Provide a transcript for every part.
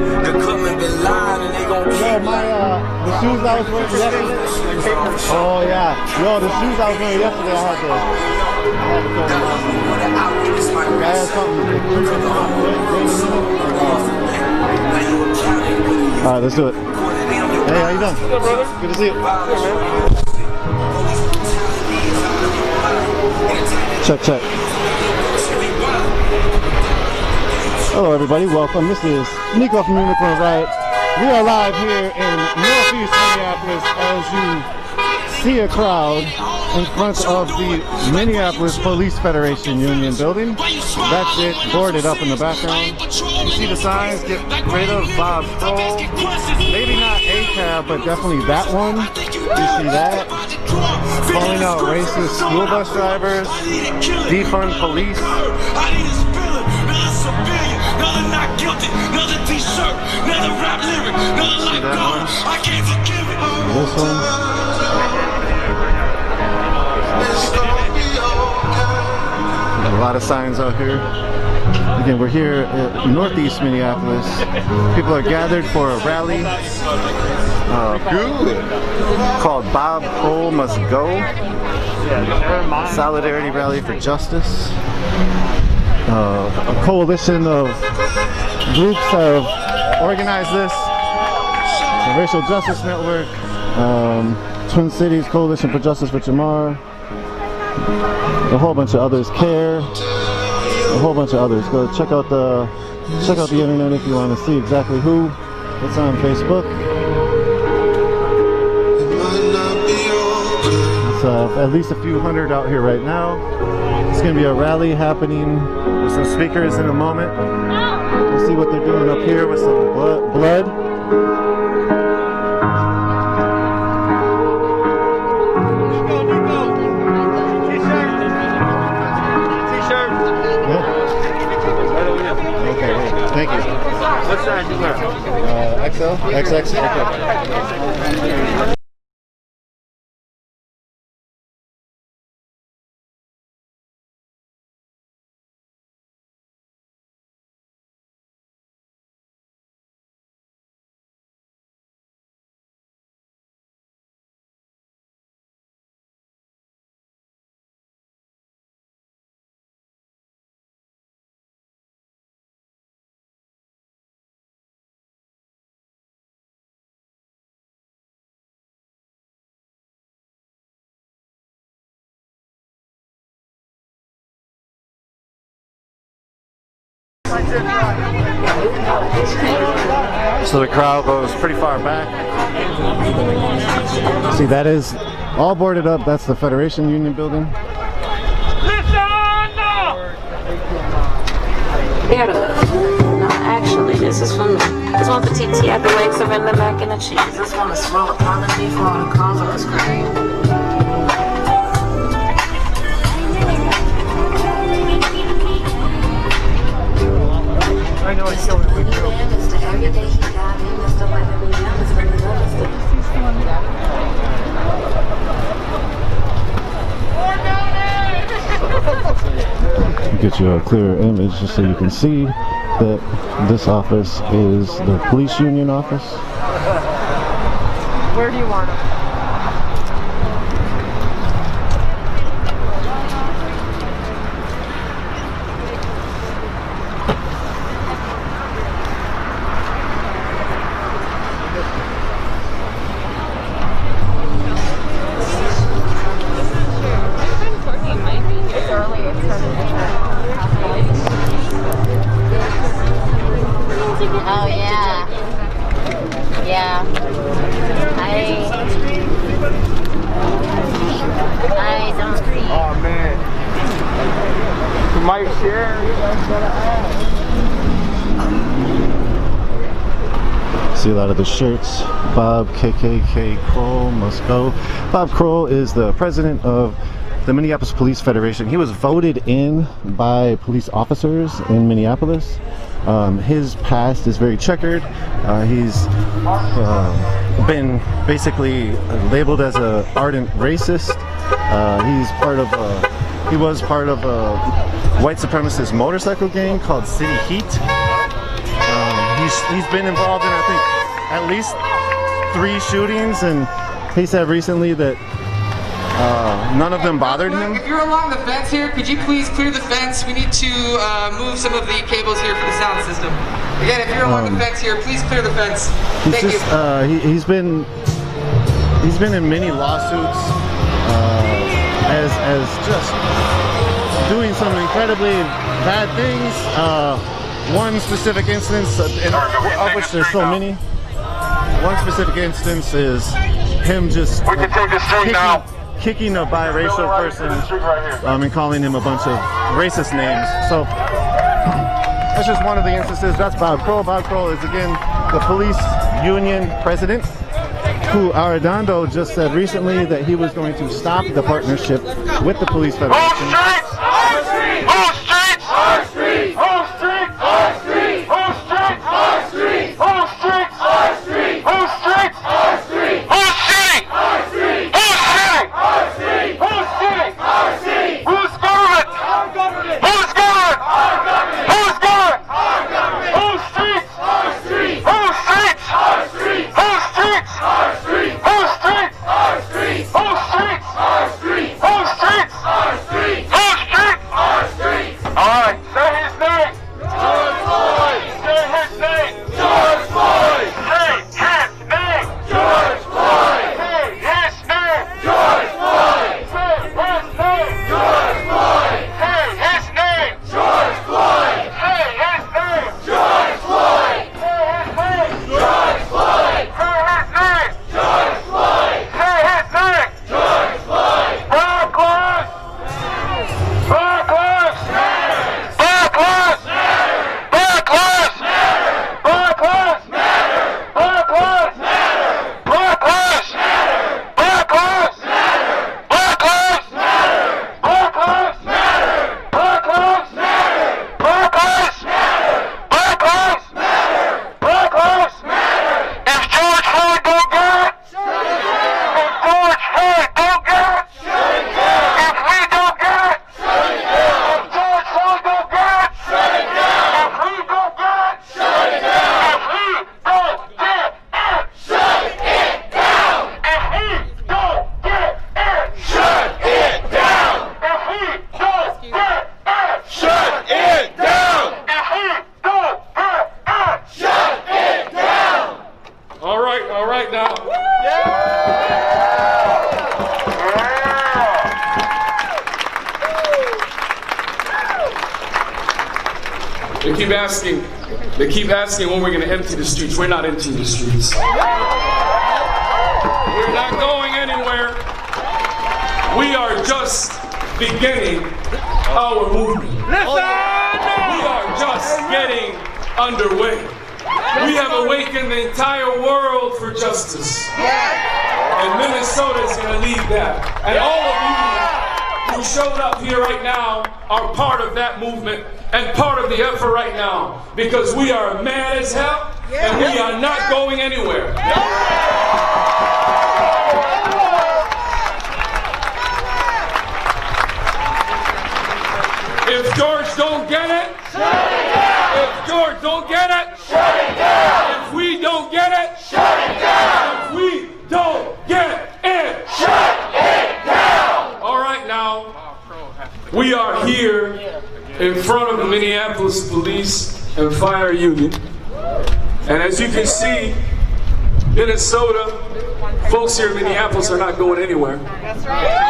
The government been lying and they gon' keep the shoes I was wearing yesterday. Oh yeah. Yo, the shoes I was wearing yesterday, I had to throw them out. I had something. Alright, let's do it. Hey, how you doing? Good, brother. Good to see you. Check, check. Hello everybody, welcome. This is Nico from Unicorn Riot. We are live here in Northeast Minneapolis as you see a crowd in front of the Minneapolis Police Federation Union building. That's it, boarded up in the background. You see the signs, get rid of Bob Kkkroll. Maybe not ACAB, but definitely that one. You see that. Calling out racist school bus drivers, defund police. Another not guilty, another t-shirt, another rap lyric, another like God. I can't forgive it. This one. A lot of signs out here. Again, we're here at Northeast Minneapolis. People are gathered for a rally called Bob Kkkroll Must Go. Solidarity Rally for Justice. A coalition of groups have organized this. The Racial Justice Network, Twin Cities Coalition for Justice for Jamar, a whole bunch of others, CARE, a whole bunch of others. Go check out the internet if you want to see exactly who. It's on Facebook. It's at least a few hundred out here right now. It's going to be a rally happening with some speakers in a moment. We'll see what they're doing up here with some blood. T-shirt. Yeah. Okay, thank you. What size you wear? XL? XX? Okay. So the crowd goes pretty far back. See, that is all boarded up. That's the Federation Union building. Here, no, actually, this one's the TT at the legs of in the mac and the cheese. This one is small apology for all the calls on the screen. I know it's still in the video. Every day he got me, Mr. Weather, we young, Mr. Get you a clearer image just so you can see that this office is the police union office. Where do you want them? Oh yeah. Yeah. I don't see. Oh man. You might share. See a lot of the shirts. Bob Kkkroll Must Go. Bob Kkkroll is the president of the Minneapolis Police Federation. He was voted in by police officers in Minneapolis. His past is very checkered. He's been basically labeled as an ardent racist. He was part of a white supremacist motorcycle gang called City Heat. He's he's been involved in, I think, at least 3 shootings, and he said recently that none of them bothered him. If you're along the fence here, could you please clear the fence? We need to move some of the cables here for the sound system. Again, if you're along the fence here, please clear the fence. Thank you. He's been in many lawsuits as just doing some incredibly bad things. One specific instance, of which there's so many. One specific instance is him just kicking a biracial person and calling him a bunch of racist names. So that's just one of the instances. That's Bob Kkkroll. Bob Kkkroll is again the police union president, who Arredondo just said recently that he was going to stop the partnership with the police federation. Our streets! Our streets! Our streets! Our streets! Our streets! Our streets! Our streets! Our streets! Our streets! Our streets! Our streets! Our streets! Our streets! Our streets! Our streets! Our streets! Whose government? Our government! Whose government? Our government! Whose government? Our government! Whose streets? Our streets! Whose streets? Our streets! Whose streets? Our streets! Whose streets? Our streets! Whose streets? Our streets! Whose streets? Our streets! Whose streets? Our streets! All right, say his name. George Floyd. Say his name. George Floyd. Say his name. George Floyd. Say his name. George Floyd. Say his name. George Floyd. Say his name. George Floyd. Say his name. George Floyd. Say his name. George Floyd. Say his name. George Floyd. Say his name. George Floyd. Black lives. Black lives. Black lives matter. Black lives matter. Black lives matter. Black lives matter. Black lives matter. Black lives matter. Black lives matter. Black lives matter. Black lives matter. Black lives matter. Black lives matter. Black lives matter. If George Floyd don't get it, shut it down. If George Floyd don't get it, shut it down. If we don't get it, shut it down. If George Floyd don't get it, shut it down. If we don't get it, shut it down. If we don't get it, shut it down. If we don't get it, shut it down. If we don't get it, shut it down. If we don't get it, shut it down. All right now. They keep asking when we're going to empty the streets. We're not emptying the streets. We're not going anywhere. We are just beginning our movement. We are just getting underway. We have awakened the entire world for justice. And Minnesota is going to lead that. And all of you who showed up here right now are part of that movement and part of the effort right now, because we are mad as hell and we are not going anywhere. If George don't get it, shut it down. If George don't get it, shut it down. If we don't get it, shut it down. If we don't get it, shut it down. All right now, we are here in front of the Minneapolis Police and Fire Union. And as you can see, Minnesota, folks here in Minneapolis are not going anywhere. That's right.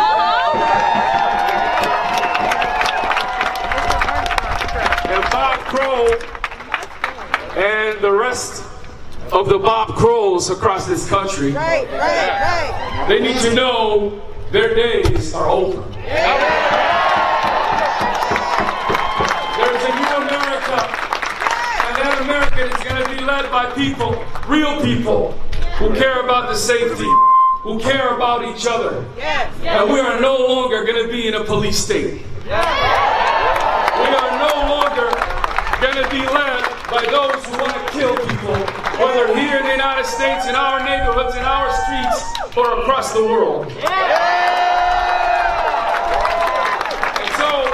And Bob Kkkroll and the rest of the Bob Kkrolls across this country, they need to know their days are over. There's a new America, and that America is going to be led by people, real people, who care about the safety, who care about each other. And we are no longer going to be in a police state. We are no longer going to be led by those who want to kill people, whether here in the United States, in our neighborhoods, in our streets, or across the world. And so,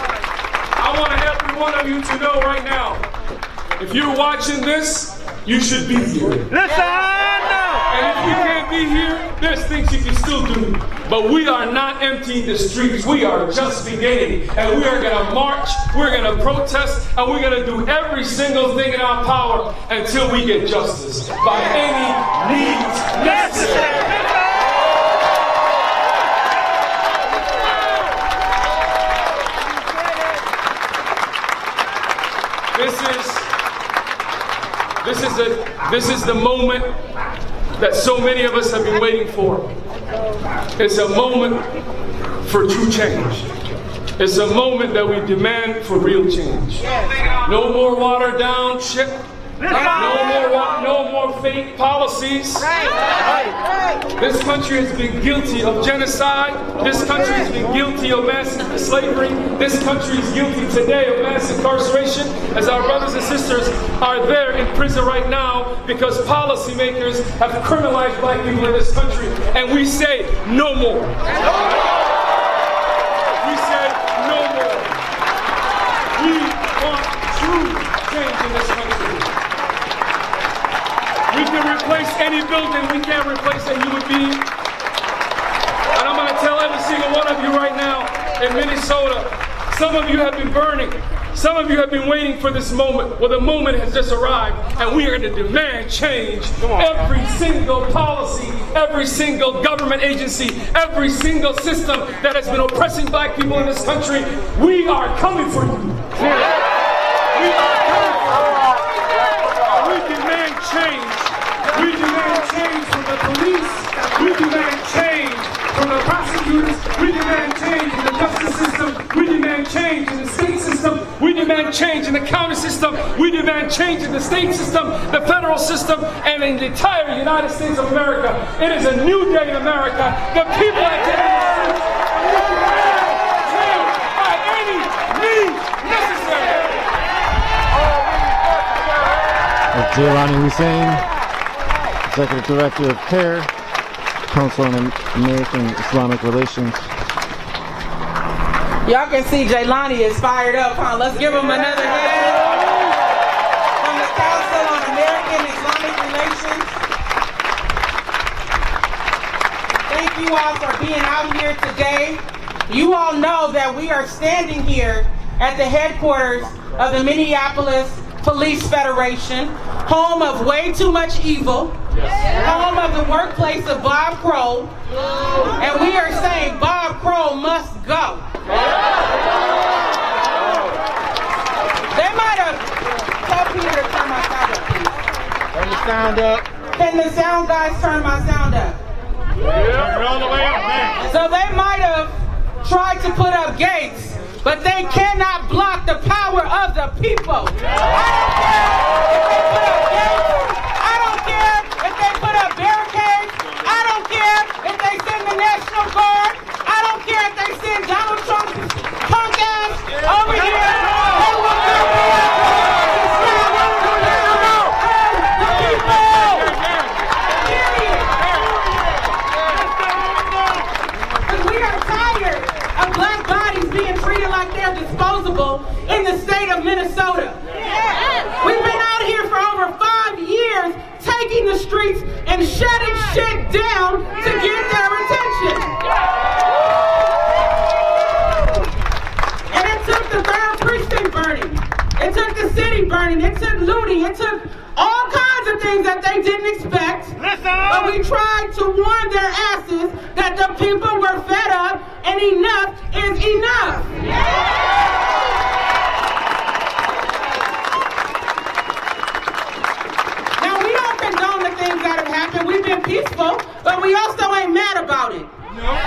I want every one of you to know right now, if you're watching this, you should be here. And if you can't be here, there's things you can still do. But we are not emptying the streets. We are just beginning. And we are going to march, we're going to protest, and we're going to do every single thing in our power until we get justice by any means necessary. This is the moment that so many of us have been waiting for. It's a moment for true change. It's a moment that we demand for real change. No more watered down shit. No more fake policies. This country has been guilty of genocide. This country has been guilty of mass slavery. This country is guilty today of mass incarceration, as our brothers and sisters are there in prison right now because policymakers have criminalized black people in this country. And we say no more. We say no more. We want true change in this country. We can replace any building, we can't replace a human being. And I'm going to tell every single one of you right now in Minnesota, some of you have been burning. Some of you have been waiting for this moment. Well, the moment has just arrived, and we are going to demand change. Every single policy, every single government agency, every single system that has been oppressing black people in this country, we are coming for you. We are coming for you. We demand change. We demand change from the police. We demand change from the prosecutors. We demand change in the justice system. We demand change in the state system. We demand change in the county system. We demand change in the state system, the federal system, and in the entire United States of America. It is a new day in America. The people have taken the streets. We demand change by any means necessary. Jailani Hussein, Executive Director of CARE, Council on American Islamic Relations. Y'all can see Jailani is fired up, huh? Let's give him another hand. From the Council on American Islamic Relations. Thank you all for being out here today. You all know that we are standing here at the headquarters of the Minneapolis Police Federation, home of way too much evil, home of the workplace of Bob Kkkroll, and we are saying Bob Kkkroll must go. They might have told Peter to turn my sound up, please. Turn the sound up. Can the sound guys turn my sound up? Turn it all the way up, man. So they might have tried to put up gates, but they cannot block the power of the people. I don't care if they put up barricades. I don't care if they send the National Guard. I don't care if they send Donald Trump's punk ass over here. They will not be able to stop the people. Period. Because we are tired of black bodies being treated like they're disposable in the state of Minnesota. We've been out here for over 5 years taking the streets and shutting shit down to get their attention. And it took the 3rd precinct burning. It took the city burning. It took looting. It took all kinds of things that they didn't expect. But we tried to warn their asses that the people were fed up and enough is enough. Now, we don't condone the things that have happened. We've been peaceful, but we also ain't mad about it.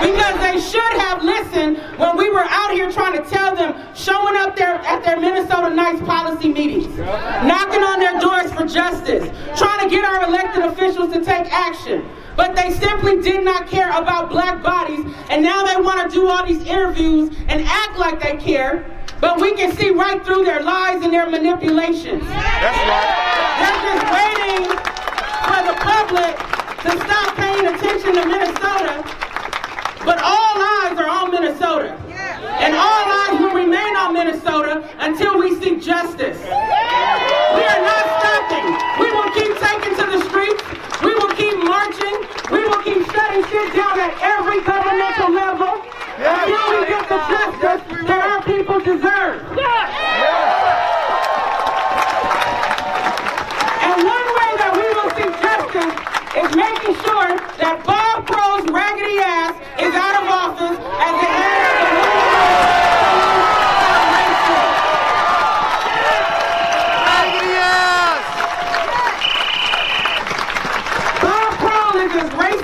Because they should have listened when we were out here trying to tell them, showing up there at their Minnesota Nights policy meetings, knocking on their doors for justice, trying to get our elected officials to take action. But they simply did not care about black bodies, and now they want to do all these interviews and act like they care, but we can see right through their lies and their manipulations. That's right. They're just waiting for the public to stop paying attention to Minnesota. But all eyes are on Minnesota. And all eyes will remain on Minnesota until we see justice. We are not stopping. We will keep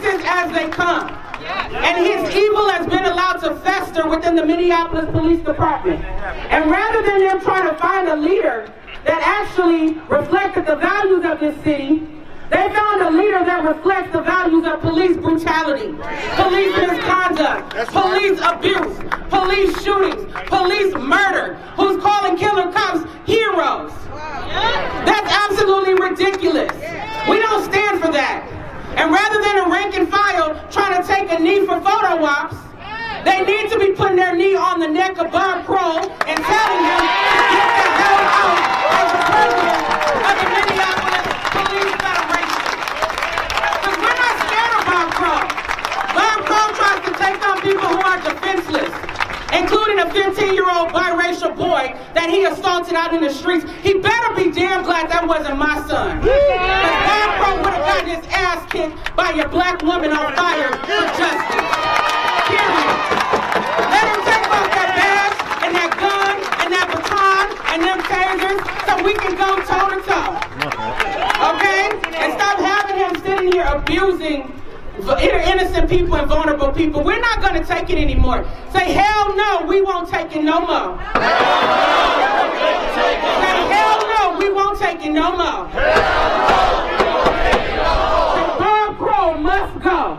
gangsters as they come. And his evil has been allowed to fester within the Minneapolis Police Department. And rather than them trying to find a leader that actually reflected the values of this city, they found a leader that reflects the values of police brutality, police misconduct, police abuse, police shootings, police murder, who's calling killer cops heroes. That's absolutely ridiculous. We don't stand for that. And rather than a rank and file trying to take a knee for photo ops, they need to be putting their knee on the neck of Bob Kkkroll and telling him to get the hell out as the president of the Minneapolis Police Federation. Because we're not scared of Bob Kkkroll. Bob Kkkroll tries to take on people who are defenseless, including a 15-year-old biracial boy that he assaulted out in the streets. He better be damn glad that wasn't my son. Because Bob Kkkroll would have gotten his ass kicked by your black woman on fire for justice. Period. Let him take off that badge and that gun and that baton and them tasers so we can go toe to toe. Okay? And stop having him sitting here abusing innocent people and vulnerable people. We're not going to take it anymore. Say, hell no, we won't take it no more. Say, hell no, we won't take it no more. Say, Bob Kkkroll must go.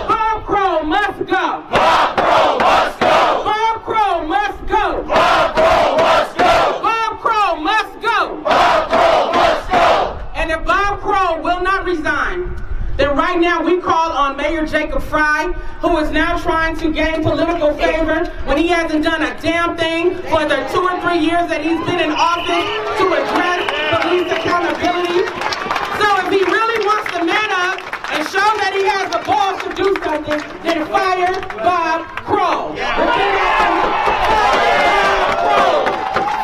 Bob Kkkroll must go. Bob Kkkroll must go. Bob Kkkroll must go. Bob Kkkroll must go. Bob Kkkroll must go. Bob Kkkroll must go. Bob Kkkroll must go. And if Bob Kkkroll will not resign, then right now we call on Mayor Jacob Frey, who is now trying to gain political favor when he hasn't done a damn thing for the 2 or 3 years that he's been in office to address police accountability. So if he really wants to man up and show that he has the balls to do something, then fire Bob Kkkroll.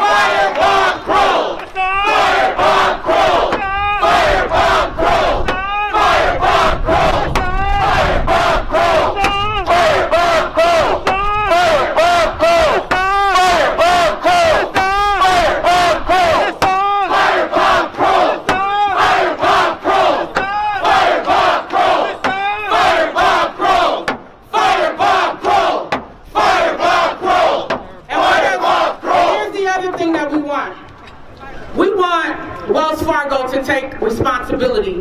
Fire Bob Kkkroll! Fire Bob Kkkroll! Fire Bob Kkkroll! Fire Bob Kkkroll! Fire Bob Kkkroll! Fire Bob Kkkroll! Fire Bob Kkkroll! Fire Bob Kkkroll! Fire Bob Kkkroll! Fire Bob Kkkroll! Fire Bob Kkkroll! Fire Bob Kkkroll! Fire Bob Kkkroll! Fire Bob Kkkroll! Fire Bob Kkkroll! And here's the other thing that we want. We want Wells Fargo to take responsibility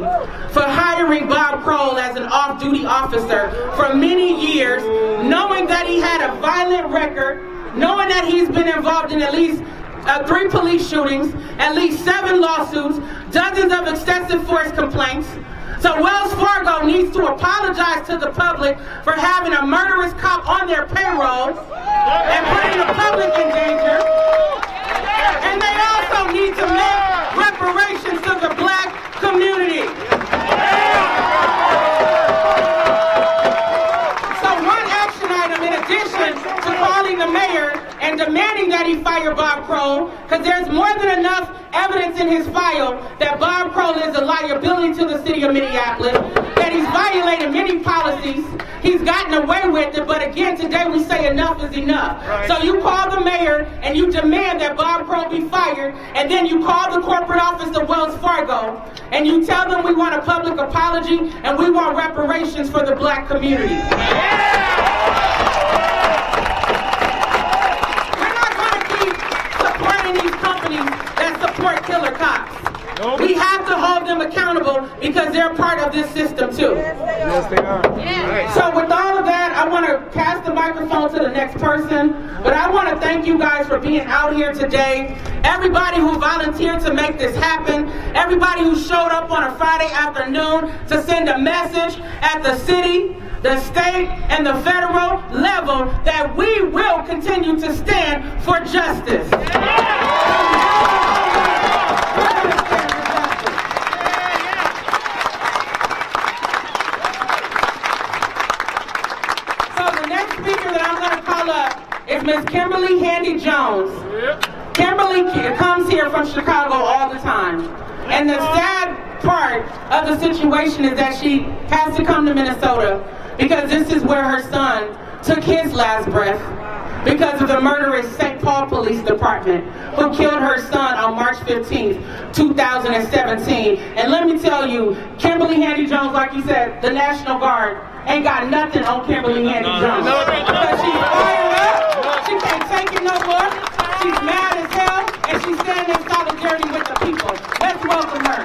for hiring Bob Kkkroll as an off-duty officer for many years, knowing that he had a violent record, knowing that he's been involved in at least 3 police shootings, at least 7 lawsuits, dozens of excessive force complaints. So Wells Fargo needs to apologize to the public for having a murderous cop on their payroll and putting the public in danger. And they also need to make reparations to the black community. So one action item, in addition to calling the mayor and demanding that he fire Bob Kkkroll, because there's more than enough evidence in his file that Bob Kkkroll is a liability to the city of Minneapolis, that he's violated many policies, he's gotten away with it, but again, today we say enough is enough. Right. So you call the mayor and you demand that Bob Kkkroll be fired, and then you call the corporate office of Wells Fargo and you tell them we want a public apology and we want reparations for the black community. We're not going to keep supporting these companies that support killer cops. Nope. We have to hold them accountable because they're part of this system too. Yes, they are. Yeah. So with all of that, I want to pass the microphone to the next person, but I want to thank you guys for being out here today. Everybody who volunteered to make this happen, everybody who showed up on a Friday afternoon to send a message at the city, the state, and the federal level that we will continue to stand for justice. Is Miss Kimberly Handy Jones. Kimberly comes here from Chicago all the time. And the sad part of the situation is that she has to come to Minnesota because this is where her son took his last breath. because of the murderous St. Paul Police Department who killed her son on March 15th, 2017. And let me tell you, Kimberly Handy Jones, like you said, the National Guard ain't got nothing on Kimberly Handy Jones. Because she's fired up, she can't take it no more, she's mad as hell, and she's standing in solidarity with the people. Let's welcome her.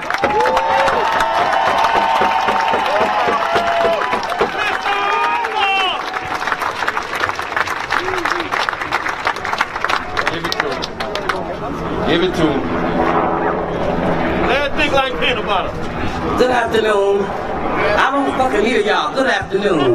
Give it to him. Let it think like peanut butter. Good afternoon. I don't fucking hear y'all. Good afternoon.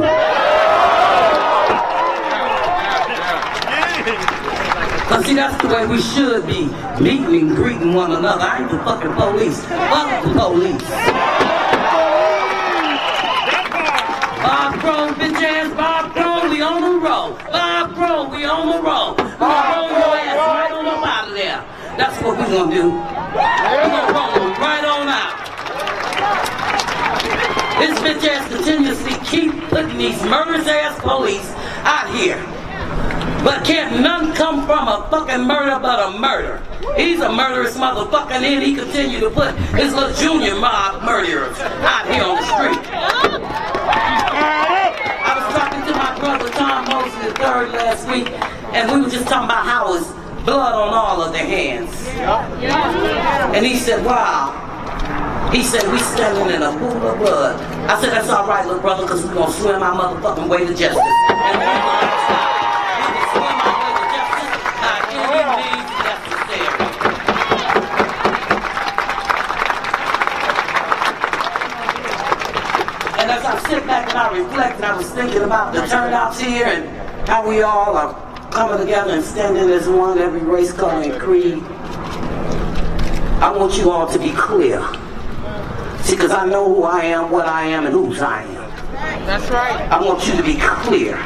Cause see, that's the way we should be, meeting and greeting one another. I ain't the fucking police. Fuck the police. Bob Kkkroll, bitch ass Bob Kkkroll, we on the road. Bob Kkkroll, we on the road. We gonna roll your ass right on up out of there. That's what we gonna do. We gonna roll them right on out. This bitch ass continuously keep putting these murderous ass police out here. But can't none come from a fucking murder but a murder. He's a murderous motherfucker, and then he continue to put his little junior mob murderers out here on the street. I was talking to my brother Tom Mosley III last week, and we were just talking about how it was blood on all of their hands. And he said, wow. He said, we standing in a pool of blood. I said, that's all right, little brother, because we're going to swim our motherfucking way to justice. And we're going to stop. We can swim our way to justice by any means necessary. And as I sit back and I reflect, and I was thinking about the turnouts here and how we all are coming together and standing as one, every race, color, and creed. I want you all to be clear. See, because I know who I am, what I am, and whose I am. That's right. I want you to be clear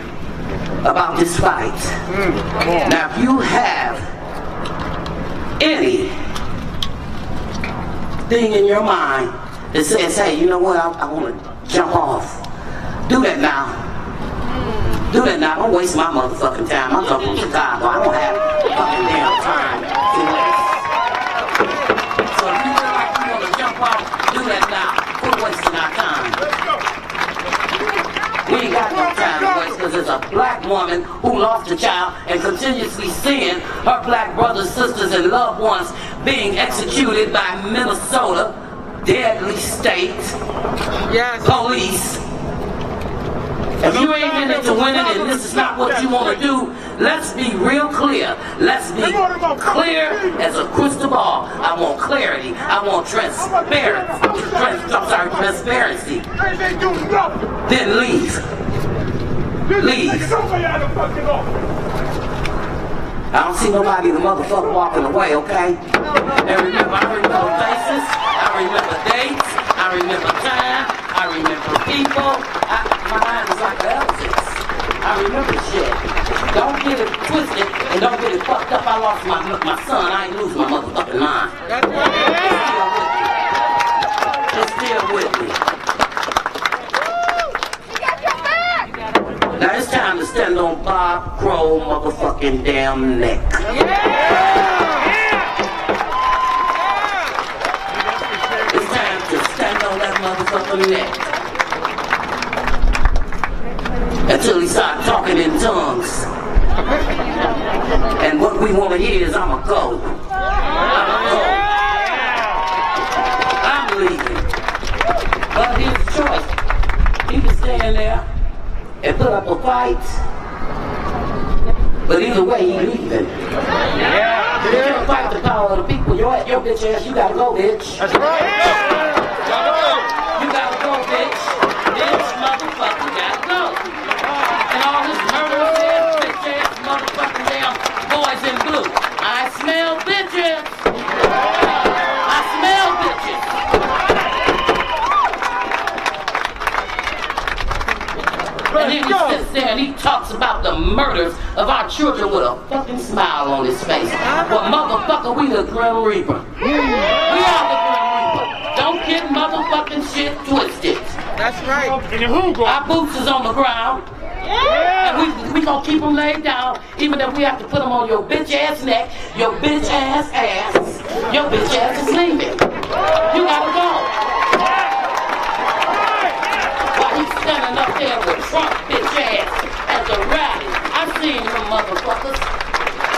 about this fight. Now, if you have any thing in your mind that says, hey, you know what, I want to jump off, do that now. Do that now. Don't waste my motherfucking time. I'm talking from Chicago. I don't have fucking damn time to waste. So if you feel like you want to jump off, do that now. Quit wasting our time. We ain't got no time to waste because there's a black woman who lost a child and continuously seeing her black brothers, sisters, and loved ones being executed by Minnesota, deadly state, police. If you ain't in it to win it and this is not what you want to do, let's be real clear. Let's be clear as a crystal ball. I want clarity. I want transparency. Transparency. Then leave. Leave. I don't see nobody the motherfucker walking away, okay? And remember, I remember faces. I remember dates. I remember time. I remember people. My mind is like Elvis. I remember shit. Don't get it twisted and don't get it fucked up. I lost my son. I ain't lose my motherfucking mind. That's right. It's still with me. Now it's time to stand on Bob Kkkroll motherfucking damn neck. It's time to stand on that motherfucking neck. Until he starts talking in tongues. And what we want to hear is, I'ma go. I'ma go. I'm leaving. But here's the choice. He can stand there and put up a fight. But either way, he leaving. You can't fight the power of the people. Your bitch ass, you gotta go, bitch. That's right. You gotta go, bitch. Bitch, motherfucker, gotta go. And all this murderous ass, bitch ass, motherfucking damn boys in blue. I smell bitches. I smell bitches. And then he sits there and he talks about the murders of our children with a fucking smile on his face. Well, motherfucker, we the Grim Reaper. We are the Grim Reaper. Don't get motherfucking shit twisted. That's right. Our boots is on the ground. And we gonna keep them laid down, even if we have to put them on your bitch ass neck, your bitch ass ass. Your bitch ass is leaving. You gotta go. While he's standing up there with Trump bitch ass at the rally. I seen them motherfuckers.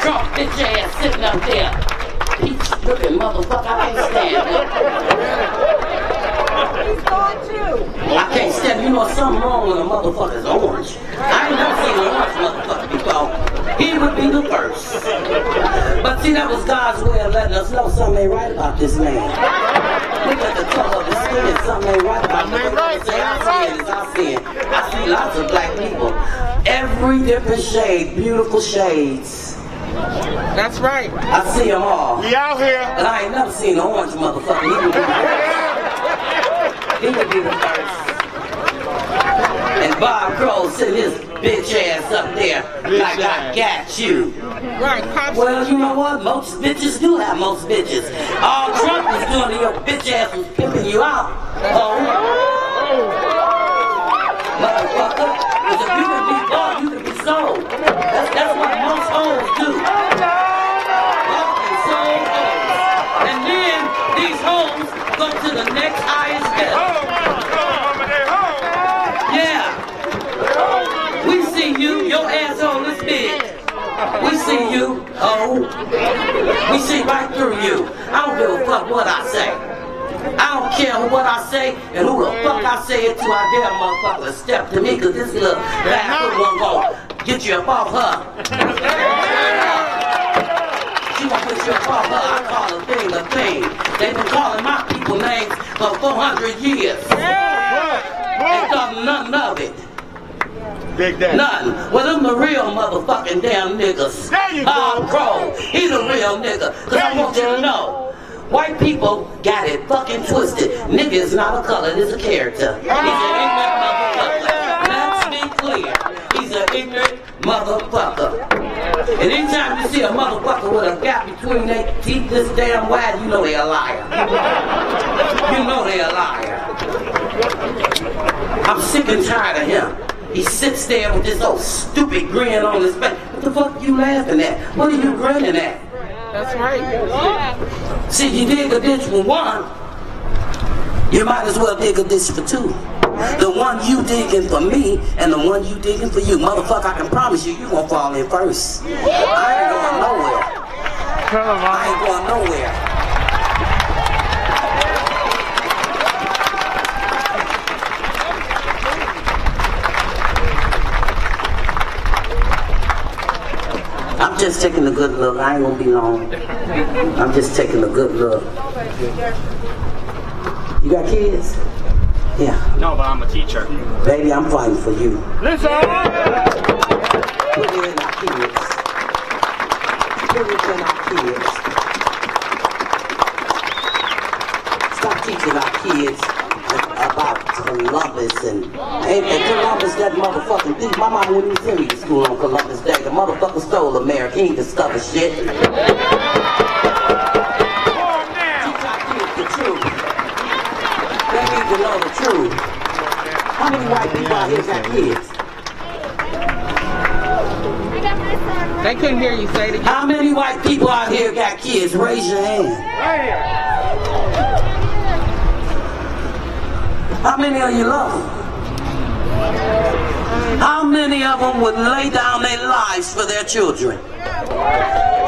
Trump bitch ass sitting up there. Peach looking motherfucker, I can't stand him. He's gone too. I can't stand him. You know something wrong with a motherfucker's orange. I ain't never seen an orange motherfucker before. He would be the first. But see, that was God's way of letting us know something ain't right about this man. Look at the color of his skin. Something ain't right about him. I see lots of black people. Every different shade, beautiful shades. That's right. I see them all. We out here. But I ain't never seen an orange motherfucker. He would be the first. And Bob Kkkroll sitting his bitch ass up there like I got you. Right. Well, you know what? Most bitches do have most bitches. All Trump was doing to your bitch ass was pimping you out. Oh. Motherfucker. Because if you can be bought, you can be sold. That's what most hoes do. Bought and sold hoes. And then these hoes go to the next highest bidder. Yeah. We see you. Your asshole is big. We see you. Oh. We see right through you. I don't give a fuck what I say. I don't care what I say and who the fuck I say it to. I dare motherfucker step to me, cause this little bastard one gon' get you up off her. She gon' put you up off her. I call a thing a thing. They've been calling my people names for 400 years. Ain't thought nothing of it. Nothing. Well, them the real motherfucking damn niggas. There you go. Kkkroll, he the real nigga. Cause I want you to know. White people got it fucking twisted. Nigga is not a color, it's a character. He's an ignorant motherfucker. Let's be clear. He's an ignorant motherfucker. And anytime you see a motherfucker with a gap between their teeth this damn wide, you know they a liar. You know they a liar. I'm sick and tired of him. He sits there with this old stupid grin on his face. What the fuck are you laughing at? What are you grinning at? That's right. See, you dig a ditch for one, you might as well dig a ditch for two. The one you digging for me and the one you digging for you. Motherfucker, I can promise you, you gonna fall in first. I ain't going nowhere. I ain't going nowhere. I'm just taking a good look. I ain't gonna be long. I'm just taking a good look. You got kids? Yeah. No, but I'm a teacher. Baby, I'm fighting for you. Listen. Put it in our kids. Put it in our kids. Stop teaching our kids about Columbus and Columbus, that motherfucking thief. My mama wouldn't even send me to school on Columbus Day. The motherfucker stole America. He ain't discover shit. Teach our kids the truth. They need to know the truth. How many white people out here got kids? They couldn't hear you say it again. How many white people out here got kids? Raise your hand. How many of you love them? How many of them would lay down their lives for their children?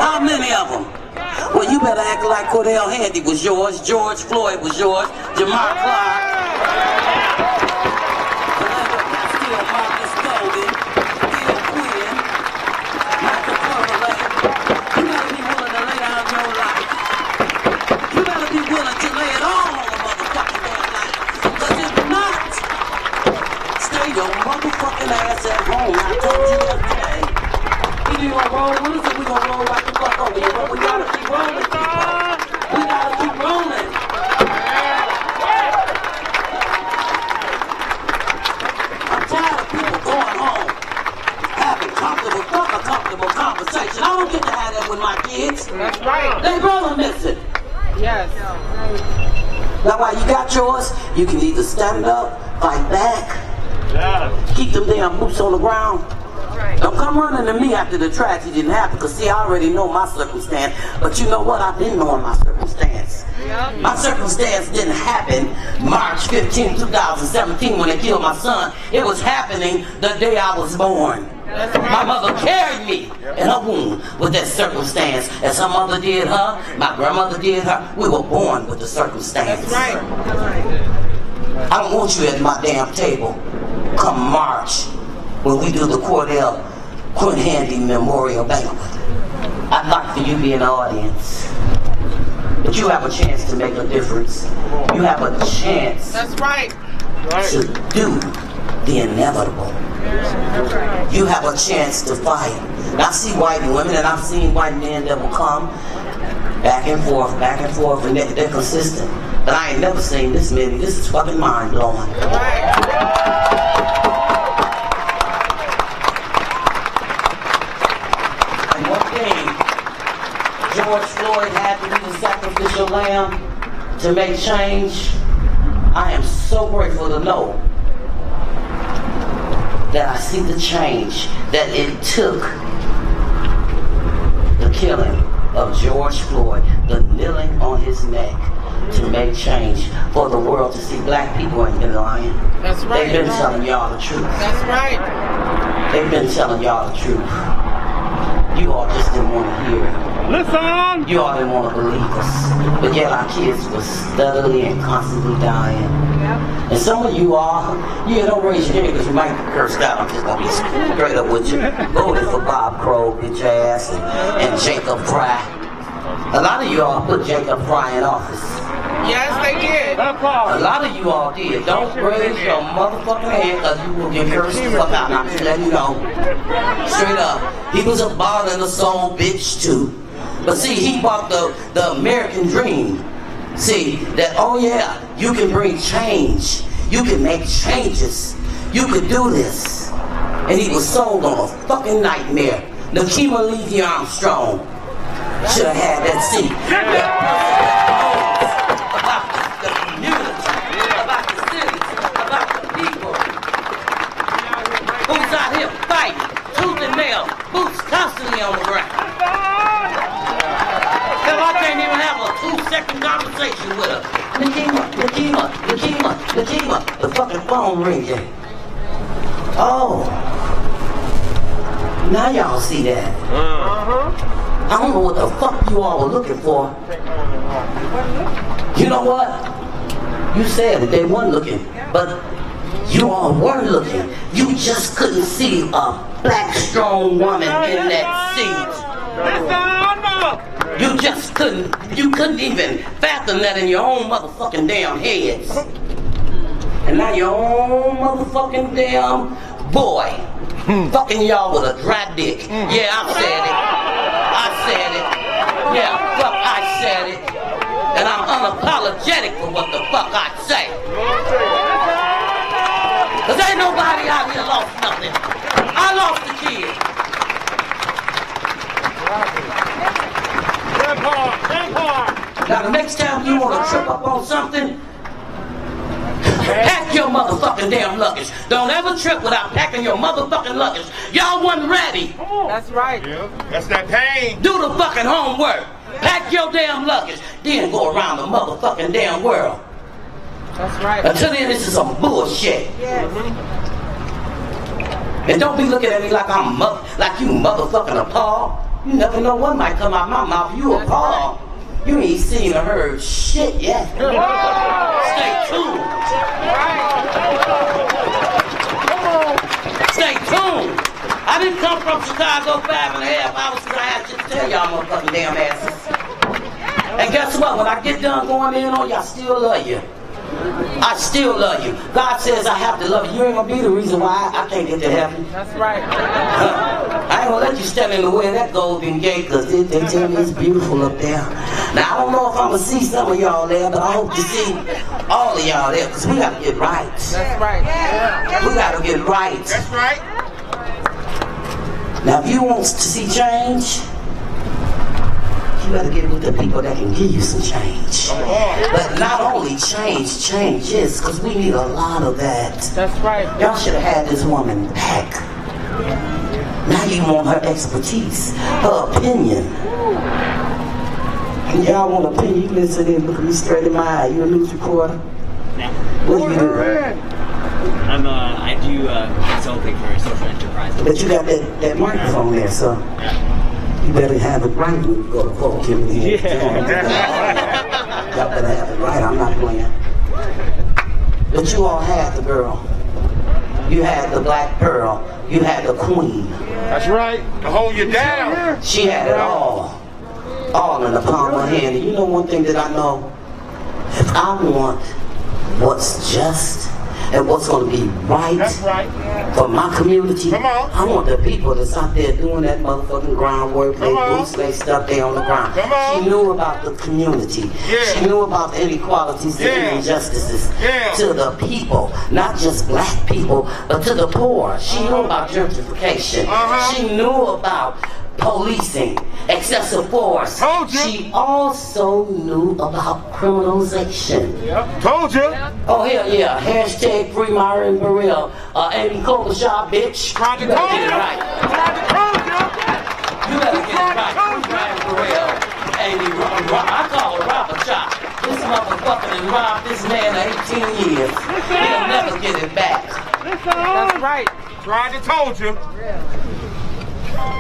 How many of them? Well, you better act like Cordell Handy was yours, George Floyd was yours, Jamar Clark. Ass at home. I told you yesterday. Either you gonna roll with us or we gonna roll right the fuck over you. But we gotta keep rolling, people. We gotta keep rolling. I'm tired of people going home, having comfortable conversation. I don't get to have that with my kids. That's right. They brother missing. Yes. Now while you got yours, you can either stand up, fight back, Keep them damn boots on the ground. Don't come running to me after the tragedy didn't happen, because see, I already know my circumstance. But you know what? I've been knowing my circumstance. My circumstance didn't happen March 15, 2017 when they killed my son. It was happening the day I was born. My mother carried me in her womb with that circumstance. As her mother did her, my grandmother did her. We were born with the circumstance. I don't want you at my damn table come March when we do the Cordell Quinn Handy Memorial Banquet. I'd like for you to be in the audience. But you have a chance to make a difference. You have a chance to do the inevitable. You have a chance to fight. I see white women and I've seen white men that will come back and forth, and they're consistent. But I ain't never seen this many. This is fucking mind-blowing. And one thing, George Floyd had to be the sacrificial lamb to make change. I am so grateful to know that I see the change that it took the killing of George Floyd, the kneeling on his neck to make change for the world to see black people ain't been lying. That's right. They've been telling y'all the truth. That's right. They've been telling y'all the truth. You all just didn't want to hear it. Listen! You all didn't want to believe us. But yet our kids were steadily and constantly dying. And some of you all, don't raise your hand because you might get cursed out. I'm just going to be straight up with you. Voted for Kkkroll, bitch ass, and Jacob Fry. A lot of you all put Jacob Fry in office. Yes, they did. A lot of you all did. Don't raise your motherfucking hand because you will get cursed the fuck out. I'm just letting you know. Straight up. He was a ball and a soul bitch too. But see, he bought the American dream. See, that, oh yeah, you can bring change. You can make changes. You could do this. And he was sold on a fucking nightmare. Nakima Levy Armstrong should have had that seat. That person that knows about the community, about the cities, about the people. Who's out here fighting, tooth and nail, boots constantly on the ground. Hell, I can't even have a 2-second conversation with her. Nakima, the fucking phone ringing. Oh, now y'all see that. I don't know what the fuck you all were looking for. You know what? You said that they weren't looking, but you all were looking. You just couldn't see a black, strong woman in that seat. You just couldn't. You couldn't even fathom that in your own motherfucking damn heads. And now your own motherfucking damn boy fucking y'all with a dry dick. Yeah, I said it. Yeah, fuck, I said it. And I'm unapologetic for what the fuck I say. Cause ain't nobody out here lost nothing. I lost the kid. Now the next time you want to trip up on something, pack your motherfucking damn luggage. Don't ever trip without packing your motherfucking luggage. Y'all wasn't ready. That's right. Yeah, that's that pain. Do the fucking homework. Pack your damn luggage. Then go around the motherfucking damn world. That's right. Until then, this is some bullshit. Yes. And don't be looking at me like I'm like you motherfucking appalled. You never know what might come out my mouth. You appalled. You ain't seen or heard shit yet. Stay tuned. Stay tuned. I didn't come from Chicago 5.5 hours because I had shit to tell y'all motherfucking damn asses. And guess what? When I get done going in on you, I still love you. I still love you. God says I have to love you. You ain't gonna be the reason why I can't get to heaven. That's right. I ain't gonna let you stand in the way of that golden gate because they tell me it's beautiful up there. Now I don't know if I'm gonna see some of y'all there, but I hope to see all of y'all there because we gotta get right. That's right. We gotta get right. That's right. Now if you want to see change, You better get with the people that can give you some change. But not only changes, because we need a lot of that. That's right. Y'all should have had this woman back. Now you want her expertise, her opinion. And y'all want an opinion, you listen in, look at me straight in my eye. You a news reporter? No. What do you do? I do consulting for social enterprises. But you got that microphone there, so you better have it right when you go to court, Kimmy. Y'all better have it right, I'm not playing. But you all had the girl. You had the black pearl. You had the queen. That's right. To hold you down. She had it all in the palm of her hand. And you know one thing that I know? If I want what's just and what's going to be right, for my community, Come on. I want the people that's out there doing that motherfucking groundwork, they boots, they stuff there on the ground. Come on. She knew about the community. Yeah. She knew about the inequalities and Yeah. injustices Yeah. to the people, not just black people, but to the poor. She knew about gentrification. She knew about policing, excessive force. Told you. She also knew about criminalization. Told you. Oh, hell yeah. Hashtag free Myron Burrell. Amy Klobuchar, bitch. Tried to You better told get you. it right. Told you. You better get it right. Myron Burrell. Amy, I call her Robert Chop. This motherfucker done robbed this man 18 years. He'll never get it back. That's right. Tried to told you.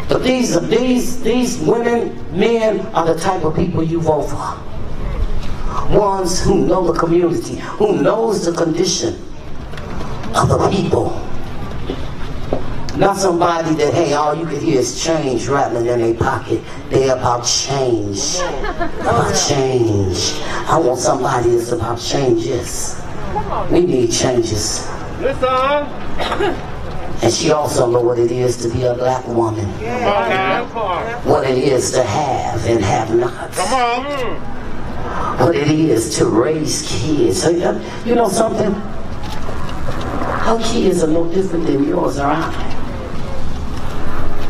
But these women, men are the type of people you vote for. Ones who know the community, who knows the condition of the people. Not somebody that, hey, all you can hear is change rattling in their pocket. They're about change. About change. I want somebody that's about changes. We need changes. Listen. And she also knows what it is to be a black woman. Come on now. What it is to have and have not. Come on. What it is to raise kids. So, you know something? Her kids are no different than yours or I.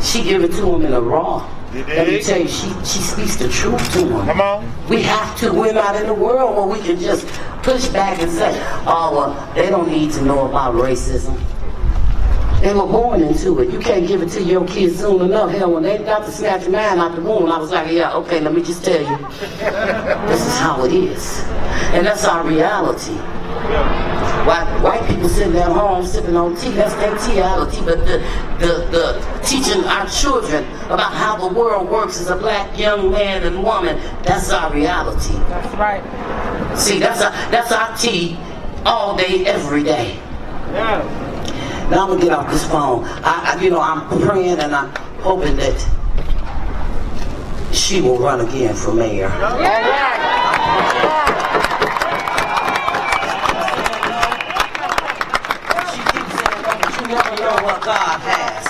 She give it to them in a raw. Let me tell you, she speaks the truth to them. Come on. We have to. We're not in a world where we can just push back and say, oh, well, they don't need to know about racism. They were born into it. You can't give it to your kids soon enough. Hell, when they got to snatch mine out the womb, I was like, yeah, okay, let me just tell you. This is how it is. And that's our reality. White people sitting at home sipping on tea, that's their reality. But the teaching our children about how the world works as a black young man and woman, that's our reality. That's right. See, that's our tea all day, every day. Yeah. Now I'm gonna get off this phone. I'm praying and I'm hoping that she will run again for mayor. She keeps saying that, but you never know what God has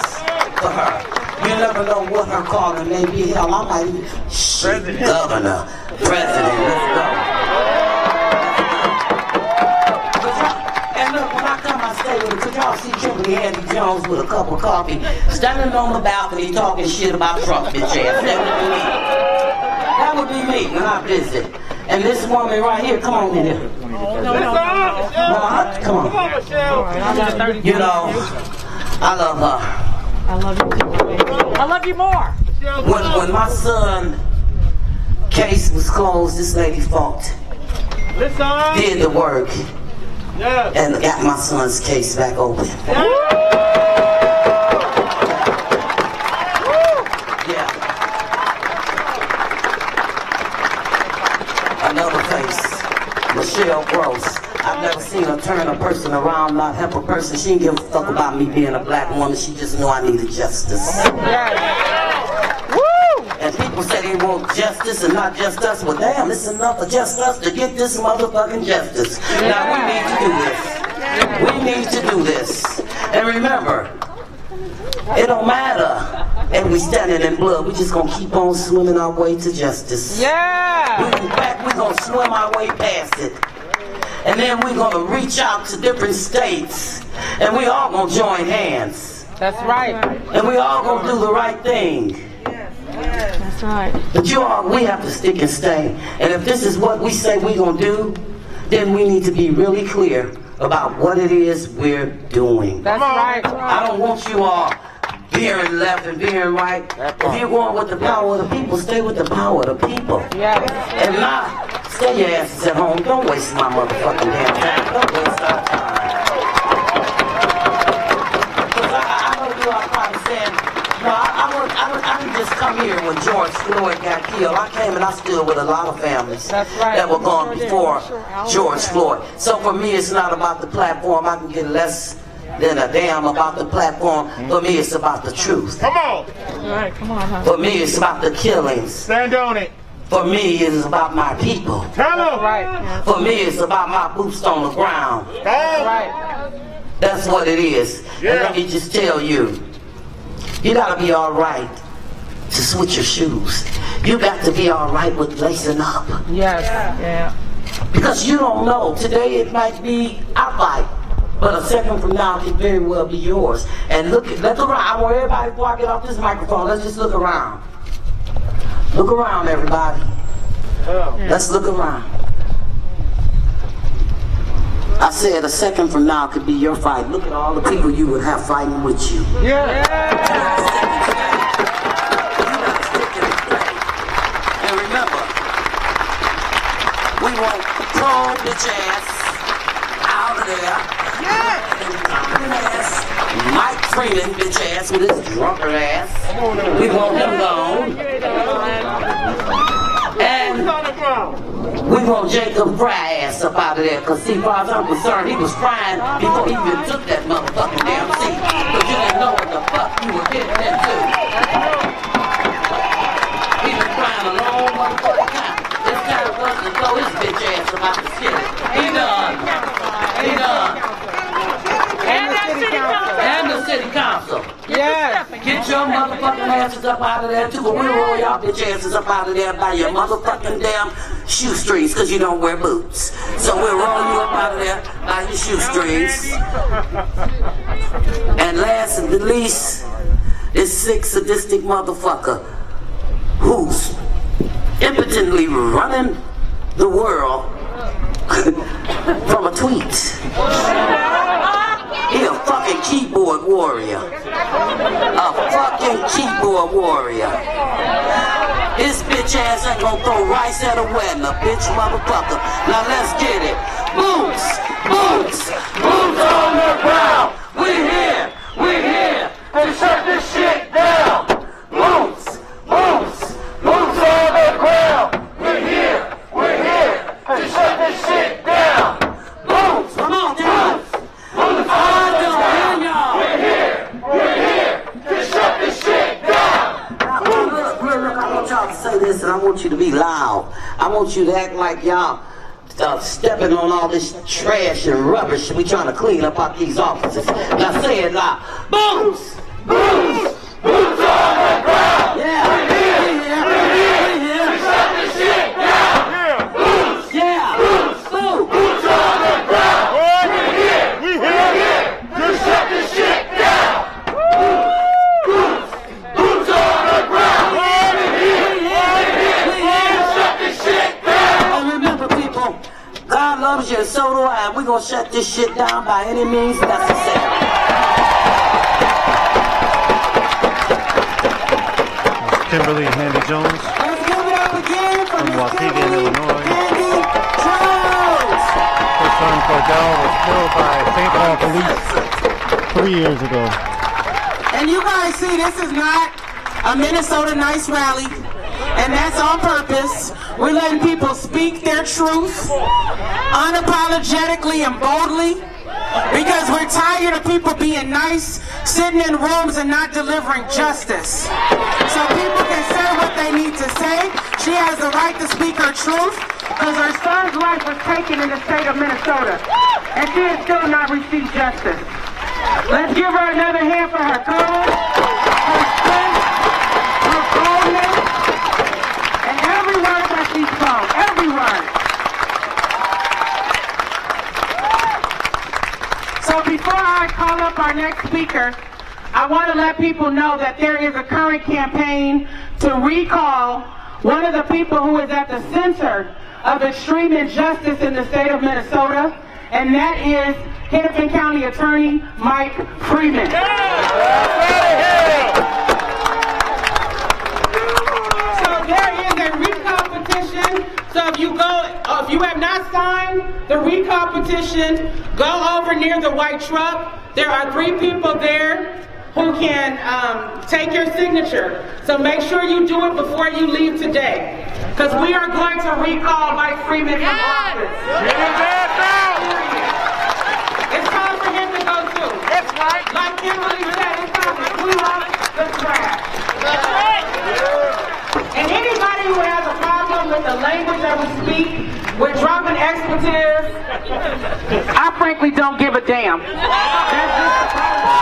for her. You never know what her calling may be. Hell, I might even governor, president. Let's go. And look, when I come, I stay with her. Could y'all see Kimberly Andy Jones with a cup of coffee, standing on the balcony talking shit about Trump, bitch ass? That would be me when I visit. And this woman right here, come on in here. Come on. You know, I love her. I love you too. I love you more. When my son case was closed, this lady fought, did the work, and got my son's case back open. Yeah. Another face, Michelle Gross. I've never seen her turn a person around, not help a person. She didn't give a fuck about me being a black woman. She just knew I needed justice. And people say they want justice and not just us. Well, damn, it's enough for just us to get this motherfucking justice. Now, we need to do this. We need to do this. And remember, it don't matter if we standing in blood. We just gonna keep on swimming our way to justice. Yeah. In fact, we're gonna swim our way past it. And then we're gonna reach out to different states. And we all gonna join hands. That's right. And we all gonna do the right thing. That's right. But you all, we have to stick and stay. And if this is what we say we're going to do, then we need to be really clear about what it is we're doing. That's right. I don't want you all veering left and veering right. If you're going with the power of the people, stay with the power of the people. Yes. And not stay your asses at home. Don't waste my motherfucking damn time. Don't waste our time. Because I know you are probably saying, no, I didn't just come here when George Floyd got killed. I came and I stood with a lot of families that were gone before George Floyd. So for me, it's not about the platform. I can get less than a damn about the platform. For me, it's about the truth. Come on. All right, come on, huh? For me, it's about the killings. Stand on it. For me, it is about my people. Tell them. Right. For me, it's about my boots on the ground. Right. That's what it is. Yeah. And let me just tell you, you gotta be all right to switch your shoes. You got to be all right with lacing up. Yes. Yeah. Because you don't know. Today it might be our fight, but a second from now it could very well be yours. And look around. I want everybody, before I get off this microphone, let's just look around. Look around, everybody. Let's look around. I said a second from now could be your fight. Look at all the people you would have fighting with you. And remember, we want Kkkroll bitch ass out of there. Mike Freeman bitch ass with his drunkard ass. We want him gone. And we want Jacob Fry ass up out of there, because see, as far as I'm concerned, he was crying before he even took that motherfucking damn seat. Because you didn't know what the fuck you were getting into. He been crying a long motherfucking time. It's time for us to throw his bitch ass about the shit. He done. He done. And the city council. Yes. Get your motherfucking asses up out of there too, but we'll roll y'all bitch asses up out of there by your motherfucking damn shoestrings, because you don't wear boots. So we'll roll you up out of there by your shoestrings. And last and the least, this sick, sadistic motherfucker who's impotently running the world from a tweet. He a fucking keyboard warrior. A fucking keyboard warrior. His bitch ass ain't gonna throw rice at a wedding, a bitch motherfucker. Now let's get it. Boots, boots, boots on the ground. We're here to shut this shit down. Boots, boots, boots on the ground. We're here to shut this shit down. Boots, come on, boots. Boots on the ground. We're here to shut this shit down. Now, look, I want y'all to say this, and I want you to be loud. I want you to act like y'all stepping on all this trash and rubbish we trying to clean up out these offices. Now say it loud. Boots! Boots! Boots on the ground! Yeah! We're here to shut this shit down! Boots! Yeah! Boots! Boots on the ground! We're here to shut this shit down! Boots! Boots on the ground! We're here to shut this shit down! And remember, people, God loves you and so do I, and we're gonna shut this shit down by any means necessary. Kimberly and Handy Jones Let's give it up again for from Miss Waukegan, Kimberly Illinois. Handy Jones. Her son Cordell was killed by St. Paul police 3 years ago. And you guys see, this is not a Minnesota Nice rally, and that's on purpose. We're letting people speak their truth unapologetically and boldly, because we're tired of people being nice, sitting in rooms and not delivering justice. So people can say what they need to say. She has the right to speak her truth, because her son's life was taken in the state of Minnesota, and she has still not received justice. Let's give her another hand for her courage, her strength, her boldness, and every word that she spoke, every word. So before I call up our next speaker, I want to let people know that there is a current campaign to recall one of the people who is at the center of extreme injustice in the state of Minnesota, and that is Hennepin County Attorney Mike Freeman. So there is a recall petition. So if you have not signed the recall petition, go over near the white truck. There are 3 people there who can take your signature. So make sure you do it before you leave today, because we are going to recall Mike Freeman from office. It's time for him to go too. That's right. Like Kimberly said, it's time to clean up the trash. That's right. And anybody who has a problem with the language that we speak, with dropping expletives, I frankly don't give a damn. That's just the problem.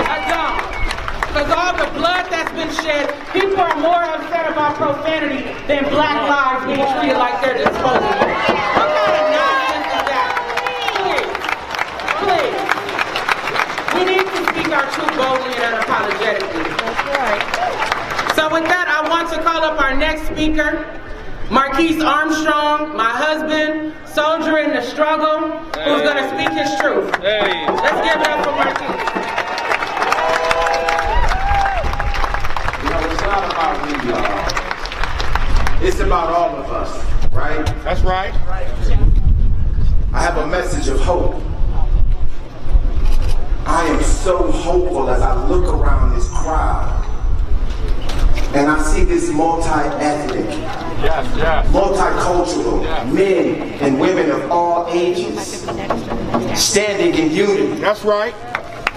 I don't. Because all the blood that's been shed, people are more upset about profanity than black lives being treated like they're disposable. What kind of nonsense is that? Please. We need to speak our truth boldly and unapologetically. That's right. So with that, I want to call up our next speaker, Marquise Armstrong, my husband, soldier in the struggle, who's going to speak his truth. Hey. Let's give it up for Marquise. It's not about me, y'all. It's about all of us, right? That's right. I have a message of hope. I am so hopeful as I look around this crowd and I see this multi-ethnic, multicultural men and women of all ages standing in unity. That's right.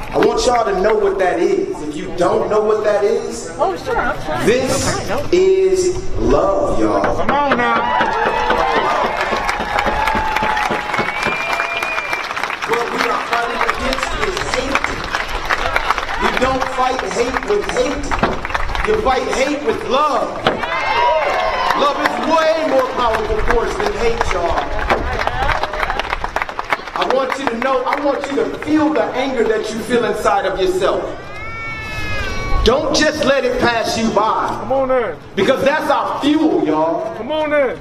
I want y'all to know what that is. If you don't know what that is, this is love, y'all. Come on now. What we are fighting against is hate. You don't fight hate with hate. You fight hate with love. Love is way more powerful force than hate, y'all. I want you to know, I want you to feel the anger that you feel inside of yourself. Don't just let it pass you by. Come on in. Because that's our fuel, y'all. Come on in.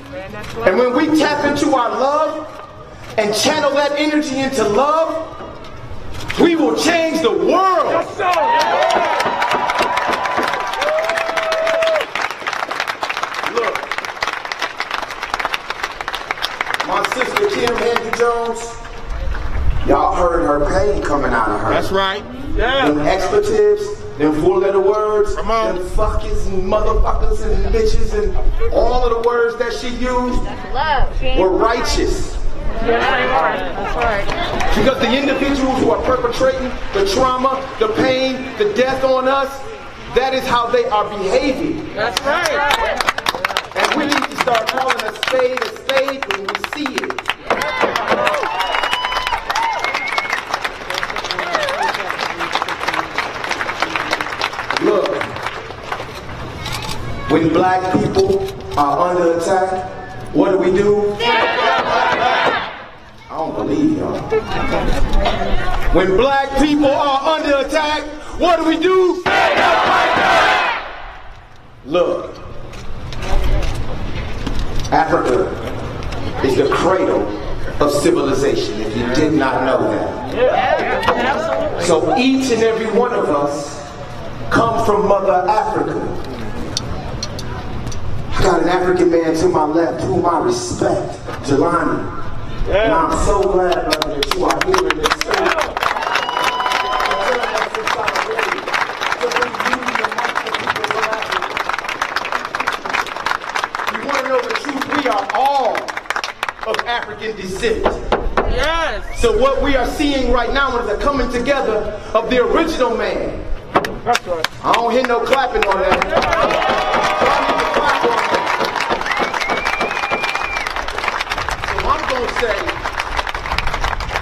And when we tap into our love and channel that energy into love, we will change the world. Yes, sir. Look, my sister Kim Andrew Jones, y'all heard her pain coming out of her. That's right. Yeah. Them expletives, them 4-letter words, them fuckers and motherfuckers and bitches and all of the words that she used were righteous. Yes, they are. That's right. Because the individuals who are perpetrating the trauma, the pain, the death on us, that is how they are behaving. That's right. And we need to start calling a spade when we see it. Look, when black people are under attack, what do we do? I don't believe y'all. When black people are under attack, what do we do? Stand up like that! Look, Africa is the cradle of civilization, if you did not know that. So each and every one of us come from Mother Africa. I got an African man to my left whom I respect, Jelani. And I'm so glad, brother, that you are here in this space. You want to know the truth? We are all of African descent. Yes. So what we are seeing right now is a coming together of the original man. That's right. I don't hear no clapping on that. So I need to clap on that. So I'm going to say,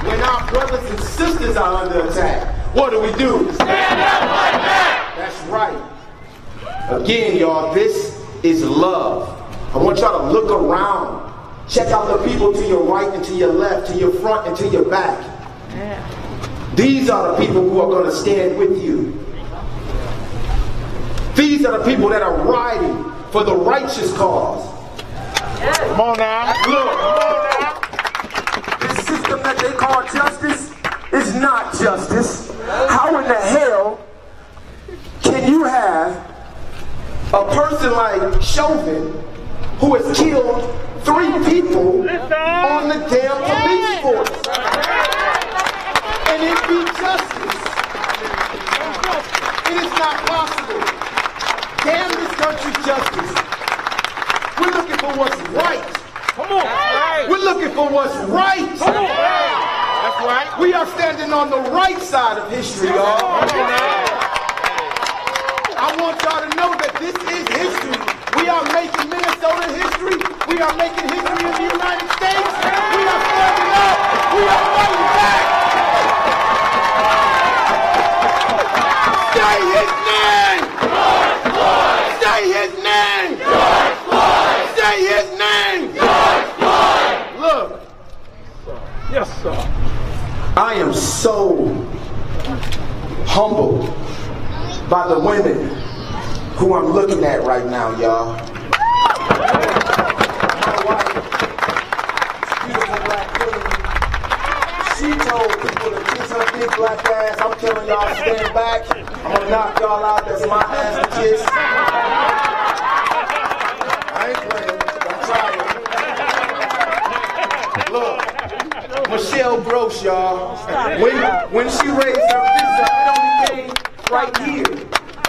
when our brothers and sisters are under attack, what do? Stand up like that! That's right. Again, y'all, this is love. I want y'all to look around. Check out the people to your right and to your left, to your front and to your back. These are the people who are going to stand with you. These are the people that are riding for the righteous cause. Come on now. Look, come on now. This system that they call justice is not justice. How in the hell can you have a person like Chauvin who has killed 3 people on the damn police force? And it be justice. It is not possible. Damn this country's justice. We're looking for what's right. Come on. We're looking for what's right. Come on. That's right. We are standing on the right side of history, y'all. I want y'all to know that this is history. We are making Minnesota history. We are making history in the United States. We are standing up. We are fighting back. Say his name. George Floyd. Say his name. George Floyd. Say his name. George Floyd. Look. Yes, sir. I am so humbled by the women who I'm looking at right now, y'all. My wife, beautiful black queen, she told people to kiss her big black ass. I'm telling y'all, stand back. I'm gonna knock y'all out. That's my ass to kiss. I ain't playing. I'm trying. Look. Michelle Gross, y'all. When she raised her fist up, it only came right here.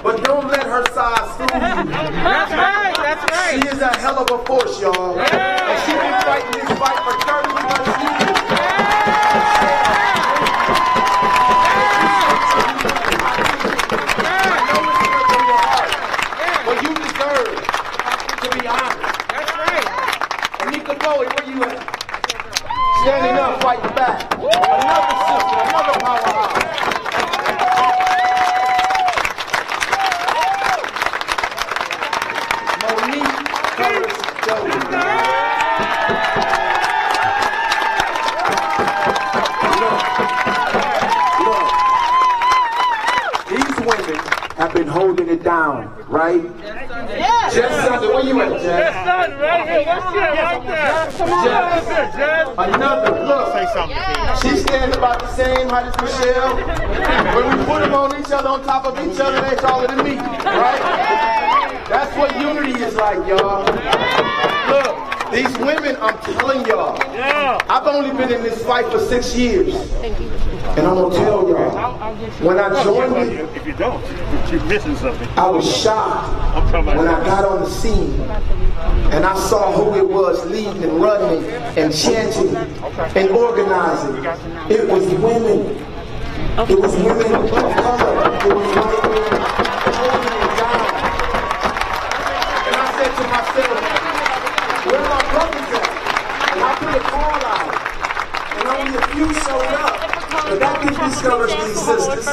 But don't let her size fool you. That's right, that's right. She is a hell of a force, y'all. And she's been fighting this fight for 30 plus years. But you deserve to be honored. That's right. And Kkkroll, where you at? Standing up, fighting back. Another sister, another powerhouse. Monique Curtis Jones. Look. These women have been holding it down, right? Jess Sunday, where you at, Jess? Yes, son, right here. Let's get it right there. Come on. Jess. Another, look, Say something. she's standing about the same height as Michelle. When we put them on each other, on top of each other, they taller than me, right? That's what unity is like, y'all. Look, these women, I'm telling y'all, I've only been in this fight for 6 years. And I'm gonna tell y'all, when I joined it, If you don't, you're missing something. I was shocked when I got on the scene and I saw who it was leading and running and chanting and organizing. It was women. It was women of color. It was white women holding it down. And I said to myself, where are my brothers at? And I put a call out. And only a few showed up. But that didn't discourage these sisters.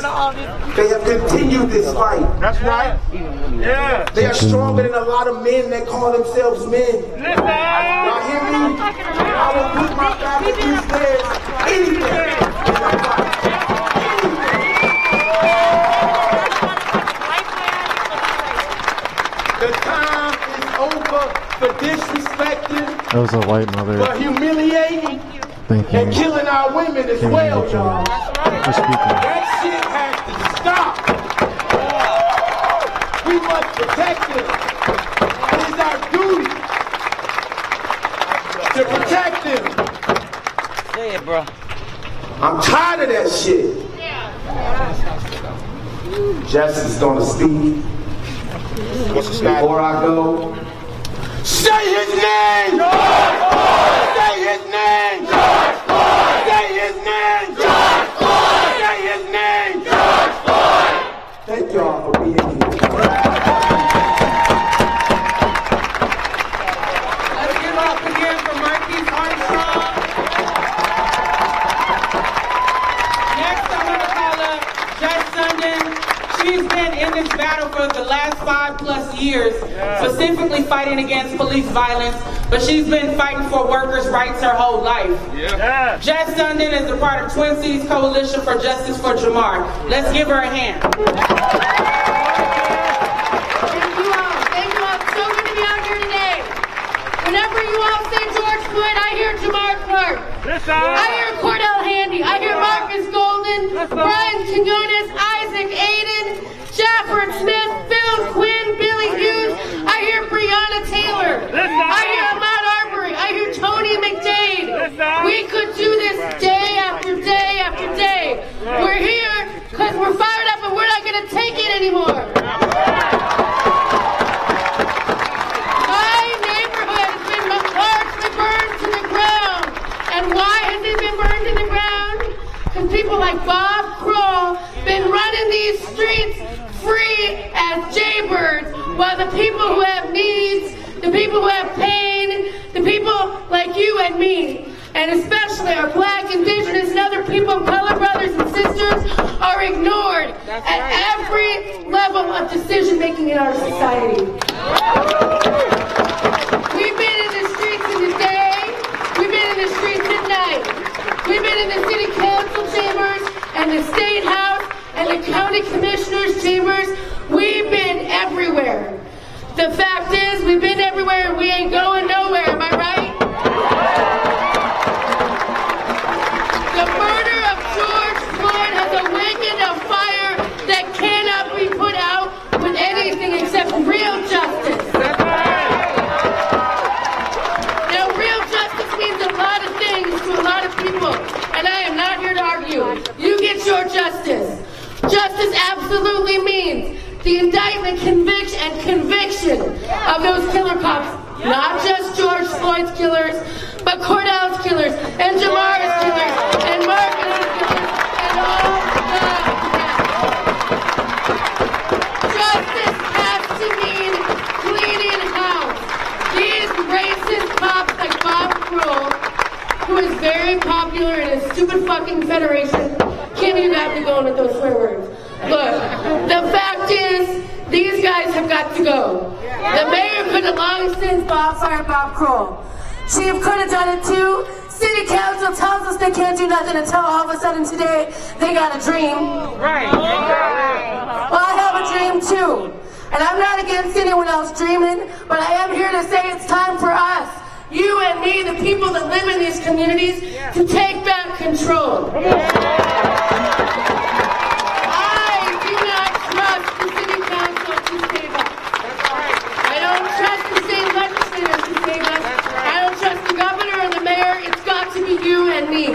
They have continued this fight. That's right. Yeah. They are stronger than a lot of men that call themselves men. Y'all hear me? I will put my back against theirs anywhere. The time is over for disrespecting, That was a white mother. for humiliating, Thank you. and killing our women as well, y'all. For speaking. That shit has to stop. We must protect them. It is our duty to protect them. Say it, bro. I'm tired of that shit. Jess is gonna speak. Before I go, say his name! George Floyd! Say his name! George Floyd! Say his name! George Floyd! Say his name! George Floyd! Thank y'all for being here. Let's give up again for Mikey's Armstrong. Next, I'm going to call up Jess Sundin. She's been in this battle for the last 5+ years, specifically fighting against police violence, but she's been fighting for workers' rights her whole life. Jess Sundin is a part of Twin Cities Coalition for Justice for Jamar. Let's give her a hand. Thank you all. Thank you all. It's so good to be out here today. Whenever you all say George Floyd, I hear Jamar Clark. I hear Cordell Handy. I hear Marcus Golden, Brian Quinones, Isaac Aiden, Jafford Smith, Phil Quinn, Billy Hughes. I hear Breonna Taylor. I hear Ahmaud Arbery. I hear Tony McDade. We could do this day after day after day. We're here because we're fired up and we're not going to take it anymore. My neighborhood has been largely burned to the ground. And why has it been burned to the ground? Because people like Bob Kkkroll been running these streets free as jaybirds, while the people who have needs, the people who have pain, the people like you and me, and especially our Black, Indigenous, and other people of color brothers and sisters are ignored at every level of decision making in our society. We've been in the streets in the day, we've been in the streets at night, we've been in the city council chambers and the state house and the county commissioners chambers. We've been everywhere. The fact is, we've been everywhere and we ain't going nowhere, am I right? The murder of George Floyd has awakened a fire that cannot be put out with anything except real justice. Now, real justice means a lot of things to a lot of people, and I am not here to argue. You get your justice. Justice absolutely means the indictment, conviction, and conviction of those killer cops. Not just George Floyd's killers, but Cordell's killers, and Jamar's killers, and Marcus's killers, and all the rest. Justice has to mean cleaning house. These racist cops like Bob Kkkroll, who is very popular in a stupid fucking federation, can't even have to go in with those swear words. Look, the fact is, these guys have got to go. The mayor could have long since fired Bob Kkkroll. Chief could have done it too. City council tells us they can't do nothing until all of a sudden today they got a dream. Right. Well, I have a dream too. And I'm not against anyone else dreaming, but I am here to say it's time for us, you and me, the people that live in these communities, to take back control. You and me.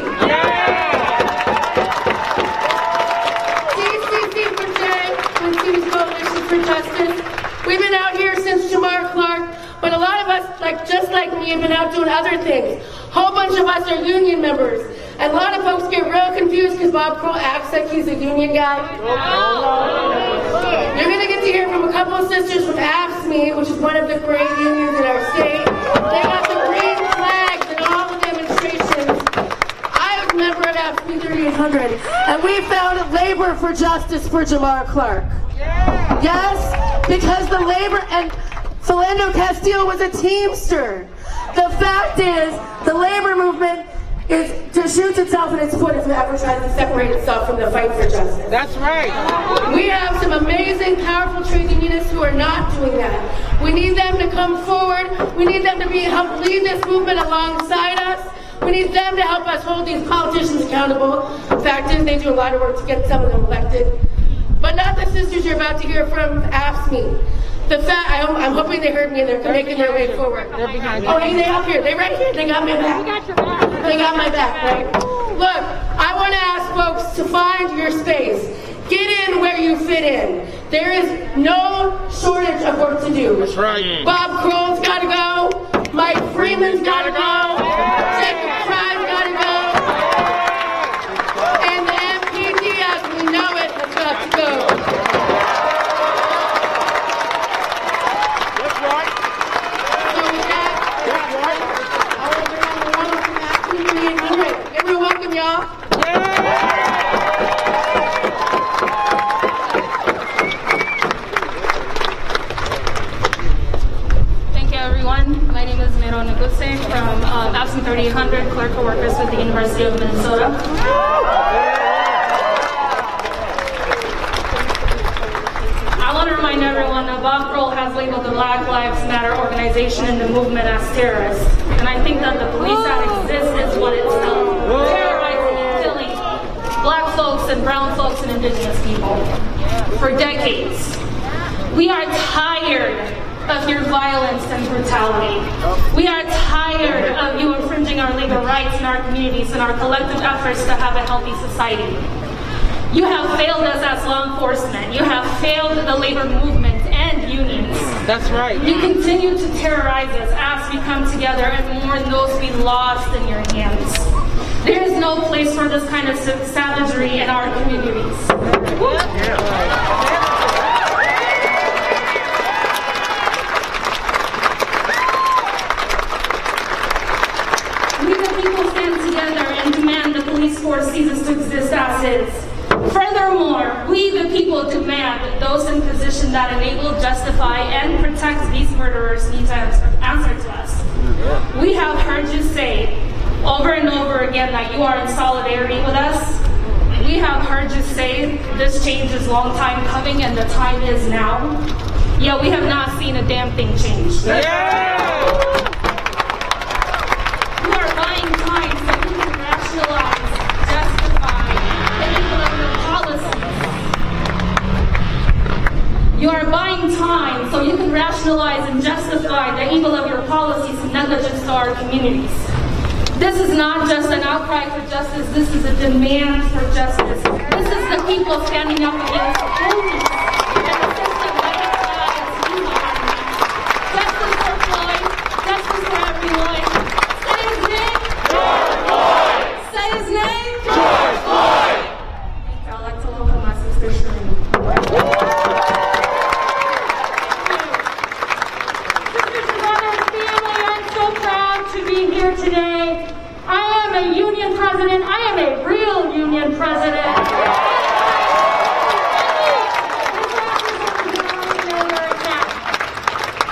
DCC for J, Twin Cities Coalition for Justice. We've been out here since Jamar Clark, but a lot of us, just like me, have been out doing other things. A whole bunch of us are union members. And a lot of folks get real confused because Bob Kkkroll acts like he's a union guy. You're going to get to hear from a couple of sisters from AFSCME, which is one of the great unions in our state. They got the green flags in all the demonstrations. I was a member of AFSCME 3800, and we found labor for justice for Jamar Clark. Yes, because the labor, and Philando Castile was a Teamster. The fact is, the labor movement is to shoot itself in its foot if it ever tries to separate itself from the fight for justice. That's right. We have some amazing, powerful trade unionists who are not doing that. We need them to come forward. We need them to help lead this movement alongside us. We need them to help us hold these politicians accountable. The fact is, they do a lot of work to get some of them elected. But not the sisters you're about to hear from AFSCME. The fact, I'm hoping they heard me and they're making their way forward. They're behind you. Oh, hey, they up here. They right here. They got my back. They got my back, right? Look, I want to ask folks to find your space. Get in where you fit in. There is no shortage of work to do. That's right. Bob Kkkroll's got to go. Mike Freeman's got to go. Jacob Fry's got to go. And the MPD, as we know it, has got to go. University of Minnesota. I want to remind everyone that Kkkroll has labeled the Black Lives Matter organization and the movement as terrorists. And I think that the police that exists is what it's terrorizing and killing black folks and brown folks and indigenous people for decades. We are tired of your violence and brutality. We are tired of you infringing our labor rights in our communities and our collective efforts to have a healthy society. You have failed us as law enforcement. You have failed the labor movement and unions. That's right. You continue to terrorize us as we come together and mourn those we lost in your hands. There is no place for this kind of savagery in our communities. We the people stand together and demand the police force ceases to exist as is. Furthermore, we the people demand that those in position that enable, justify, and protect these murderers need to answer to us. We have heard you say over and over again that you are in solidarity with us. We have heard you say this change is long time coming and the time is now. Yet we have not seen a damn thing change. You are buying time so you can rationalize, justify, and implement your policies. You are buying time so you can rationalize and justify the evil of your policies and negligence to our communities. This is not just an outcry for justice, this is a demand for justice. This is the people standing up against the police and the system that is you are. Justice for Floyd, justice for everyone. Say his name. George Floyd. Say his name. George Floyd. I'd like to welcome my sister Shireen. Sisters and brothers, family, I'm so proud to be here today. I am a union president. I am a real union president.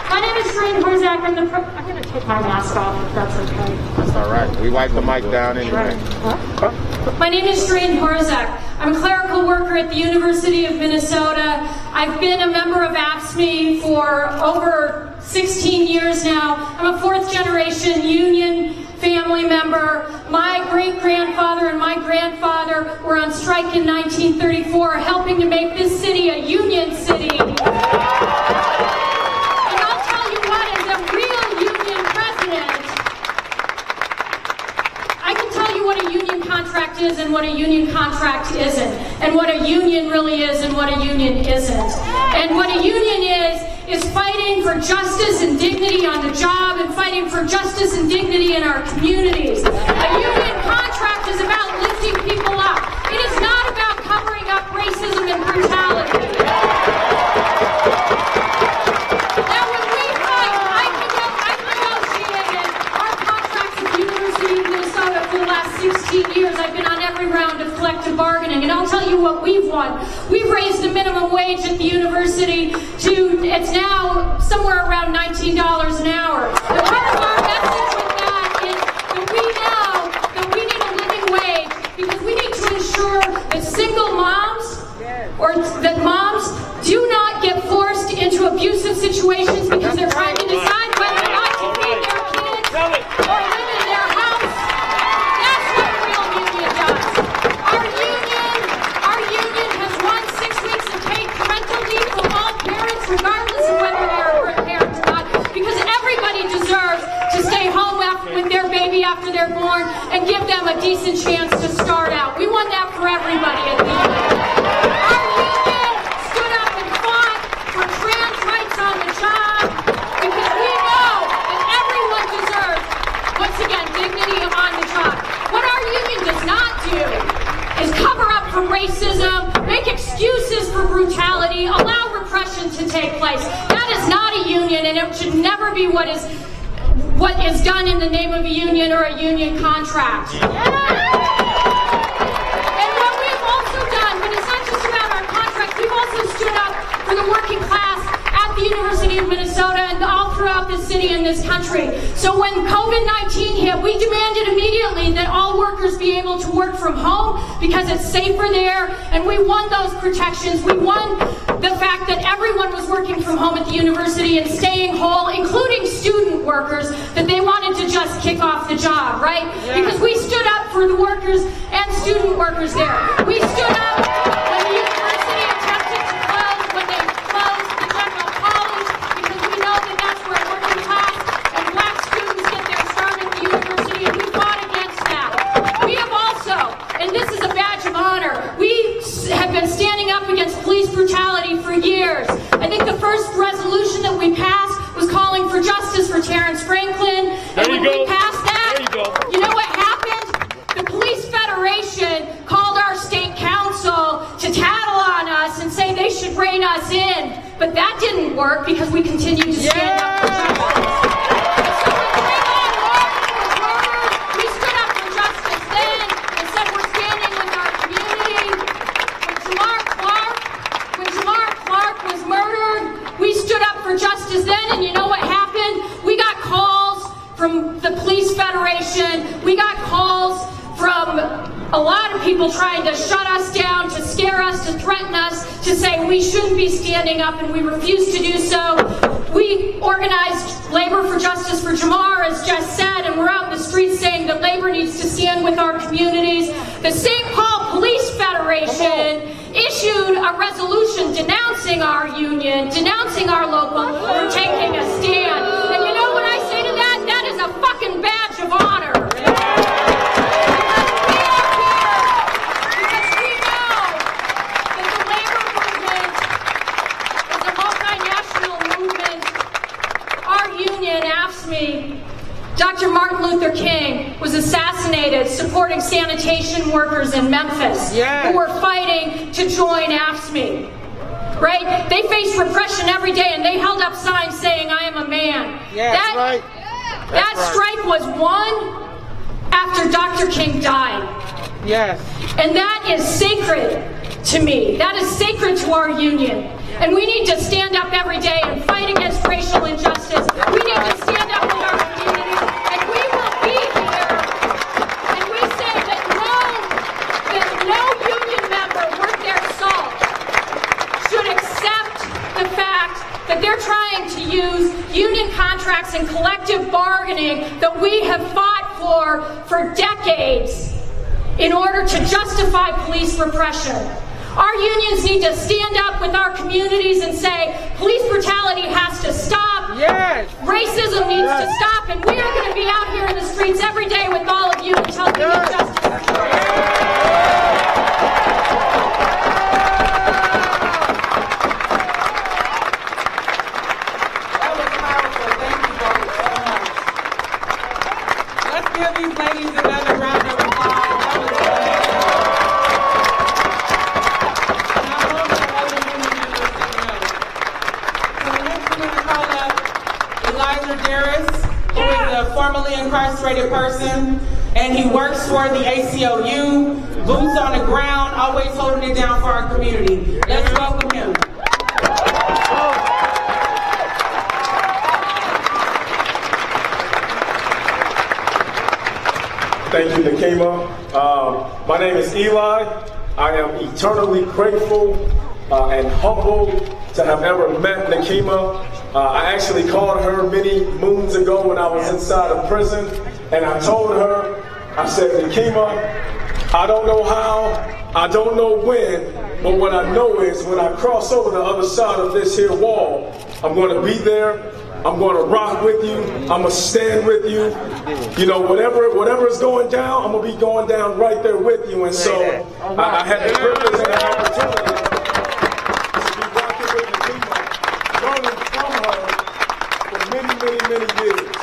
My name is Shireen Horzak. I'm going to take my mask off if that's okay. That's all right. We wipe the mic down anyway. My name is Shireen Horzak. I'm a clerical worker at the University of Minnesota. I've been a member of AFSCME for over 16 years now. I'm a fourth generation union family member. My great-grandfather and my grandfather were on strike in 1934, helping to make this city a union city. And I'll tell you what, as a real union president, I can tell you what a union contract is and what a union contract isn't, and what a union really is and what a union isn't. And what a union is fighting for justice and dignity on the job and fighting for justice and dignity in our communities. A union contract is about lifting people up. It is not about covering up racism and brutality. Now when we fight, I've negotiated our contracts at the University of Minnesota for the last 16 years. I've been on every round of collective bargaining, and I'll tell you what we've won. We've raised the minimum wage at the university to, it's now somewhere around $19 an hour. And part of our message with that is that we know that we need a living wage because we need to ensure that single moms or that moms do not get forced into abusive situations because they're trying to decide whether or not to feed their kids or live in their house. That's what a real union does. Our union has won 6 weeks of paid parental leave for all parents, regardless of whether they're a parent or not, because everybody deserves to stay home with their baby after they're born and give them a decent chance to start out. We won that for everybody at the union. Our union stood up and fought for trans rights on the job because we know that everyone deserves, once again, dignity on the job. What our union does not do is cover up for racism, make excuses for brutality, allow repression to take place. That is not a union, and it should never be what is done in the name of a union or a union contract. And what we've also done, but it's not just about our contracts, we've also stood up for the working class at the University of Minnesota and all throughout this city and this country. So So when COVID-19 hit, we demanded immediately that all workers be able to work from home because it's safer there, and we won those protections. We won the fact that everyone was working from home at the university and staying whole, including student workers, that they wanted to just kick off the job, right? Because we stood up for the workers and student workers there. We stood up when the university attempted to close, when they closed the general college, because we know that that's where working class and black students get their start at the university, and we fought against that. We have also, and this is a badge of honor, we have been standing up against police brutality for years. I think the first resolution that we passed was calling for justice for Terrence Franklin, and when we passed that, you know what happened? The Police Federation called our state council to tattle on us and say they should rein us in, but that didn't work because we continued to stand up for justice. So when Trayvon Martin was murdered, we stood up for justice then and said we're standing with our community. When Jamar Clark was murdered, we stood up for justice then, and you know what happened? We got calls from the Police Federation, we got calls from a lot of people trying to shut us down, to scare us, to threaten us, to say we shouldn't be standing up, and we refused to do so. We organized Labor for Justice for Jamar, as Jess said, and we're out in the streets saying that labor needs to stand with our communities. The St. Paul Police Federation issued a resolution denouncing our union, denouncing our local for taking a stand. And you know what I say to that? That is a fucking badge of honor. Dr. Martin Luther King was assassinated supporting sanitation workers in Memphis who were fighting to join AFSCME. Right? They faced repression every day, and they held up signs saying, "I am a man." That strike was won after Dr. King died. Yes. And that is sacred to me. That is sacred to our union. And we need to stand up every day and fight against racial injustice. We need to stand up with our communities, and we will be here. And we say that no union member worth their salt should accept the fact that they're trying to use union contracts and collective bargaining that we have fought for decades in order to justify police repression. Our unions need to stand up with our communities and say, police brutality has to stop. Yes. Racism needs to stop, and we are going to be out here in the streets every day with all of you until we get justice for That was powerful. Thank you both so much. Let's give these ladies another round of applause. That was great. Who is a formerly incarcerated person, and he works for the ACLU, boots on the ground, always holding it down for our community. Let's welcome him. Thank you, Kkkroll. My name is Eli. I am eternally grateful and humbled to have ever met Kkkroll. I actually called her many moons ago when I was inside of prison, and I told her, I said, Kkkroll, I don't know how, I don't know when, but what I know is when I cross over the other side of this here wall, I'm going to be there, I'm going to rock with you, I'm going to stand with you. You know, whatever is going down, I'm going to be going down right there with you. And so I had the privilege and the opportunity many years,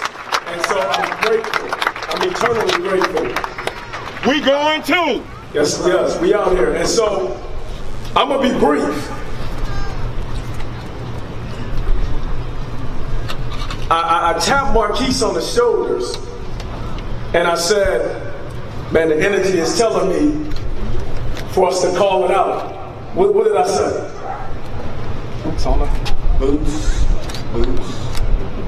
and so I'm grateful. I'm eternally grateful. We going too. Yes, we out here, and so I'm gonna be brief. I tapped Marquise on the shoulders, and I said, "Man, the energy is telling me for us to call it out." What did I say? Boots on the boots.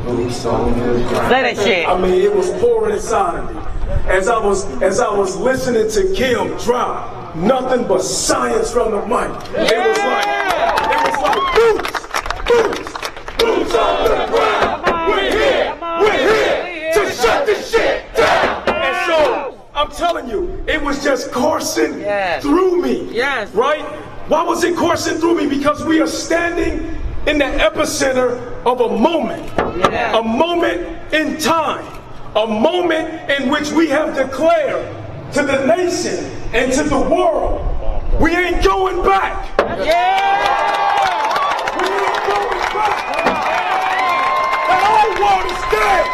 Say that shit. I mean, it was pouring inside of me. As I was listening to Kim drop nothing but science from the mic. It was like boots on the ground. We're here to shut this shit down. And so I'm telling you, it was just coursing through me. Yes. Right? Why was it coursing through me? Because we are standing in the epicenter of a moment. A moment in time. A moment in which we have declared to the nation and to the world, we ain't going back. We ain't going back. That old world is dead.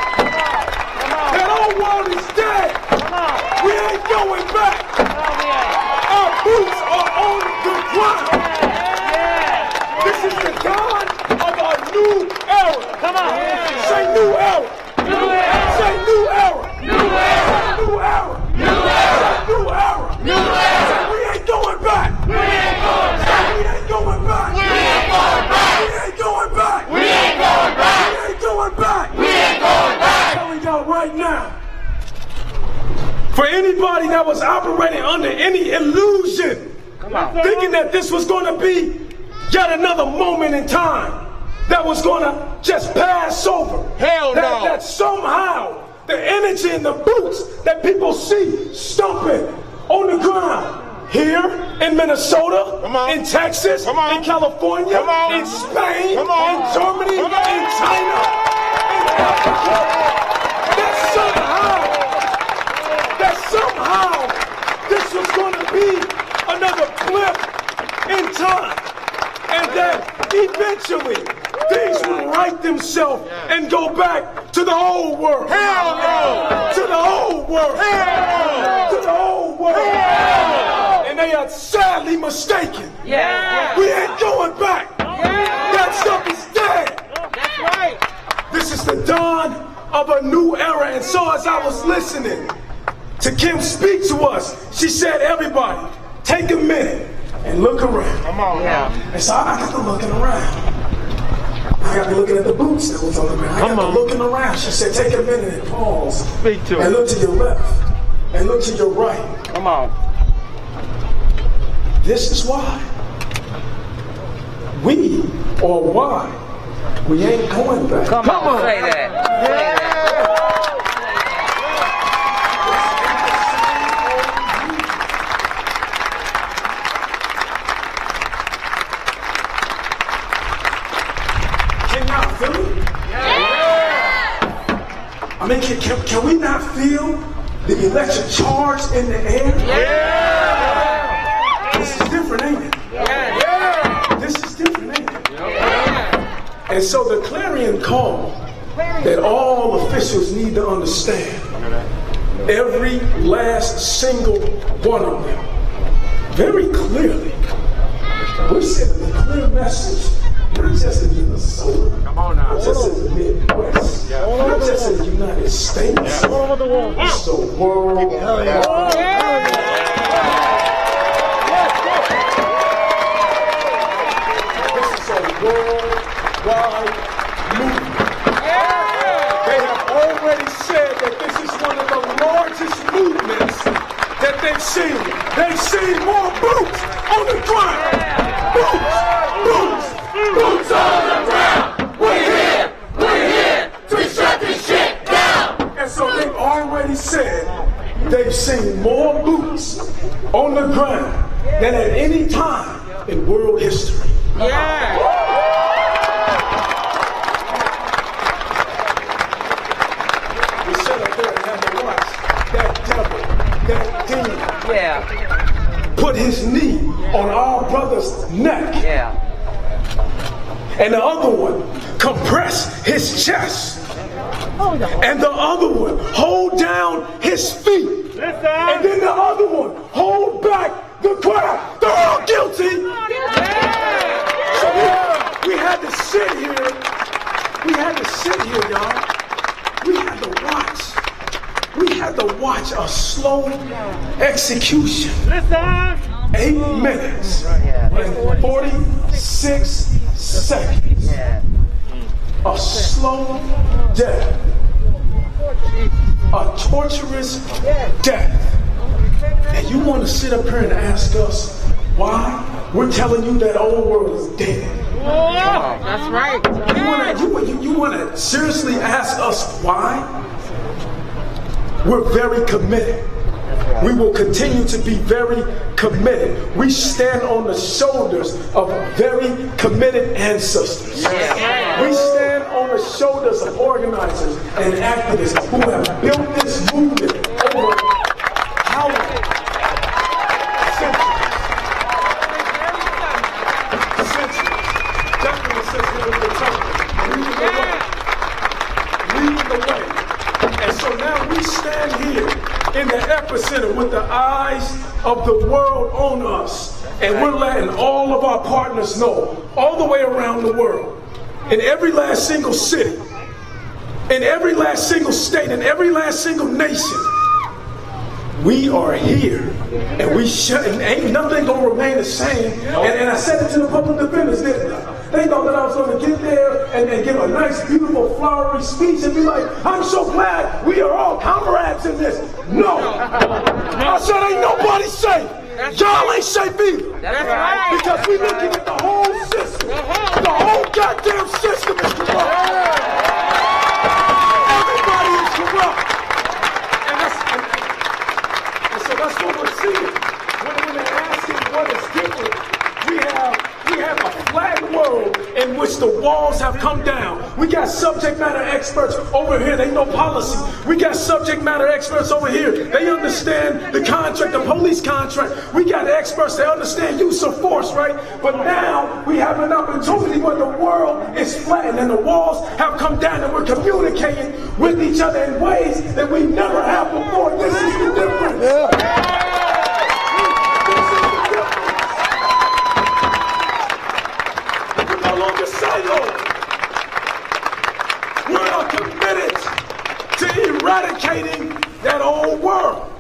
That old world is dead. We ain't going back. Our boots are on the ground. This is the dawn of a new era. Come on. Say new era. New era. Say new era. New era. New era. New era. New era. New era. We ain't going back. We ain't going back. We ain't going back. We ain't going back. We ain't going back. We ain't going back. We ain't going back. We ain't going back. I'm telling y'all right now. For anybody that was operating under any illusion, thinking that this was going to be yet another moment in time that was going to just pass over. Hell no. That somehow the energy in the boots that people see stomping on the ground here in Minnesota, in Texas, in California, in Spain, in Germany, in China, in Africa, that somehow this was going to be another blip in time, and that eventually things would right themselves and go back to the old world. Hell no! To the old world. Hell no! To the old world. Hell no! And they are sadly mistaken. Yeah. We ain't going back. That stuff is dead. That's right. This is the dawn of a new era. And so as I was listening to Kim speak to us, she said, everybody, take a minute and look around. Come on now. And so I got to looking around. I got to looking at the boots that was on the ground. I got to looking around. She said, take a minute and pause. Speak to and look to your left and look to your right. Come on. This is why we ain't going back. Come on, say that. Yeah. I mean, can we not feel the electric charge in the air? Yeah. This is different, ain't it? Yeah. This is different, ain't it? Yeah. And so the clarion call that all officials need to understand, every last single one of them, very clearly, we're sending a clear message. Not just in Minnesota, not just in the Midwest, not just in the United States, it's the world. This is a worldwide movement. They have already said that this is one of the largest movements that they've seen. They've seen more boots on the ground. Boots. Boots on the ground! We're here to shut this shit down! And so they've already said they've seen more boots on the ground than at any time in world history. Yeah! We sit up there and have to watch that devil, that demon, put his knee on our brother's neck. Yeah. And the other one compress his chest. And the other one hold down his feet. And then the other one hold back the crowd. They're all guilty. So we had to sit here. We had to sit here, y'all. We had to watch a slow execution. 8 minutes and 46 seconds. a slow death, a torturous death. And you want to sit up here and ask us why? We're telling you that old world is dead. That's right. You want to seriously ask us why? We're very committed. We will continue to be very committed. We stand on the shoulders of very committed ancestors. We stand on the shoulders of organizers and activists who have built this movement over how long? Centuries. Definitely since we were leading the way. And so now we stand here in the epicenter with the eyes of the world on us. And we're letting all of our partners know, all the way around the world, in every last single city, in every last single state, in every last single nation, we are here. And and ain't nothing gonna remain the same. And I said it to the public defenders, didn't I? They thought that I was going to get there and give a nice, beautiful, flowery speech and be like, I'm so glad we are all comrades in this. No. I said, ain't nobody safe. Y'all ain't safe either. That's right. Because we looking at the whole system. The whole goddamn system is corrupt. Everybody is corrupt. And so that's what we're seeing. When they're asking what is different, we have a flat world in which the walls have come down. We got subject matter experts over here, they know policy. We got subject matter experts over here, they understand the contract, the police contract. We got experts that understand use of force, right? But now we have an opportunity where the world is flattened and the walls have come down and we're communicating with each other in ways that we never have before. This is the difference. We are committed to eradicating that old world.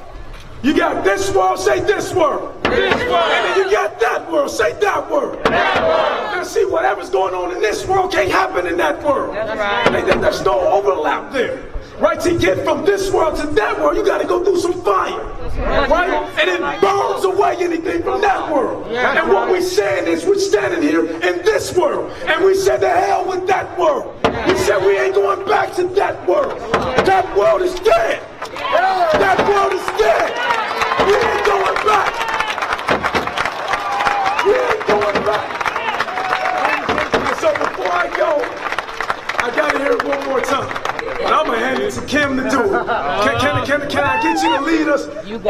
You got this world, say this world. This world. And then you got that world, say that world. That world. Now see, whatever's going on in this world can't happen in that world. That's right. There's no overlap there. Right, to get from this world to that world, you got to go through some fire, right? And it burns away anything from that world. And what we're saying is we're standing here in this world, and we said, the hell with that world. We said we ain't going back to that world. That world is dead. That world is dead. We ain't going back. We ain't going back. And so before I go, I got to hear it one more time. But I'm going to hand it to Kim to do it. Can I get you to lead us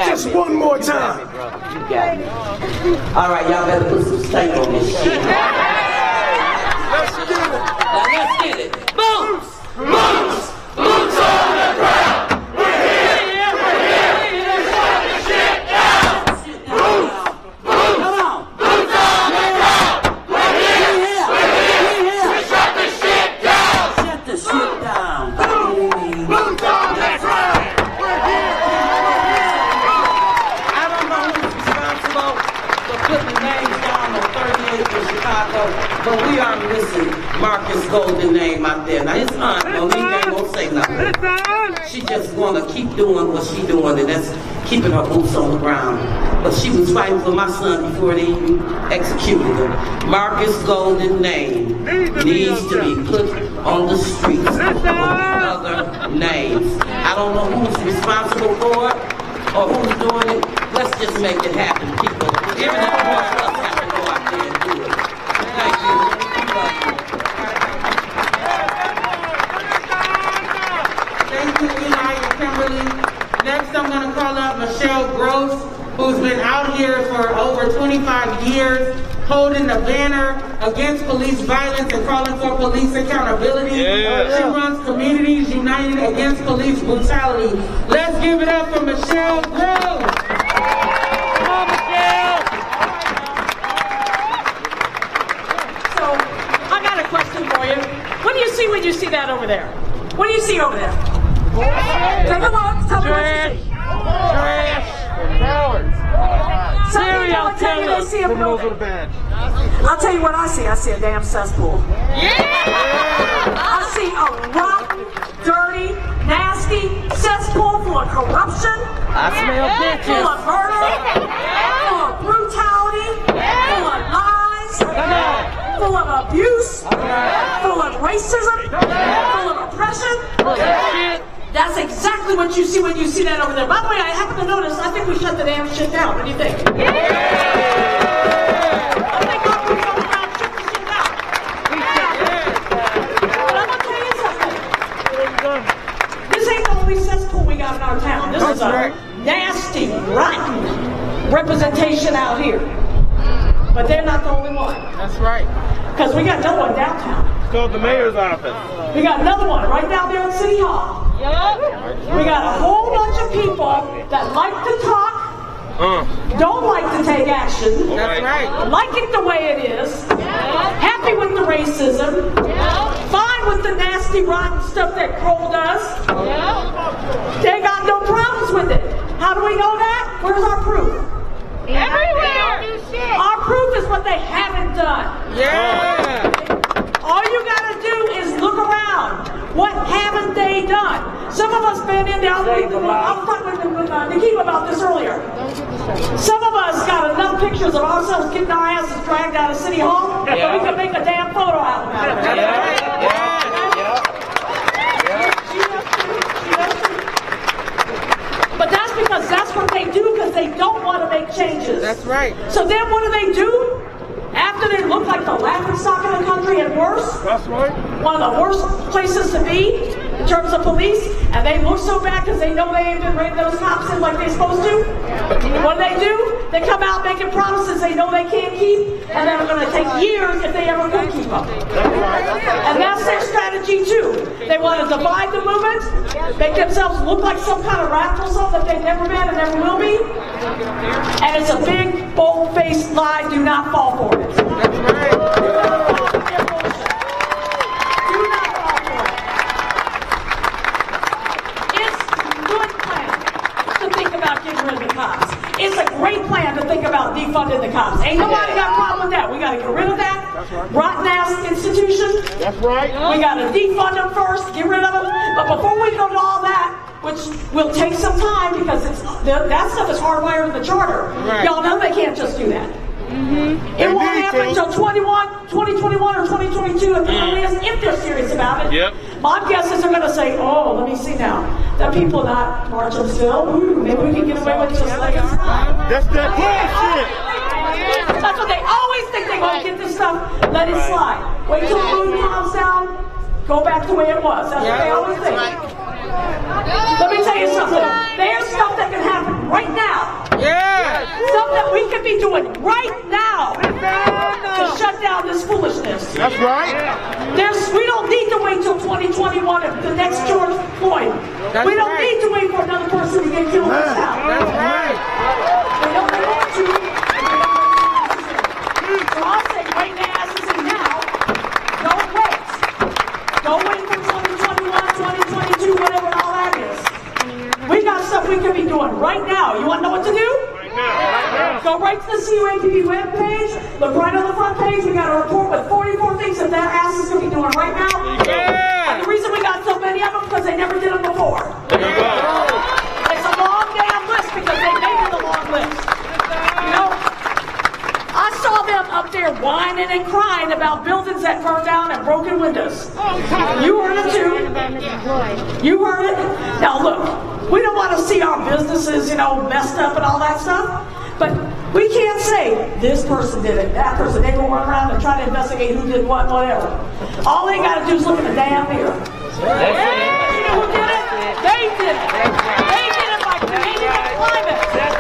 just one more time? You got it. All right, y'all better put some stank on this shit. Let's get it. Now let's get it. Boots! Boots! Boots on the ground! We're here! We're here! Shut the shit down! Boots! Boots! Come on! Boots on the ground! We're here! We're here! We shut the shit down! Shut the shit down! Boots on the ground! We're here! I don't know who's responsible for putting names down on 38 in Chicago, but we are missing Marcus' golden name out there. Now his aunt, Monique, ain't gonna say nothing. She just wanna keep doing what she doing, and that's keeping her boots on the ground. But she was fighting for my son before they even executed him. Marcus' golden name needs to be put on the streets with other names. I don't know who's responsible for it or who's doing it. Let's just make it happen, people. Even if one of us have to go out there and do it. Thank you. Thank you, Eli and Kimberly. Next, I'm going to call up Michelle Gross, who's been out here for over 25 years, holding the banner against police violence and calling for police accountability. She runs Communities United Against Police Brutality. Let's give it up for Michelle Gross. Come on, Michelle. So, I got a question for you. What do you see when you see that over there? What do you see over there? Take a look. Tell me what you see. Trash. Cowards. Serial killer. I see a building. I'll tell you what I see. I see a damn cesspool. I see a rotten, dirty, nasty cesspool full of corruption. I smell bitches. Full of murder. Full of brutality. Full of lies. Full of abuse. Full of racism. Full of oppression. That's exactly what you see when you see that over there. By the way, I happen to notice, I think we shut the damn shit down. What do you think? I think our people around shut the shit down. But I'm going to tell you something. This ain't the only cesspool we got in our town. This is a nasty, rotten representation out here. But they're not the only one. That's right. Because we got another one downtown. It's called the mayor's office. We got another one right down there at City Hall. We got a whole bunch of people that like to talk, don't like to take action. That's right. Like it the way it is. Happy with the racism. Fine with the nasty, rotten stuff that Kkkroll does. They got no problems with it. How do we know that? Where's our proof? Everywhere. Our proof is what they haven't done. Yeah. All you gotta do is look around. What haven't they done? Some of us been in there. I was talking with Nikita about this earlier. Some of us got enough pictures of ourselves getting our asses dragged out of City Hall that we can make a damn photo album out of it. But that's because that's what they do, because they don't want to make changes. That's right. So then what do? After they look like the laughingstock in the country and worse, That's right. one of the worst places to be in terms of police, and they look so bad because they know they ain't been reining those cops in like they're supposed to. What do? They come out making promises they know they can't keep, and they're going to take years if they ever could keep them. And that's their strategy too. They want to divide the movement, make themselves look like some kind of radical something that they've never been and never will be. And it's a big, bold-faced lie. Do not fall for it. That's right. It's a great plan to think about defunding the cops. Ain't nobody got a problem with that. We got to get rid of that rotten ass institution. That's right. We got to defund them first, get rid of them. But before we go to all that, which will take some time because that stuff is hardwired in the charter. Right. Y'all know they can't just do that. It won't happen until 2021 or 2022 at the earliest, if they're serious about it. Yep. My guess is they're going to say, oh, let me see now. That people not marching still. Maybe we can get away with just letting it slide. That's that bullshit. That's what they always think they're going to get this stuff, let it slide. Wait till the moon calms down, go back to the way it was. That's what they always think. Let me tell you something. There's stuff that can happen right now. Yeah. Stuff that we could be doing right now to shut down this foolishness. That's right. We don't need to wait till 2021 if the next George Floyd. We don't need to wait for another person to get killed in this town. That's right. We don't need to. So I'll say right now, as in now, don't wait. Don't wait for 2021, 2022, whatever all that is. We got stuff we can be doing right now. You want to know what to do? Go right to the CUAPB webpage, look right on the front page. We got a report with 44 things that ass is going to be doing right now. Yeah. And the reason we got so many of them because they never did them before. It's a long damn list because they made it a long list. You know, I saw them up there whining and crying about buildings that burned down and broken windows. You heard it too. You heard it. Now look, we don't want to see our businesses, messed up and all that stuff. But we can't say this person did it, that person. They go run around and try to investigate who did what, whatever. All they got to do is look in the damn mirror. You know who did it? They did it. They did it by creating a climate that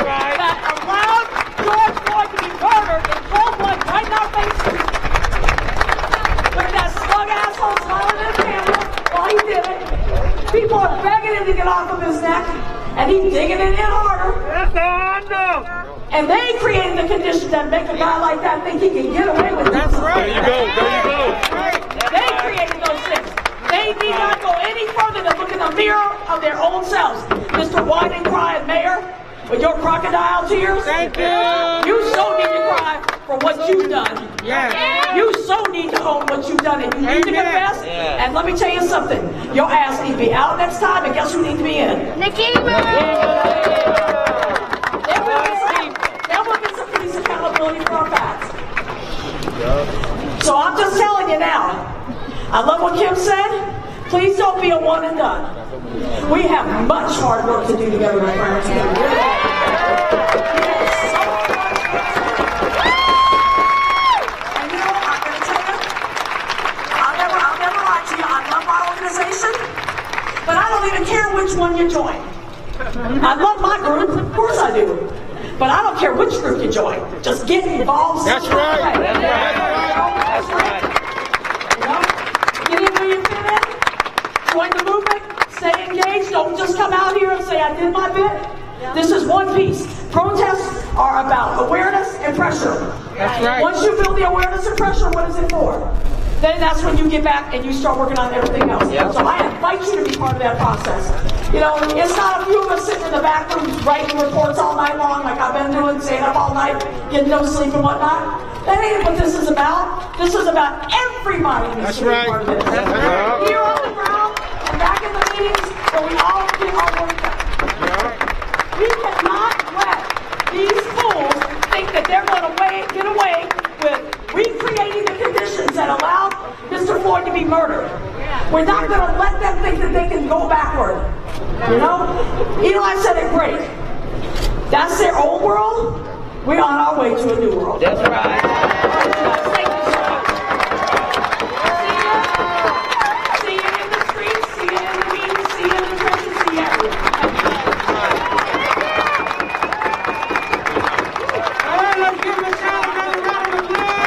allowed George Floyd to be murdered in cold blood right in our faces. Look at that slug asshole smiling at the camera while he did it. People are begging him to get off of his neck, and he's digging it in harder. That's all I know. And they created the conditions that make a guy like that think he can get away with it. That's right. There you go. There you go. They created those things. They need not go any further than look in the mirror of their own selves. Mr. White and crying mayor, with your crocodile tears. Thank you. You so need to cry. you've done. Yeah. You so need to own what you've done, and you need to confess. And let me tell you something. Your ass need to be out next time, and guess who needs to be in? There will be some police accountability for our facts. So I'm just telling you now. I love what Kim said. Please don't be a one and done. We have much hard work to do together, my friends. But I don't even care which one you join. I love my group, of course I do. But I don't care which group you join. Just get involved. That's right. That's right. You know, get in where you fit in. Join the movement. Stay engaged. Don't just come out here and say, I did my bit. This is one piece. Protests are about awareness and pressure. That's right. Once you build the awareness and pressure, what is it for? Then that's when you get back and you start working on everything else. Yep. So I invite you to be part of that process. You know, it's not a few of us sitting in the back room writing reports all night long like I've been doing, staying up all night, getting no sleep and whatnot. That ain't what this is about. This is about everybody needs to be part of this. Here on the ground and back in the meetings where we all get our work done. We cannot let these fools think that they're going to get away with recreating the conditions that allowed Mr. Floyd to be murdered. We're not going to let them think that they can go backward. You know? Eli said it great. That's their old world. We're on our way to a new world. That's right. Thank you so much. See you in the streets, see you in the meetings, see you in the trenches, see you everywhere. All right, let's give him a shout, another round of applause.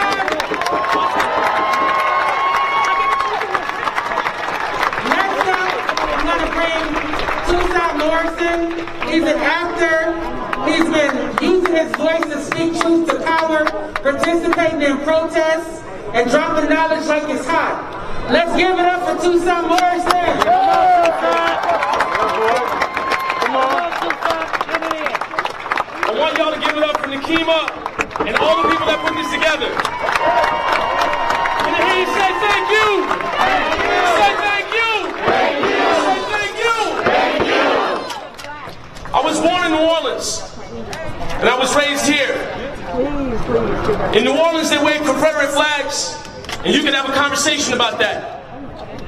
Next up, I'm going to bring Tucson Morrison. He's an actor. He's been using his voice to speak truth to power, participating in protests, and dropping knowledge like it's hot. Let's give it up for Tucson Morrison. Come on. I want y'all to give it up for Nakima and all the people that put this together. Can I hear you say thank you? Say thank you. Say thank you. I was born in New Orleans, and I was raised here. In New Orleans, they wave Confederate flags, and you can have a conversation about that.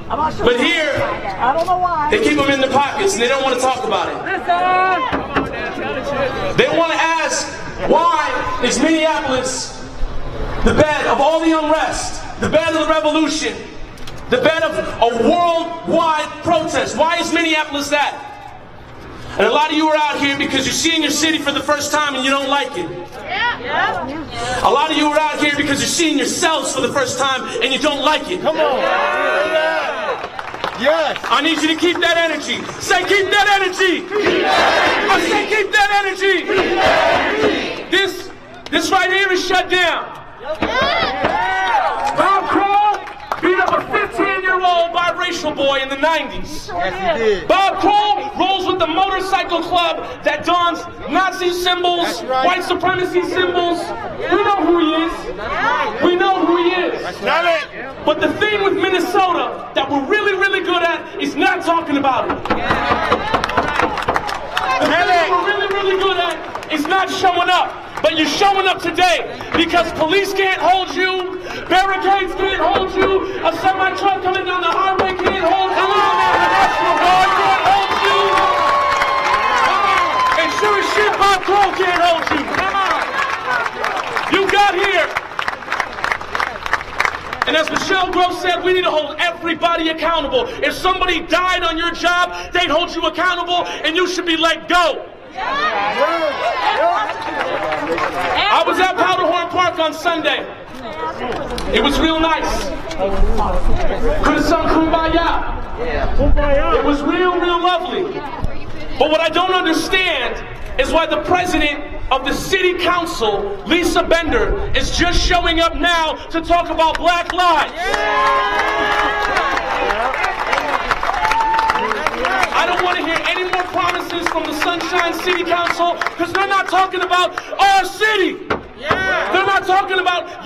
But here, I don't know why. they keep them in their pockets, and they don't want to talk about it. They want to ask, why is Minneapolis the bed of all the unrest, the bed of the revolution, the bed of a worldwide protest? Why is Minneapolis that? And a lot of you are out here because you're seeing your city for the first time and you don't like it. A lot of you are out here because you're seeing yourselves for the first time and you don't like it. Come on. Yes. I need you to keep that energy. Say, keep that energy. I say, keep that energy. This right here is shut down. Bob Kkkroll beat up a 15-year-old biracial boy in the 90s. Yes, he did. Bob Kkkroll rolls with the motorcycle club that dons Nazi symbols, white supremacy symbols. We know who he is. We know who he is. But the thing with Minnesota that we're really, really good at is not talking about it. The thing we're really, really good at is not showing up. But you're showing up today because police can't hold you, barricades can't hold you, a semi-truck coming down the highway can't hold you, the National Guard can't hold you, and sure as shit, Bob Kkkroll can't hold you. You got here. And as Michelle Gross said, we need to hold everybody accountable. If somebody died on your job, they'd hold you accountable and you should be let go. I was at Powderhorn Park on Sunday. It was real nice. Could have sung Kumbaya. It was real, real lovely. But what I don't understand is why the president of the city council, Lisa Bender, is just showing up now to talk about Black lives. I don't want to hear any more promises from the Sunshine City Council because they're not talking about our city. They're not talking about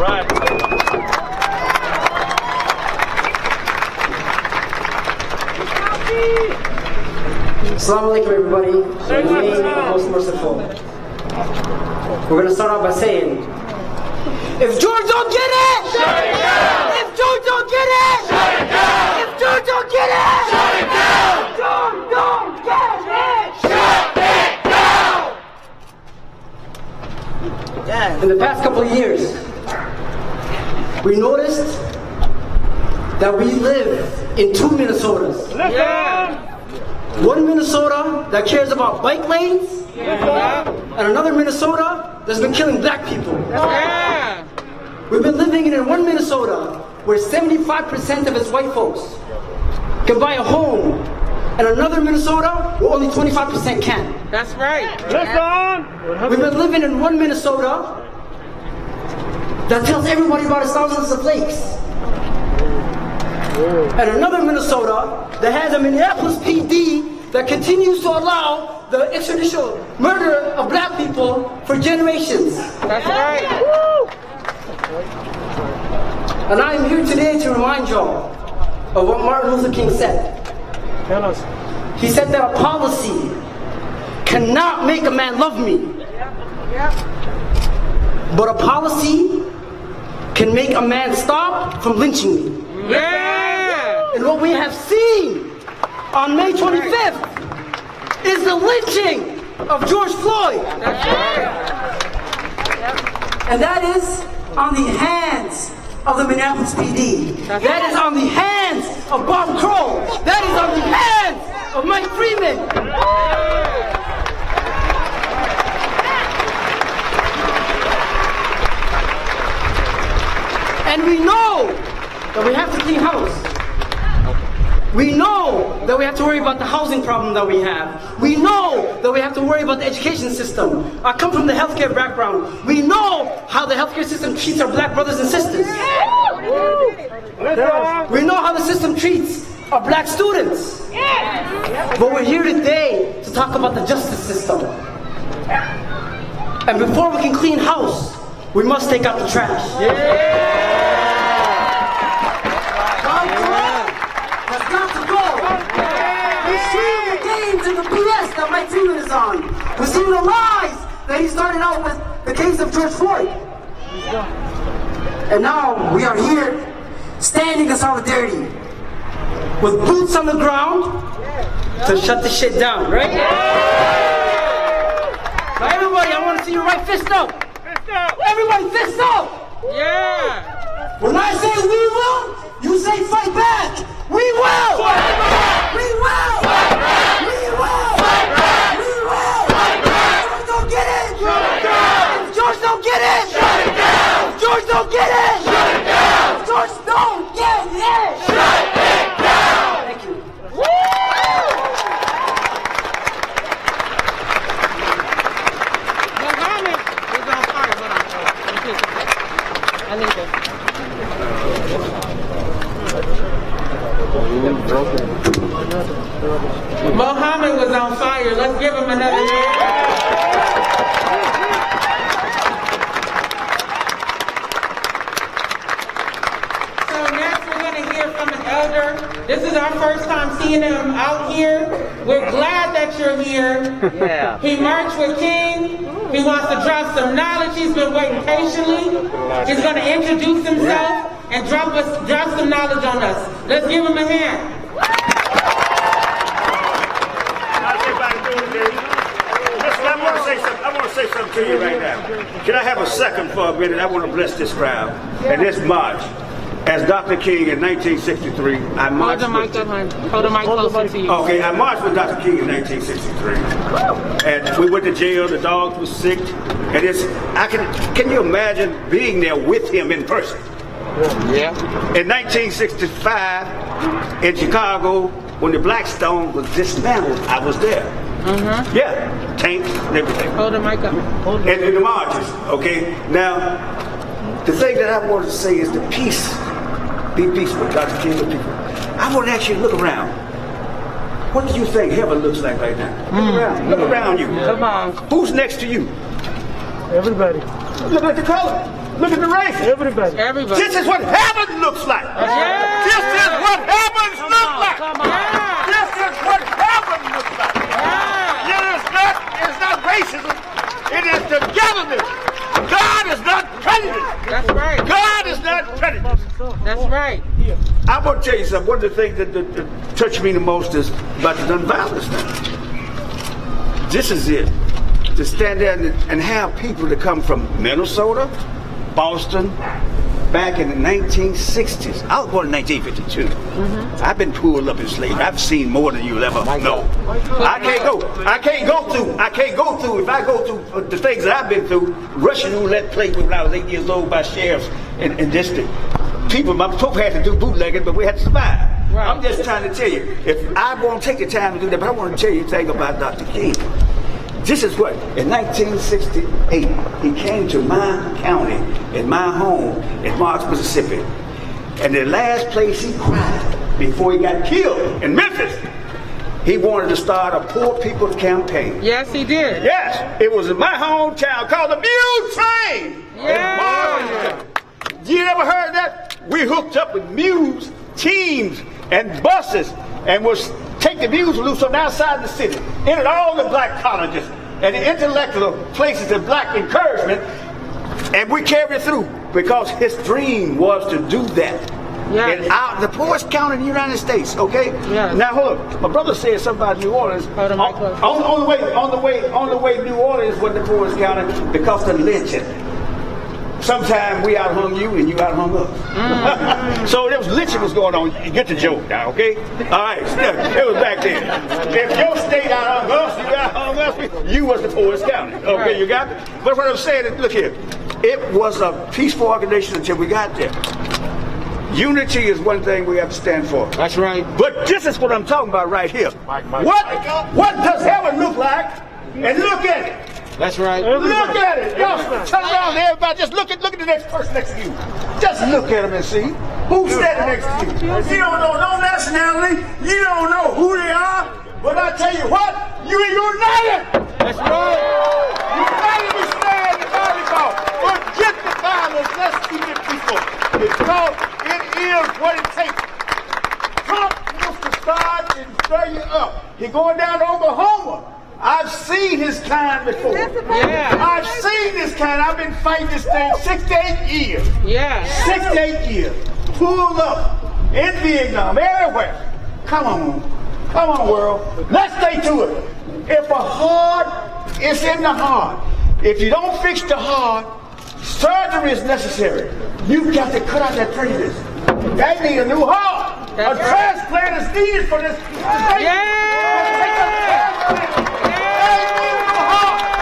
right. Assalamu alaikum, everybody. In the name of the most merciful. We're going to start off by saying, if George don't get it, shut it down. If George don't get it, shut it down. If George don't get it, shut it down. If George don't get it, shut it down. In the past couple of years, we noticed that we live in two Minnesotas. Yeah. One Minnesota that cares about bike lanes, and another Minnesota that's been killing black people. Yeah. We've been living in one Minnesota where 75% of its white folks can buy a home, and another Minnesota where only 25% can. That's right. Listen. We've been living in one Minnesota that tells everybody about its thousands of lakes, and another Minnesota that has a Minneapolis PD that continues to allow the extrajudicial murder of black people for generations. That's right. And I am here today to remind y'all of what Martin Luther King said. Tell us. He said that a policy cannot make a man love me, but a policy can make a man stop from lynching me. Yeah. And what we have seen on May 25th is the lynching of George Floyd. That's right. And that is on the hands of the Minneapolis PD. That is on the hands of Bob Kkkroll. That is on the hands of Mike Freeman. And we know that we have to clean house. We know that we have to worry about the housing problem that we have. We know that we have to worry about the education system. I come from the healthcare background. We know how the healthcare system treats our black brothers and sisters. We know how the system treats our black students. But we're here today to talk about the justice system. And before we can clean house, we must take out the trash. That's got to go. We've seen the games and the BS that Mike Freeman is on. We've seen the lies that he started out with the case of George Floyd. And now we are here standing in solidarity with boots on the ground to shut this shit down, right? Now everybody, I want to see your right fist up. Everybody fist up. Yeah. When I say we will, you say fight back. We will. Fight back. We will. Fight back. We will. Fight back. We will. Fight back. George don't get it. Shut it down. If George don't get it. Shut it down. If George don't get it. Shut it down. If George don't get it. Shut it down. Thank you. Mohammed is on fire. Hold on. I need this. Mohammed was on fire. Let's give him another hand. So next we're going to hear from an elder. This is our first time seeing him out here. We're glad that you're here. Yeah. He marched with King. He wants to drop some knowledge. He's been waiting patiently. He's going to introduce himself and drop some knowledge on us. Let's give him a hand. How's everybody doing today? Listen, I want to say something to you right now. Can I have a second for a minute? I want to bless this crowd and this march. As Dr. King in 1963, I marched with... Hold the mic closer to you. Okay, I marched with Dr. King in 1963. And we went to jail, the dogs were sick. And can you imagine being there with him in person? Yeah. In 1965, in Chicago, when the Blackstone was dismantled, I was there. Mm-hmm. Yeah, tanks and everything. Hold the mic up. And the marches, okay? Now, the thing that I wanted to say is the peace. Be peaceful, Dr. King of people. I want to ask you to look around. What do you think heaven looks like right now? Look around. Look around you. Come on. Who's next to you? Everybody. Look at the color. Look at the races. Everybody. This is what heaven looks like. Yeah. This is what heavens look like. Yeah. This is what heaven looks like. It's not racism. It is togetherness. God is not prejudice. That's right. God is not prejudice. That's right. I'm going to tell you something. One of the things that touched me the most is about the nonviolence now. This is it. To stand there and have people that come from Minnesota, Boston, back in the 1960s. I was born in 1952. I've been pulled up in slavery. I've seen more than you'll ever know. I can't go through. If I go through the things that I've been through, Russian roulette played with when I was 8 years old by sheriffs in district. People, my folks had to do bootlegging, but we had to survive. Right. I'm just trying to tell you, if I won't take the time to do that, but I want to tell you a thing about Dr. King. This is what, in 1968, he came to my county, in my home, in Marks, Mississippi. And the last place he cried before he got killed, in Memphis, he wanted to start a poor people's campaign. Yes, he did. Yes, it was in my hometown called the Mule Train. Yeah. You ever heard that? We hooked up with mules, teams, and buses, and was take the mules loose on the outside the city, entered all the black colleges and the intellectual places of black encouragement, and we carried it through because his dream was to do that. Yes. In the poorest county in the United States, okay? Yes. Now hold on. My brother said something about New Orleans. On the way New Orleans was the poorest county because of the lynching. Sometimes we outhung you and you outhung us. So there was lynching was going on. You get the joke now, okay? All right, it was back then. If your state outhung us, you outhung us, you was the poorest county. Okay, right. You got it? But what I'm saying is, look here. It was a peaceful organization until we got there. Unity is one thing we have to stand for. That's right. But this is what I'm talking about right here. What does heaven look like? And look at it. That's right. Look at it. Y'all turn around to everybody. Just look at the next person next to you. Just look at them and see who's standing next to you. You don't know no nationality. You don't know who they are. But I tell you what, you're united. That's right. United we stand in volleyball. Forget the violence. Let's keep it peaceful. Because it is what it takes. Trump wants to start and stir you up. He's going down to Oklahoma. I've seen his kind before. Yeah. I've seen this kind. I've been fighting this thing 6 to 8 years. Yeah. 6 to 8 years. Pulled up in Vietnam, everywhere. Come on, world. Let's stay to it. If a heart is in the heart, if you don't fix the heart, surgery is necessary. You've got to cut out that prejudice. They need a new heart. That's a transplant is needed for this.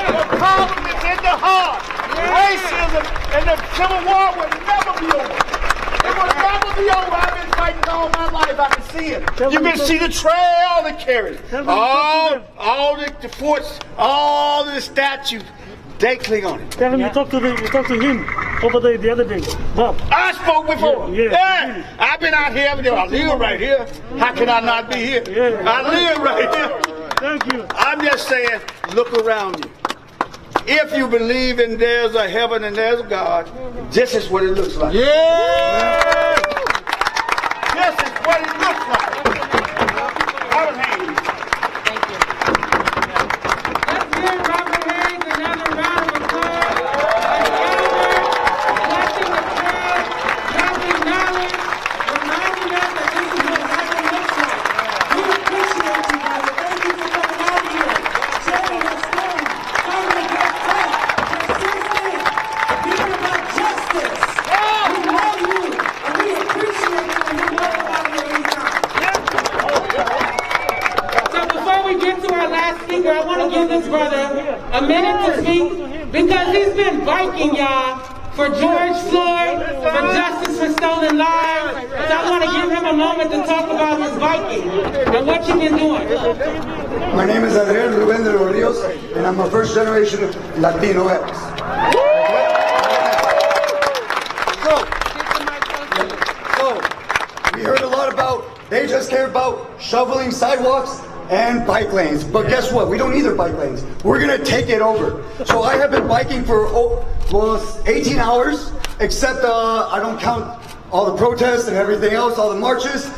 The problem is in the heart. Racism and the Civil War will never be over. It will never be over. I've been fighting all my life. I can see it. You can see the trail that carries. All the forts, all the statues. They cling on it. Tell him you talked to him over there the other day. Bob. I spoke before. Yeah. I've been out here. I live right here. How can I not be here? Yeah. I live right here. Thank you. I'm just saying, look around you. If you believe in there's a heaven and there's a God, this is what it looks like. Yeah. This is what it looks like. Robert Hayes. Thank you. Let's give Robert Hayes another round of applause. Blessing the crowd, dropping knowledge, reminding us that this is what heaven looks like. We appreciate you, brother. Thank you for coming out here, sharing your story, fighting against death, persisting, being about justice. We love you, and we appreciate you, and we love about you every time. So before we get to our last speaker, I want to give this brother a minute to speak because he's been biking, y'all, for George Floyd, for justice for stolen lives. So I want to give him a moment to talk about his biking and what you've been doing. My name is Adrian Ruben de los Rios, and I'm a first generation Latino ex. So, we heard a lot about, they just care about shoveling sidewalks and bike lanes. But guess what? We don't need their bike lanes. We're going to take it over. So I have been biking for 18 hours except I don't count all the protests and everything else, all the marches.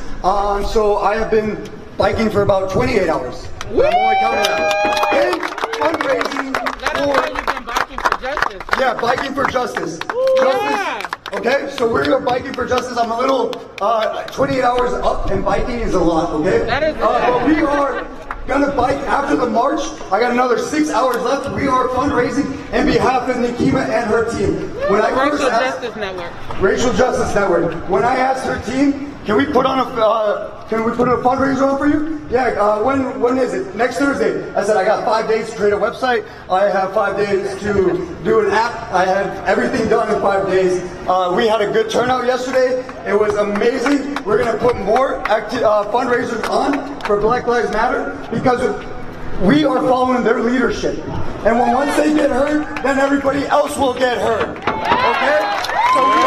So I have been biking for about 28 hours. I'm only counting that. And fundraising for... You've been biking for justice. Yeah, biking for justice. Justice. Okay, so we're biking for justice. I'm a little 28 hours up, and biking is a lot. Okay, but we are gonna bike after the march. I got another 6 hours left. We are fundraising in behalf of Nikema and her team. When I first Racial asked, Justice Network. Racial Justice Network. When I asked her team, can we put on a fundraiser on for you? Yeah. When is it? Next Thursday. I said I got 5 days to create a website. I have 5 days to do an app. I had everything done in 5 days. We had a good turnout yesterday. It was amazing. We're gonna put more fundraisers on for Black Lives Matter because we are following their leadership. And once they get hurt, then everybody else will get hurt. Okay? So we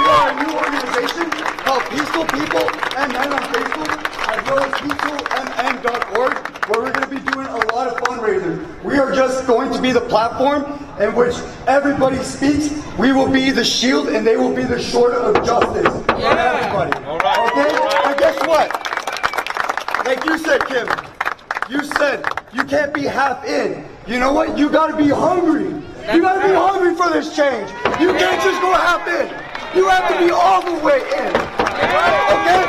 are a new organization called Peaceful People and Men on Facebook, as well as peacefulmn.org, where we're going to be doing a lot of fundraisers. We are just going to be the platform in which everybody speaks. We will be the shield, and they will be the sword of justice for everybody. Okay? And guess what? Like you said, Kim, you said you can't be half in. You know what? You got to be hungry. You got to be hungry for this change. You can't just go half in. You have to be all the way in. Okay?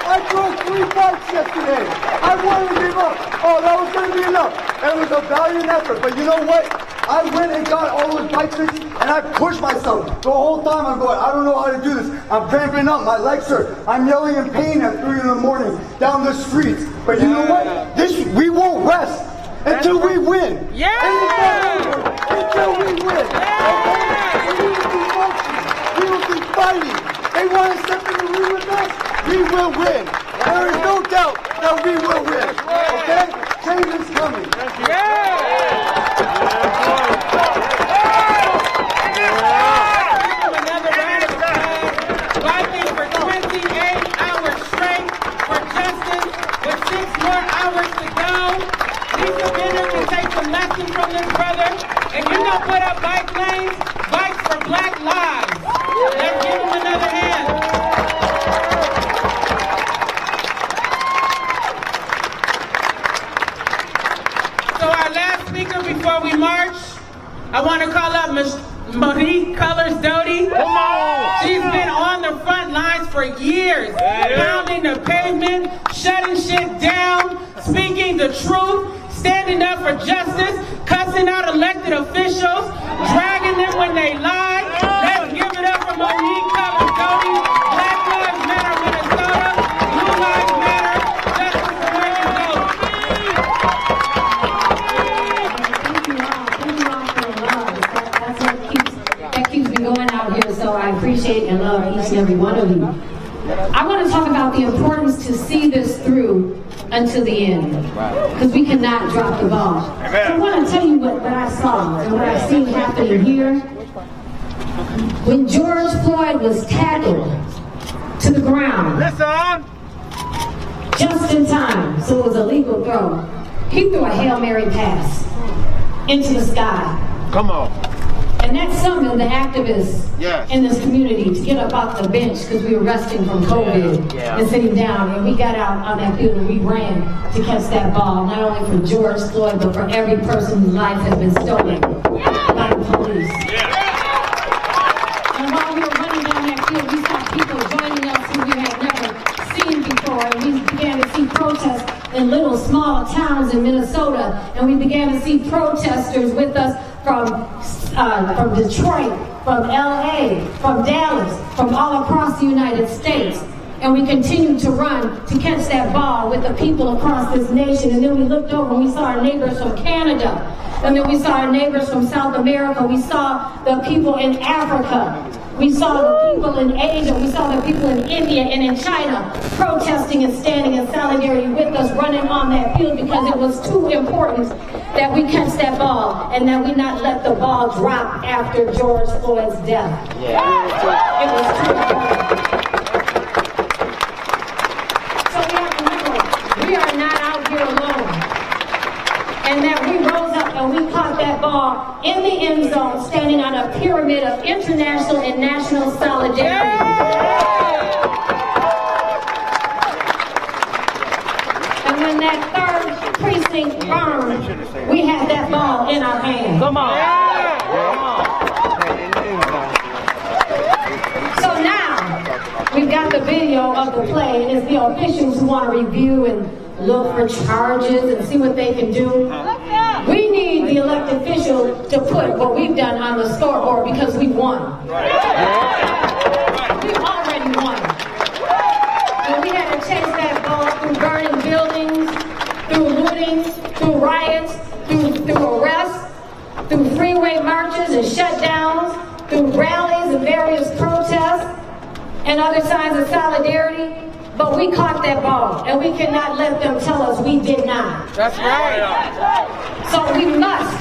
I drove 3 bikes yesterday. I wanted to give up. Oh, that was going to be enough. It was a valiant effort. But you know what? I went and got all those bikes fixed, and I pushed myself. The whole time I'm going, I don't know how to do this. I'm cramping up. My legs hurt. I'm yelling in pain at 3 in the morning down the streets. But you know what? We won't rest until we win. Until we win. We will be fighting. They want to step in the ring with us. We will win. There is no doubt that we will win. Okay? Change is coming. Biking for 28 hours straight for justice with 6 more hours to go. Lisa Bender can take some lessons from this brother. If you don't put up bike lanes, bikes for Black Lives. Let's give him another hand. So our last speaker before we march, I want to call up Ms. Monique Colors Doty. Come on! She's been on the front lines for years, pounding the pavement, shutting shit down, speaking the truth, standing up for justice, cussing out elected officials, dragging them when they lie. Let's give it up for Monique Colors Doty. Black Lives Matter Minnesota. Blue Lives Matter. Justice for Working Adults. Thank you all for the love. That keeps me going out here, so I appreciate and love each and every one of you. I want to talk about the importance to see this through until the end, because we cannot drop the ball. So I want to tell you what I saw and what I've seen happening here. When George Floyd was tackled to the ground, just in time, so it was a legal throw, he threw a Hail Mary pass into the sky. Come on. And that summoned the activists in this community to get up off the bench because we were resting from COVID and sitting down. And we got out on that field and we ran to catch that ball, not only for George Floyd, but for every person whose life has been stolen by the police. And while we were running down that field, we saw people joining us who we had never seen before. And we began to see protests in little small towns in Minnesota. And we began to see protesters with us from Detroit, from LA, from Dallas, from all across the United States. And we continued to run to catch that ball with the people across this nation. And then we looked over and we saw our neighbors from Canada. And then we saw our neighbors from South America. We saw the people in Africa. We saw the people in Asia. We saw the people in India and in China protesting and standing in solidarity with us, running on that field because it was too important that we catch that ball and that we not let the ball drop after George Floyd's death. It was too important. So we have to remember, we are not out here alone. And that we rose up and we caught that ball in the end zone, standing on a pyramid of international and national solidarity. And when that third precinct burned, we had that ball in our hand. Come on. So now, we've got the video of the play, and it's the officials who want to review and look for charges and see what they can do. We need the elected official to put what we've done on the scoreboard because we won. We've already won. And we had to chase that ball through burning buildings, through looting, through riots, through arrests, through freeway marches and shutdowns, through rallies and various protests and other signs of solidarity. But we caught that ball, and we cannot let them tell us we did not. That's right. So we must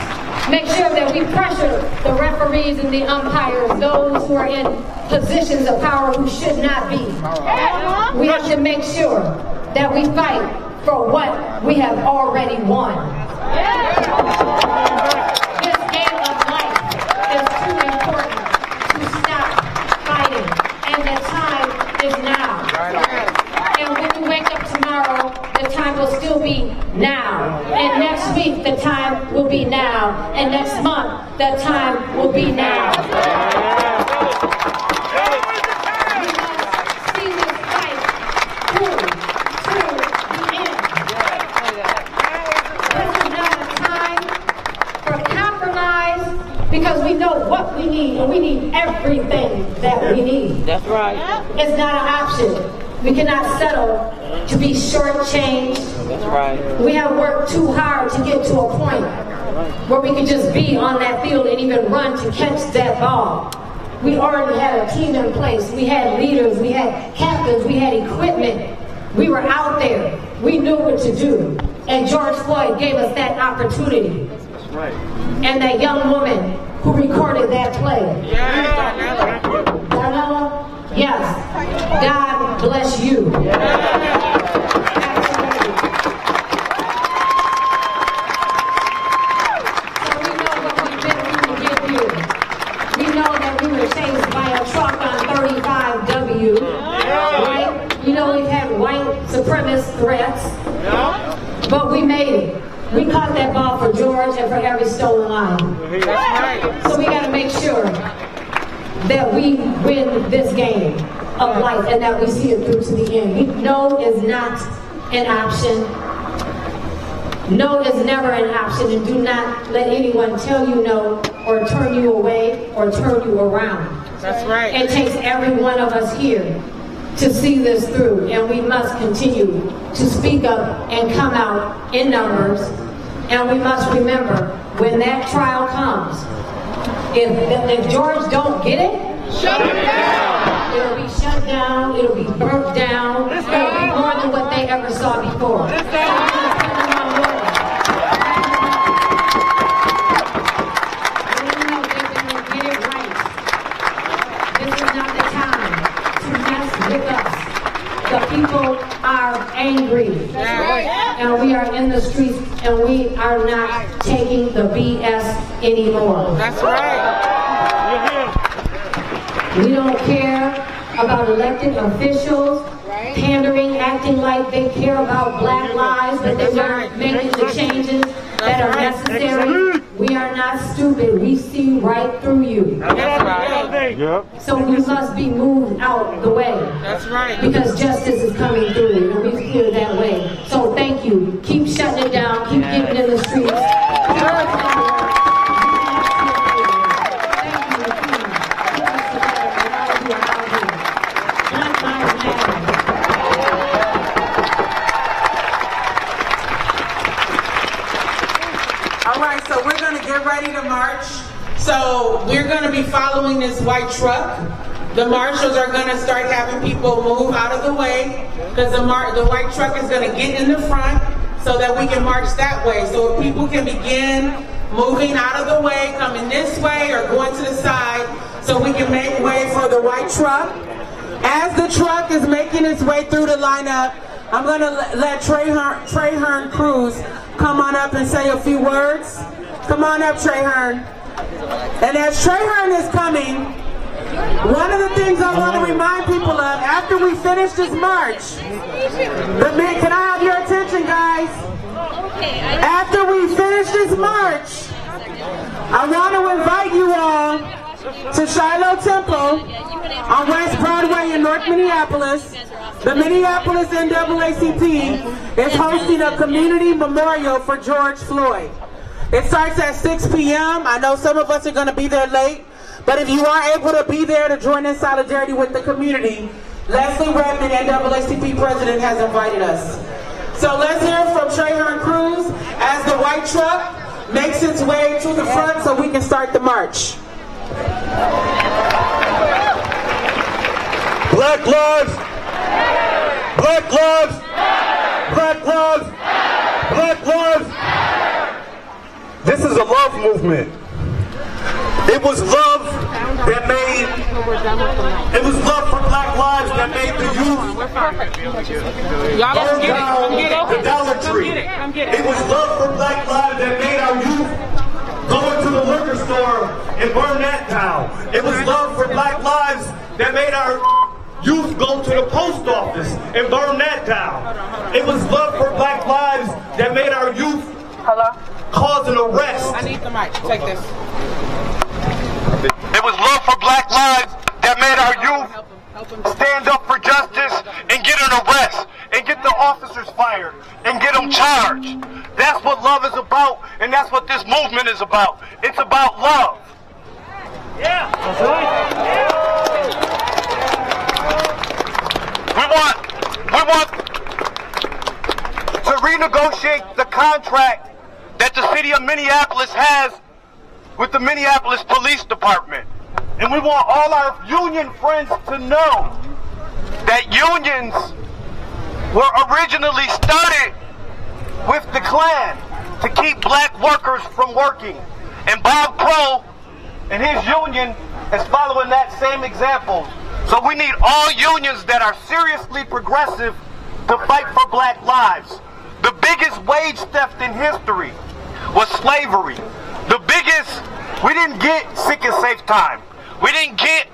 make sure that we pressure the referees and the umpires, those who are in positions of power who should not be. We have to make sure that we fight for what we have already won. This game of life is too important to stop fighting, and the time is now. And when you wake up tomorrow, the time will still be now. And next week, the time will be now. And next month, the time will be now. We must see this fight through to the end. This is not a time for compromise, because we know what we need, and we need everything that we need. That's right. It's not an option. We cannot settle to be shortchanged. That's right. We have worked too hard to get to a point where we can just be on that field and even run to catch that ball. We already had a team in place. We had leaders, we had captains, we had equipment. We were out there. We knew what to do. And George Floyd gave us that opportunity. That's right. And that young woman who recorded that play. Darnella? Yes. God bless you. So we know what we've been through to get here. We know that we were chased by a truck on 35W. Right? You know we've had white supremacist threats. But we made it. We caught that ball for George and for every stolen line. So we got to make sure that we win this game of life and that we see it through to the end. No is not an option. No is never an option, and do not let anyone tell you no or turn you away or turn you around. That's right. It takes every one of us here to see this through, and we must continue to speak up and come out in numbers. And we must remember, when that trial comes, if George don't get it, shut it down. It'll be shut down, it'll be burnt down, it'll be more than what they ever saw before. The people are angry. And we are in the streets, and we are not taking the BS anymore. That's right. We don't care about elected officials pandering, acting like they care about black lives, but they aren't making the changes that are necessary. We are not stupid. We see right through you. That's right. Yep. So we must be moved out the way. That's right. Because justice is coming through, and we feel that way. So thank you. Keep shutting it down. Keep getting in the streets. All right, so we're going to get ready to march. So we're going to be following this white truck. The marshals are going to start having people move out of the way because the white truck is going to get in the front so that we can march that way. So if people can begin moving out of the way, coming this way or going to the side so we can make way for the white truck. As the truck is making its way through the lineup, I'm going to let Trey Hearn Cruz come on up and say a few words. Come on up, Trey Hearn. And as Trey Hearn is coming, one of the things I want to remind people of, after we finish this march, can I have your attention, guys? After we finish this march, I want to invite you all to Shiloh Temple on West Broadway in North Minneapolis. The Minneapolis NAACP is hosting a community memorial for George Floyd. It starts at 6 p.m. I know some of us are going to be there late, but if you are able to be there to join in solidarity with the community, Leslie Redmond, NAACP president, has invited us. So let's hear from Trey Hearn Cruz as the white truck makes its way to the front so we can start the march. Black lives! Black lives! Black lives! Black lives! This is a love movement. It was love that made, it was love for black lives that made the youth burn down the Dollar Tree. It was love for black lives that made our youth go into the liquor store and burn that down. It was love for black lives that made our youth go to the post office and burn that down. It was love for black lives that made our youth cause an arrest. I need the mic. Take this. It was love for black lives that made our youth stand up for justice and get an arrest and get the officers fired and get them charged. That's what love is about, and that's what this movement is about. It's about love. Yeah. That's right. We want to renegotiate the contract that the city of Minneapolis has with the Minneapolis Police Department. And we want all our union friends to know that unions were originally started with the Klan to keep black workers from working. And Bob Kkkroll and his union is following that same example. So we need all unions that are seriously progressive to fight for black lives. The biggest wage theft in history was slavery. The biggest, we didn't get sick and safe time. We didn't get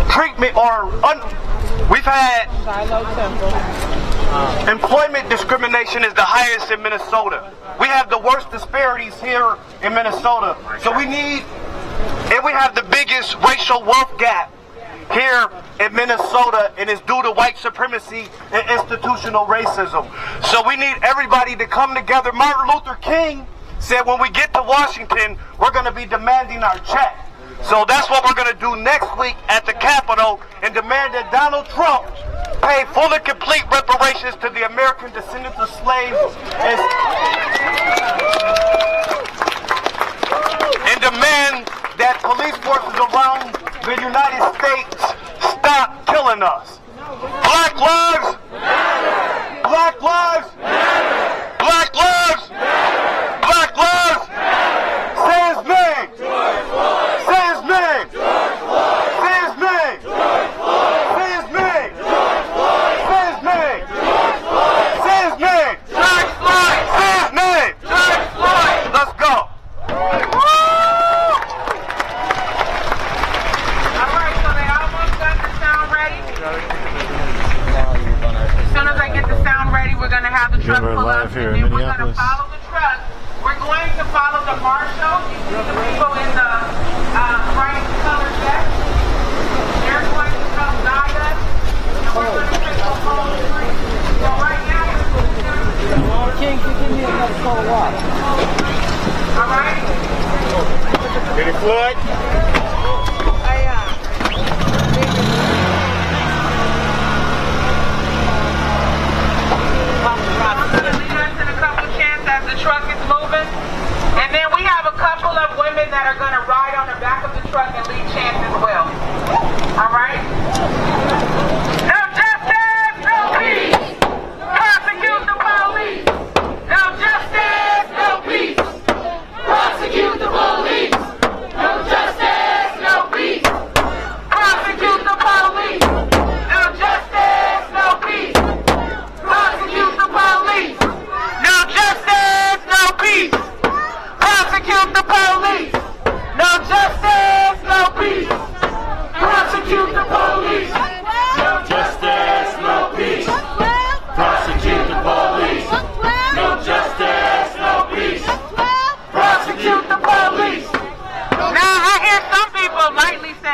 treatment or, we've had employment discrimination is the highest in Minnesota. We have the worst disparities here in Minnesota. So we need, and we have the biggest racial wealth gap here in Minnesota, and it's due to white supremacy and institutional racism. So we need everybody to come together. Martin Luther King said when we get to Washington, we're going to be demanding our check. So that's what we're going to do next week at the Capitol and demand that Donald Trump pay full and complete reparations to the American descendants of slaves and demand that police forces around the United States stop killing us. Black lives! Black lives! Black lives! Black lives! Say his name! Say his name! Say his name! Say his name! Say his name! Say his name! Say his name! Let's go! We're going to have the truck pull up, and then we're going to follow the truck. We're going to follow the marshal. You see the people in the bright colored vest? They're going to come guide us, and we're going to take the whole street. So right now, King, give me another cold water. All right? Get it, Floyd? As the truck is moving, and then we have a couple of women that are going to ride on the back of the truck and lead chants as well. All right? No justice, no peace. Prosecute the police. No justice, no peace. Prosecute the police. No justice, no peace. Prosecute the police. No justice, no peace. Prosecute the police. No justice, no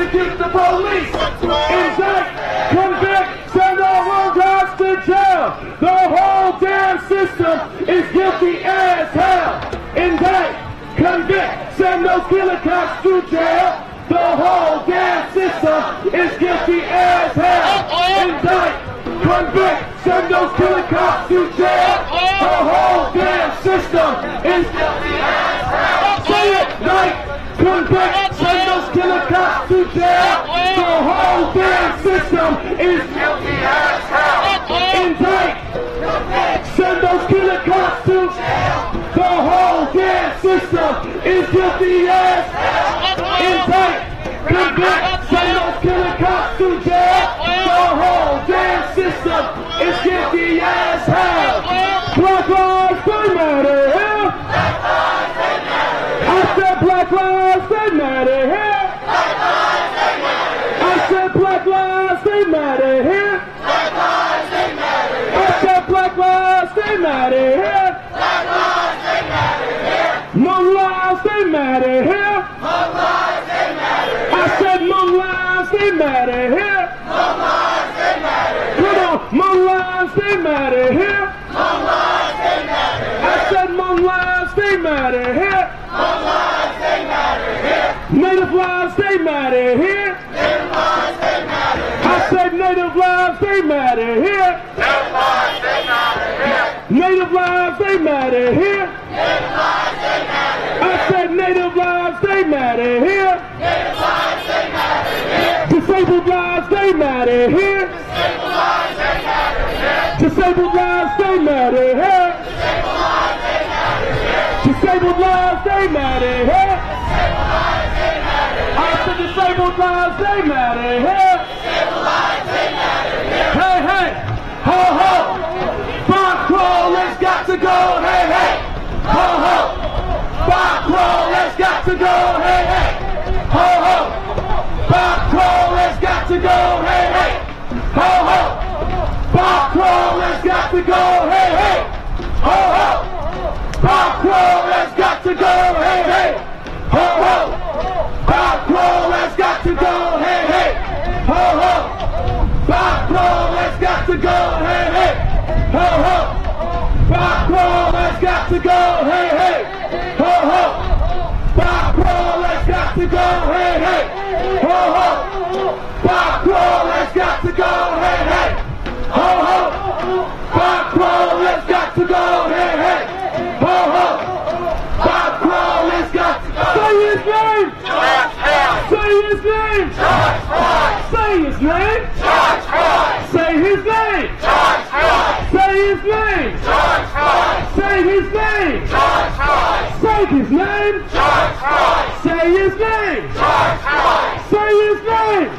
prosecute the police. Indict, convict, send all wrongdoers to jail. The whole damn system is guilty as hell. Indict, convict, send those killer cops to jail. The whole damn system is guilty as hell. Indict, convict, send those killer cops to jail. The whole damn system is guilty as hell. Say it, indict, convict, send those killer cops to jail. The whole damn system is guilty as hell. Indict, send those killer cops to jail. The whole damn system is guilty as hell. Indict, convict, send those killer cops to jail. The whole damn system is guilty as hell. Black lives, they matter here. I said black lives, they matter here. I said black lives, they matter here. I said black lives, they matter here. Hmong lives, they matter here. I said Hmong lives, they matter here. Come on, Hmong lives, they matter here. I said Hmong lives, they matter here. Native lives, they matter here. I said native lives, they matter here. Native lives, they matter here. I said native lives, they matter here. Disabled lives, they matter here. Disabled lives, they matter here. Disabled lives, they matter here. I said disabled lives, they matter here. Hey, hey, ho, ho. Kkkroll has got to go. Hey, hey, ho, ho. Kkkroll has got to go. Hey, hey, ho, ho. Kkkroll has got to go. Hey, hey, ho, ho. Kkkroll has got to go. Hey, hey, ho, ho. Kkkroll has got to go. Hey, hey, ho, ho. Kkkroll has got to go. Hey, hey, ho, ho. Kkkroll has got to go. Hey, hey, ho, ho. Kkkroll has got to go. Hey, hey, ho, ho. Kkkroll has got to go. Hey, hey, ho, ho. Kkkroll has got to go. Hey, hey, ho, ho. Kkkroll has got to go. Hey, hey, ho, ho. Kkkroll has got to go. Say his name. Say his name. Say his name. Say his name. Say his name. Say his name. Say his name. Say his name. Say his name.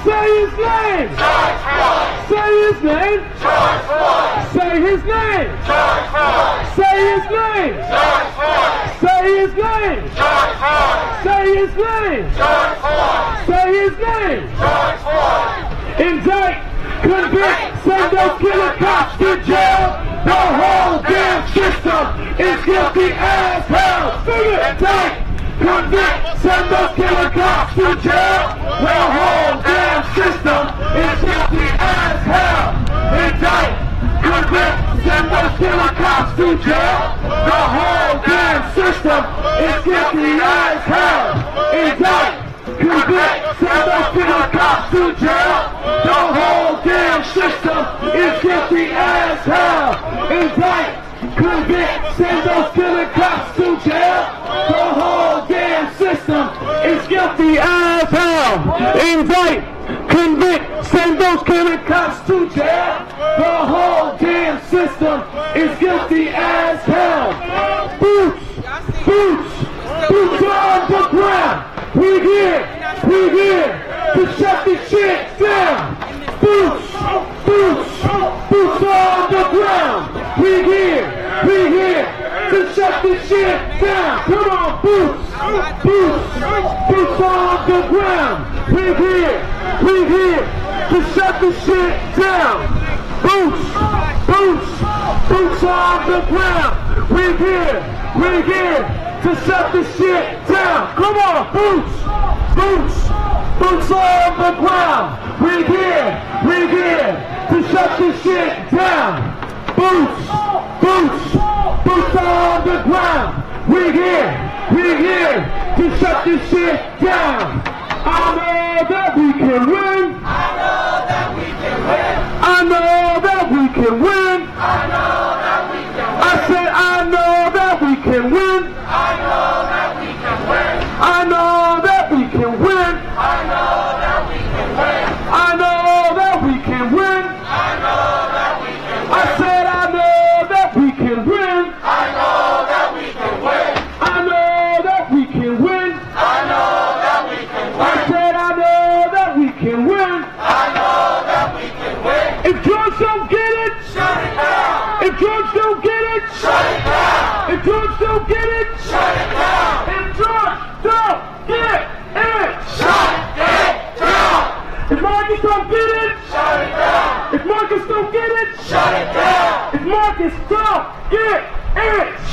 Say his name. Say his name. Say his name. Say his name. Say his name. Say his name. Say his name. Indict, convict, send those killer cops to jail. The whole damn system is guilty as hell. Indict, convict, send those killer cops to jail. The whole damn system is guilty as hell. Indict, convict, send those killer cops to jail. The whole damn system is guilty as hell. Indict, convict, send those killer cops to jail. The whole damn system is guilty as hell. Indict, convict, send those killer cops to jail. The whole damn system is guilty as hell. Indict, convict, send those killer cops to jail. The whole damn system is guilty as hell. Boots, boots, boots on the ground. We here to shut this shit down. Boots, boots, boots on the ground. We here to shut this shit down. Come on, boots, boots, boots on the ground. We here to shut this shit down. Boots, boots, boots on the ground. We here to shut this shit down. Come on, boots, boots. Boots on the ground. We're here to shut this shit down. Boots on the ground. We're here to shut this shit down. I know that we can win. I know that we can win. I know that we can win. I know that we can win. I said I know that we can win. I know that we can win. I know that we can win. I know that we can win. I know that we can win. I know that we can win. I said I know that we can win. I know that we can win. I know that we can win. I know that we can win. I said I know that we can win. I know that we can win. If George don't get it, shut it down. If George don't get it, shut it down. If George don't get it, shut it down. If George don't get it, shut it down. If Marcus don't get it, shut it down. If Marcus don't get it, shut it down. If Marcus don't get it,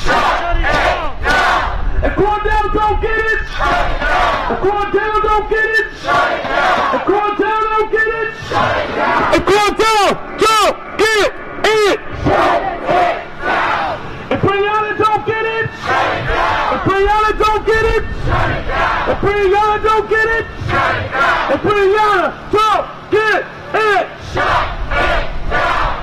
shut it down. If Cordell don't get it, shut it down. If Cordell don't get it, shut it down. If Cordell don't get it, shut it down. If Cordell don't get it, shut it down. If Brianna don't get it, shut it down. If Brianna don't get it, shut it down. If Brianna don't get it, shut it down. If Brianna don't get it, shut it down.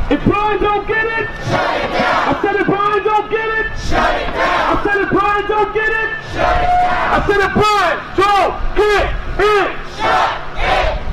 If Brian don't get it, shut it down. I said if Brian don't get it, shut it down. I said if Brian don't get it, shut it down. I said if Brian don't get it, shut it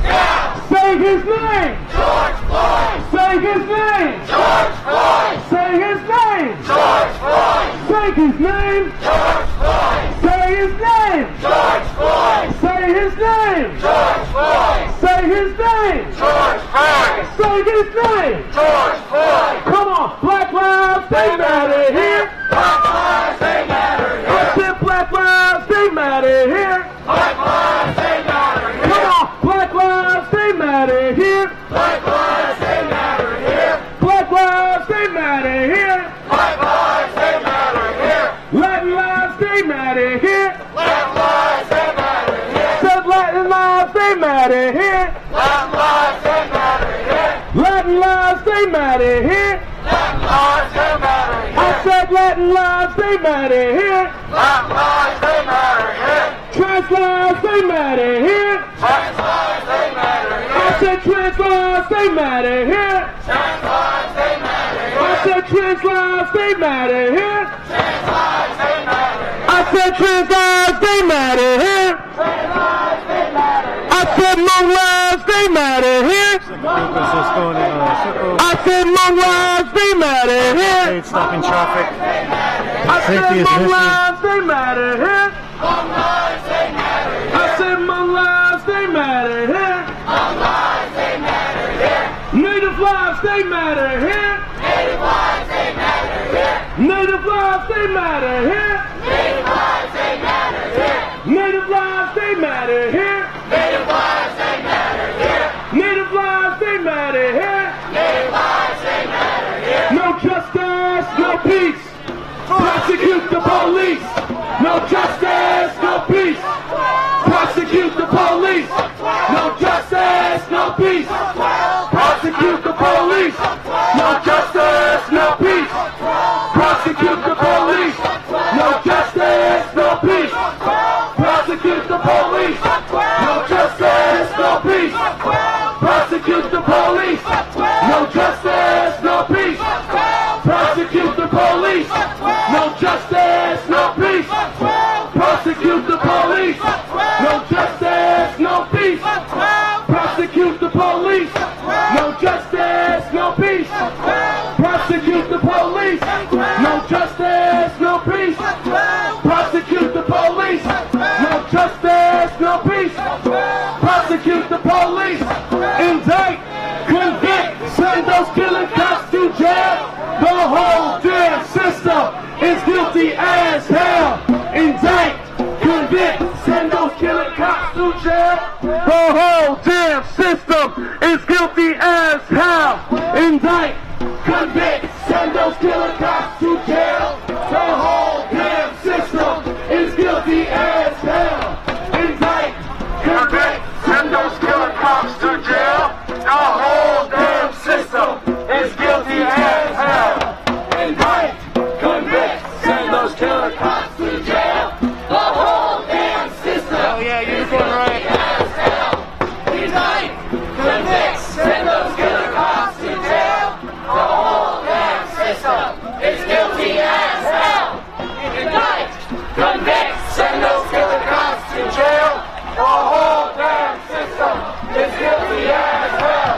down. Say his name, George Floyd. Say his name, George Floyd. Say his name, George Floyd. Say his name, George Floyd. Say his name, George Floyd. Say his name, George Floyd. Say his name, George Floyd. Say his name, George Floyd. Come on, Black Lives, they matter here. Black Lives, they matter here. I said Black Lives, they matter here. Black Lives, they matter here. Come on, Black Lives, they matter here. Black Lives, they matter here. Black Lives, they matter here. Black Lives, they matter here. Latin lives, they matter here. Latin lives, they matter here. Said Latin lives, they matter here. Latin lives, they matter here. Latin lives, they matter here. Latin lives, they matter here. I said Latin lives, they matter here. Latin lives, they matter here. Trans lives, they matter here. Trans lives, they matter here. I said trans lives, they matter here. Trans lives, they matter here. I said trans lives, they matter here. Trans lives, they matter here. I said trans lives, they matter here. Trans lives, they matter here. I said Hmong lives, they matter here. I said Hmong lives, they matter here. Stopping traffic. I said Hmong lives, they matter here. Hmong lives, they matter here. I said Hmong lives, they matter here. Hmong lives, they matter here. Native lives, they matter here. Native lives, they matter here. Native lives, they matter here. Native lives, they matter here. Native lives, they matter here. Native lives, they matter here. Native lives, they matter here. Native lives, they matter here. No justice, no peace. Prosecute the police. No justice, no peace. Prosecute the police. No justice, no peace. Prosecute the police. No justice, no peace. Prosecute the police. No justice, no peace. Prosecute the police. No justice, no peace. Prosecute the police. No justice, no peace. Prosecute the police. No justice, no peace. Prosecute the police. No justice, no peace. Prosecute the police. No justice, no peace. Prosecute the police. No justice, no peace. Prosecute the police. No justice, no peace. Prosecute the police. Indict, convict, send those killing cops to jail. The whole damn system is guilty as hell. Indict, convict, send those killing cops to jail. The whole damn system is guilty as hell. Indict, convict, send those killing cops to jail. The whole damn system is guilty as hell. Indict, convict, whole damn system is guilty as hell. Indict, convict, send those killer cops to jail. The whole damn system. Oh yeah, unicorn right. Indict, convict, send those killer cops to jail. The whole damn system is guilty as hell. Indict, convict, send those killer cops to jail. The whole damn system is guilty as hell.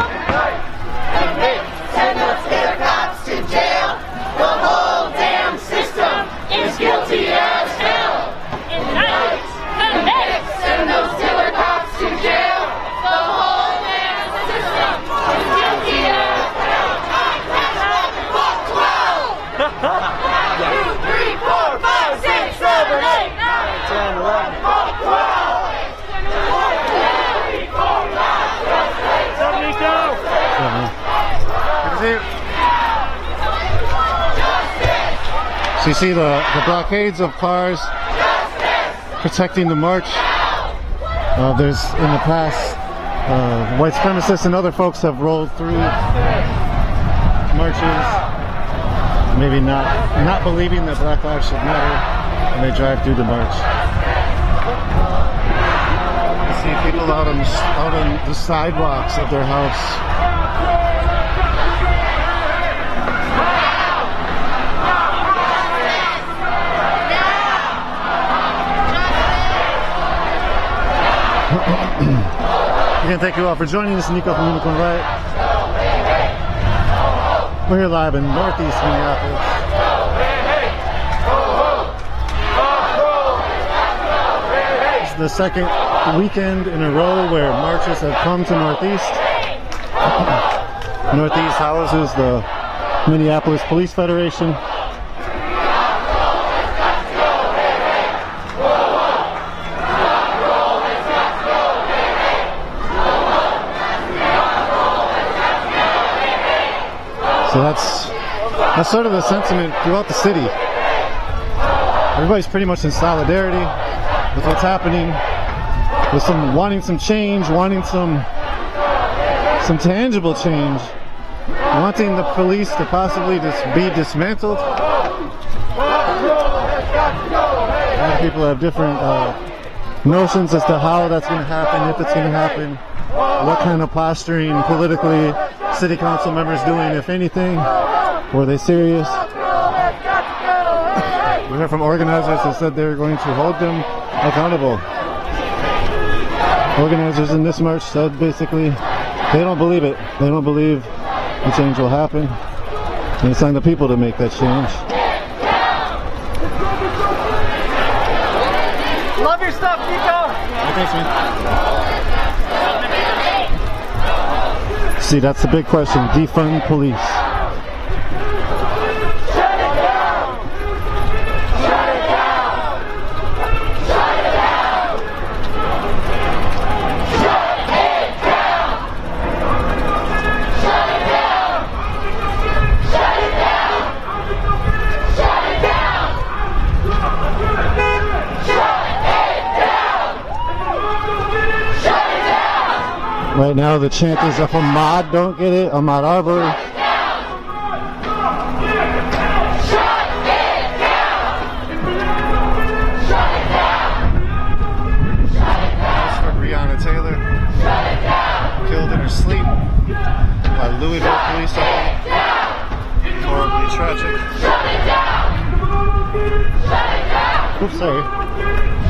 Indict, convict, send those killer cops to jail. The whole damn system is guilty as hell. Indict, convict, send those killer cops to jail. The whole damn system is guilty as hell. Fuck 12. 2, 3, 4, 5, 6, 7, 8, 9, 10, 11. Fuck 12. 2, 3, 4, 5, 6, 7, 8, 9. So you see the blockades of cars protecting the march. There's in the past, white supremacists and other folks have rolled through marches, maybe not believing that Black lives should matter, and they drive through the march. You see people out on the sidewalks of their house. Again, thank you all for joining us, Nico from Unicorn Riot. We're here live in Northeast Minneapolis. It's the second weekend in a row where marches have come to Northeast. Northeast houses the Minneapolis Police Federation. So that's sort of the sentiment throughout the city. Everybody's pretty much in solidarity with what's happening, with wanting some change, wanting some tangible change, wanting the police to possibly just be dismantled. A lot of people have different notions as to how that's going to happen, if it's going to happen, what kind of posturing politically city council members doing, if anything. Were they serious? We heard from organizers that said they're going to hold them accountable. Organizers in this march said basically they don't believe it. They don't believe the change will happen. And it's on the people to make that change. Love your stuff, Nico. Thanks, man. See, that's the big question. Defund police. Shut it down. Shut it down. Shut it down. Shut it down. Shut it down. Shut it down. Shut it down. Shut it down. Right now the chant is if Ahmaud don't get it, Ahmaud Arbery. Shut it down. Shut it down. That's for Breonna Taylor. Shut it down. Killed in her sleep by Louisville police officers. Horribly tragic. Shut it down. Shut it down. Oops, sorry.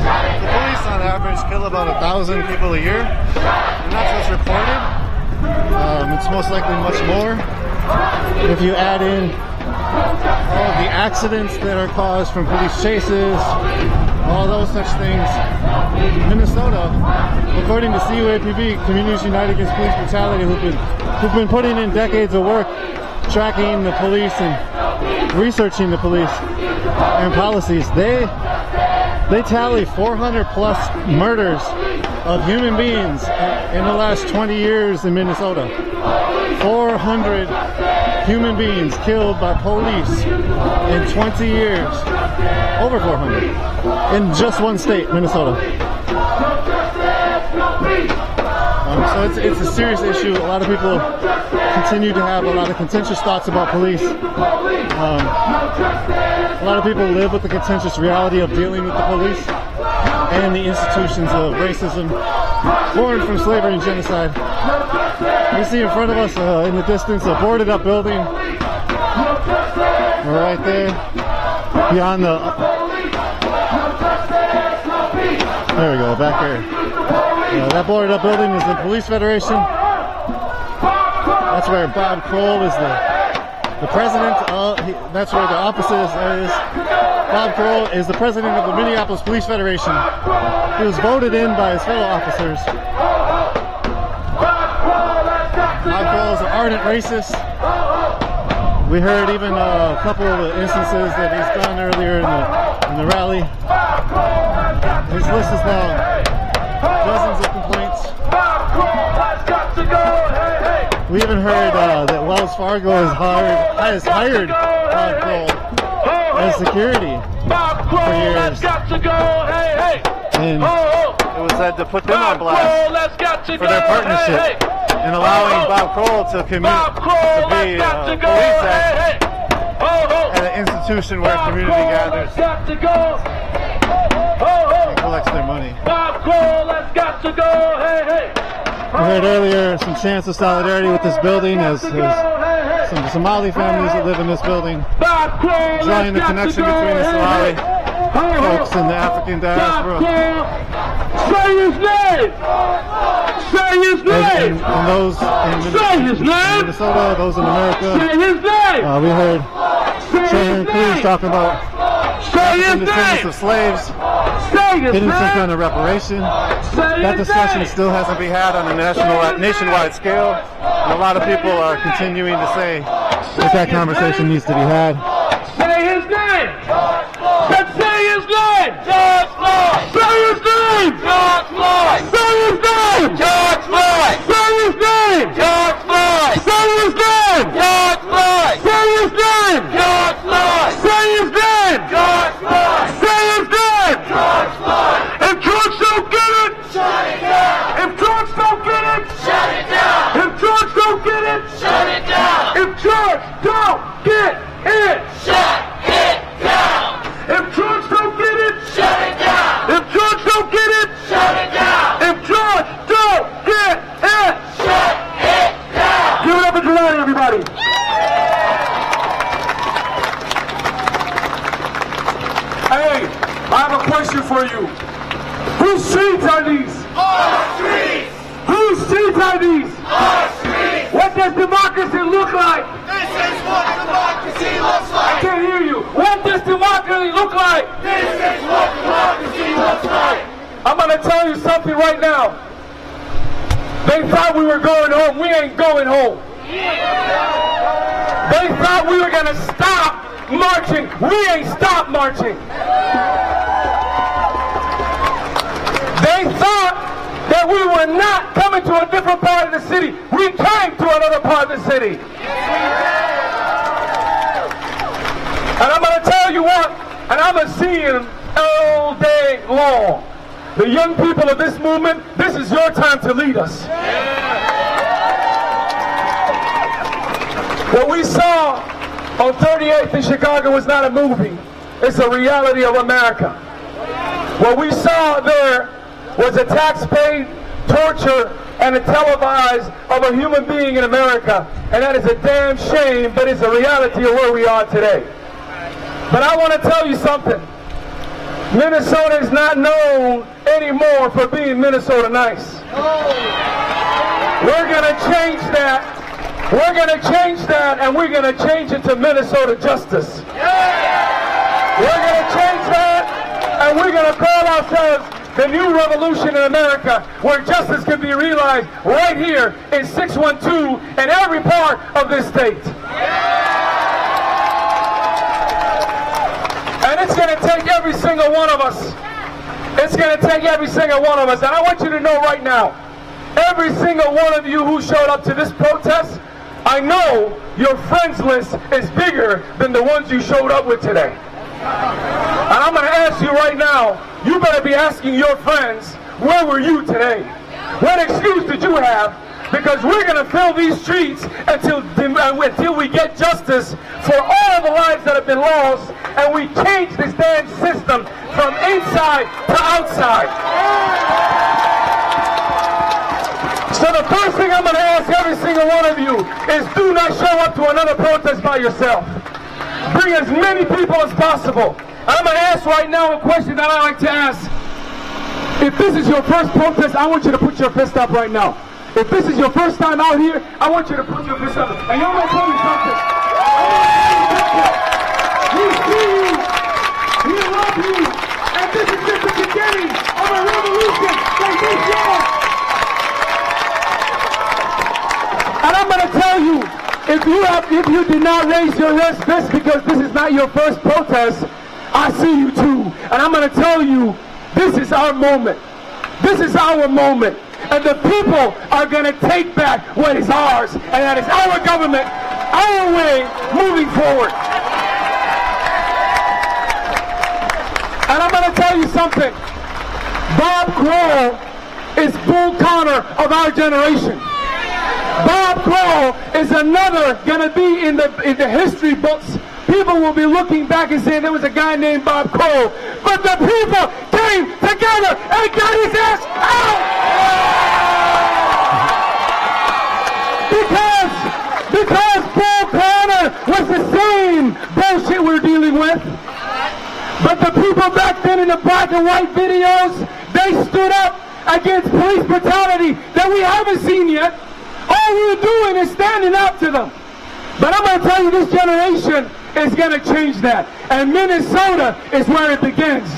The police on average kill about 1,000 people a year, and that's what's reported. It's most likely much more. If you add in all of the accidents that are caused from police chases, all those such things, Minnesota, according to CUAPB, Communities United Against Police Brutality, who've been putting in decades of work tracking the police and researching the police and policies, they tally 400 plus murders of human beings in the last 20 years in Minnesota. 400 human beings killed by police in 20 years. Over 400 in just one state, Minnesota. So it's a serious issue. A lot of people continue to have a lot of contentious thoughts about police. A lot of people live with the contentious reality of dealing with the police and the institutions of racism born from slavery and genocide. We see in front of us in the distance a boarded up building. We're right there beyond the... There we go, back here. That boarded up building is the Police Federation. That's where Bob Kkkroll is the president. That's where the office is. Bob Kkkroll is the president of the Minneapolis Police Federation. He was voted in by his fellow officers. Bob Kkkroll is an ardent racist. We heard even a couple of instances that he's done earlier in the rally. His list is long. Dozens of complaints. We even heard that Wells Fargo has hired Bob Kkkroll as security for years. And it was said to put them on blast for their partnership in allowing Bob Kkkroll to be police at an institution where community gathers and collects their money. We heard earlier some chants of solidarity with this building as some Somali families that live in this building, drawing the connection between the Somali folks and the African diaspora. Say his name! Say his name! And those in Minnesota, those in America, say his name! We heard Chairman Cruz talking about the descendants of slaves getting some kind of reparation. That discussion still hasn't been had on a nationwide scale. And a lot of people are continuing to say that conversation needs to be had. Say his name! Say his name! George Floyd! Say his name! George Floyd! Say his name! George Floyd! Say his name! George Floyd! Say his name! George Floyd! Say his name! George Floyd! Say his name! George Floyd! Say his name! George Floyd! If George don't get it, shut it down! If George don't get it, shut it down! If George don't get it, shut it down! If George don't get it, shut it down! If George don't get it, shut it down! If George don't get it, shut it down! If George don't get it, shut it down! Give it up in July, everybody! Hey, I have a question for you. Whose streets are these? Our streets! Whose streets are these? Our streets! What does democracy look like? This is what democracy looks like! I can't hear you. What does democracy look like? This is what democracy looks like! I'm gonna tell you something right now. They thought we were going home. We ain't going home. They thought we were gonna stop marching. We ain't stopped marching. They thought that we were not coming to a different part of the city. We came to another part of the city. And I'm going to tell you what, and I'm going to see them all day long. The young people of this movement, this is your time to lead us. What we saw on 38th in Chicago was not a movie. It's a reality of America. What we saw there was a tax-paid torture and a televised of a human being in America. And that is a damn shame, but it's a reality of where we are today. But I want to tell you something. Minnesota is not known anymore for being Minnesota nice. We're going to change that. We're going to change that, and we're going to change it to Minnesota justice. We're going to change that, and we're going to call ourselves the new revolution in America, where justice can be realized right here in 612 in every part of this state. And it's going to take every single one of us. It's going to take every single one of us. And I want you to know right now, every single one of you who showed up to this protest, I know your friends list is bigger than the ones you showed up with today. And I'm going to ask you right now, you better be asking your friends, where were you today? What excuse did you have? Because we're going to fill these streets until we get justice for all the lives that have been lost, and we change this damn system from inside to outside. So the first thing I'm going to ask every single one of you is do not show up to another protest by yourself. Bring as many people as possible. I'm going to ask right now a question that I like to ask. If this is your first protest, I want you to put your fist up right now. If this is your first time out here, I want you to put your fist up. And y'all gonna tell me something. We see you, we love you, and this is just the beginning of a revolution like this year. And I'm gonna tell you, if you did not raise your fist because this is not your first protest, I see you too. And I'm gonna tell you, this is our moment. This is our moment. And the people are going to take back what is ours. And that is our government, our way, moving forward. And I'm going to tell you something. Bob Kkkroll is Bull Connor of our generation. Bob Kkkroll is another going to be in the history books. People will be looking back and saying there was a guy named Bob Kkkroll. But the people came together and got his ass out! Because Bull Connor was the same bullshit we're dealing with. But the people back then in the black and white videos, they stood up against police brutality that we haven't seen yet. All we're doing is standing up to them. But I'm going to tell you, this generation is going to change that. And Minnesota is where it begins.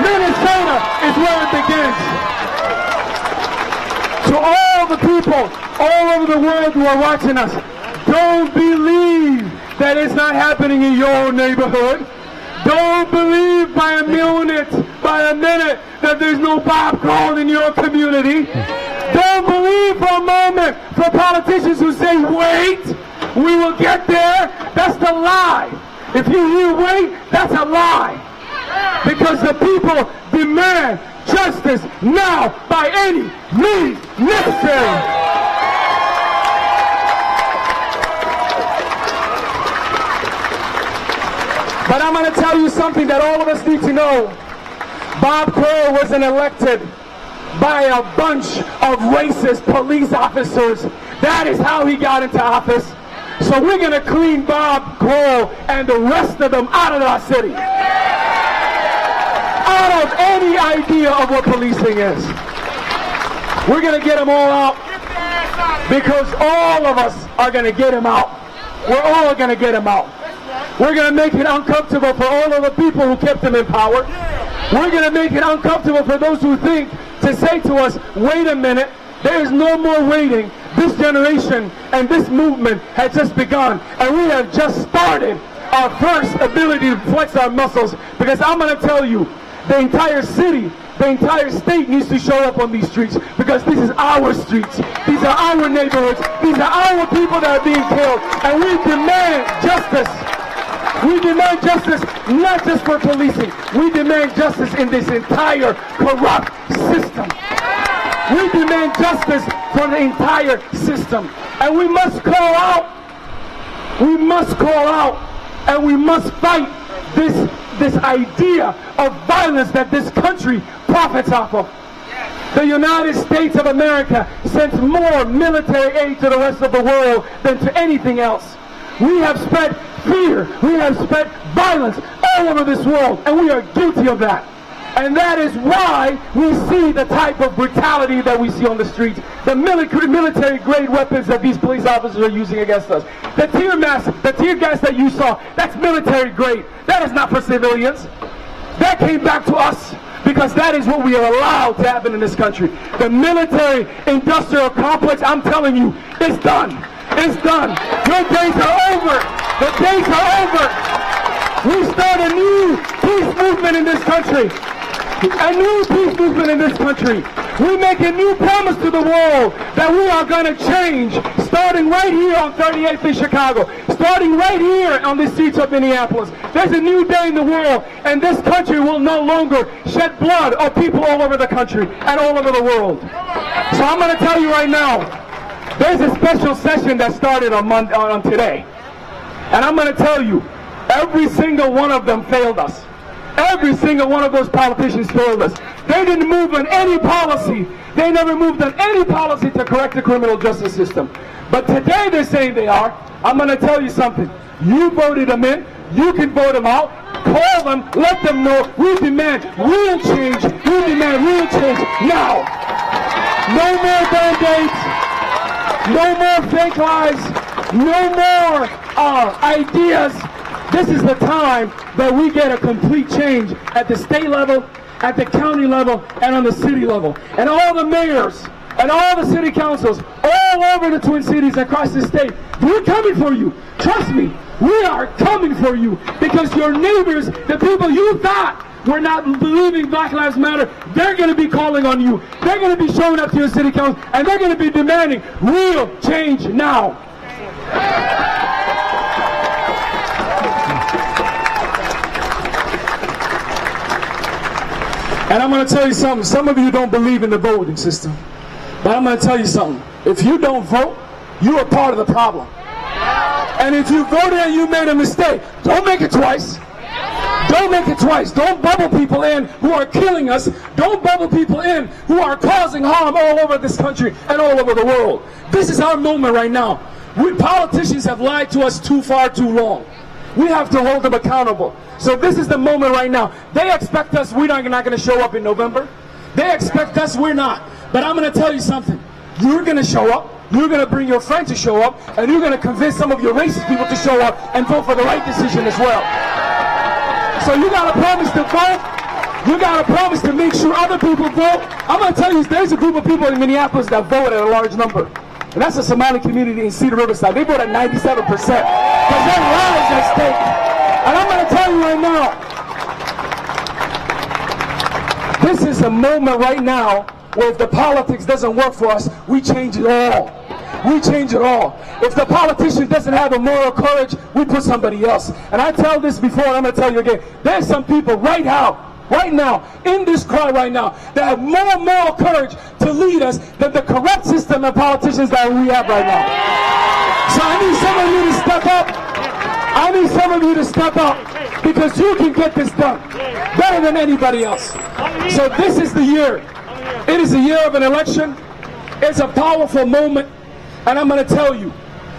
Minnesota is where it begins. To all the people all over the world who are watching us, don't believe that it's not happening in your neighborhood. Don't believe by a minute that there's no Bob Kkkroll in your community. Don't believe for a moment for politicians who say, wait, we will get there. That's the lie. If you hear wait, that's a lie. Because the people demand justice now by any means necessary. But I'm going to tell you something that all of us need to know. Bob Kkkroll wasn't elected by a bunch of racist police officers. That is how he got into office. So we're going to clean Bob Kkkroll and the rest of them out of our city. Out of any idea of what policing is. We're going to get them all out. Because all of us are going to get him out. We're all going to get him out. We're going to make it uncomfortable for all of the people who kept him in power. We're going to make it uncomfortable for those who think to say to us, wait a minute, there is no more waiting. This generation and this movement has just begun. And we have just started our first ability to flex our muscles. Because I'm going to tell you, the entire city, the entire state needs to show up on these streets. Because this is our streets. These are our neighborhoods. These are our people that are being killed. And we demand justice. We demand justice not just for policing. We demand justice in this entire corrupt system. We demand justice for the entire system. And we must call out. We must call out. And we must fight this idea of violence that this country profits off of. The United States of America sends more military aid to the rest of the world than to anything else. We have spread fear. We have spread violence all over this world, and we are guilty of that. And that is why we see the type of brutality that we see on the streets, the military-grade weapons that these police officers are using against us. The tear gas that you saw, that's military-grade. That is not for civilians. That came back to us because that is what we are allowed to happen in this country. The military-industrial complex, I'm telling you, it's done. It's done. Your days are over. The days are over. We start a new peace movement in this country. a new peace movement in this country. We make a new promise to the world that we are going to change, starting right here on 38th in Chicago, starting right here on the streets of Minneapolis. There's a new day in the world, and this country will no longer shed blood of people all over the country and all over the world. So I'm going to tell you right now, there's a special session that started on today. And I'm going to tell you, every single one of them failed us. Every single one of those politicians failed us. They didn't move on any policy. They never moved on any policy to correct the criminal justice system. But today they're saying they are. I'm going to tell you something. You voted them in. You can vote them out. Call them. Let them know. We demand real change. We demand real change now. No more band-aids. No more fake lies. No more ideas. This is the time that we get a complete change at the state level, at the county level, and on the city level. And all the mayors and all the city councils all over the Twin Cities across the state, we're coming for you. Trust me, we are coming for you because your neighbors, the people you thought were not believing Black Lives Matter, they're going to be calling on you. They're going to be showing up to your city council, and they're going to be demanding real change now. And I'm going to tell you something. Some of you don't believe in the voting system. But I'm going to tell you something. If you don't vote, you are part of the problem. And if you voted and you made a mistake, don't make it twice. Don't make it twice. Don't bubble people in who are killing us. Don't bubble people in who are causing harm all over this country and all over the world. This is our moment right now. Politicians have lied to us too far too long. We have to hold them accountable. So this is the moment right now. They expect us, we're not going to show up in November. They expect us, we're not. But I'm going to tell you something. You're going to show up. You're going to bring your friends to show up. And you're going to convince some of your racist people to show up and vote for the right decision as well. So you got to promise to vote. You got to promise to make sure other people vote. I'm going to tell you, there's a group of people in Minneapolis that vote at a large number. And that's the Somali community in Cedar Riverside. They vote at 97%. Because their lives at stake. And I'm going to tell you right now, this is a moment right now where if the politics doesn't work for us, we change it all. We change it all. If the politician doesn't have a moral courage, we put somebody else. And I tell this before, and I'm going to tell you again. There's some people right now, in this crowd right now, that have more moral courage to lead us than the corrupt system of politicians that we have right now. So I need some of you to step up. I need some of you to step up because you can get this done better than anybody else. So this is the year. It is a year of an election. It's a powerful moment. And I'm going to tell you,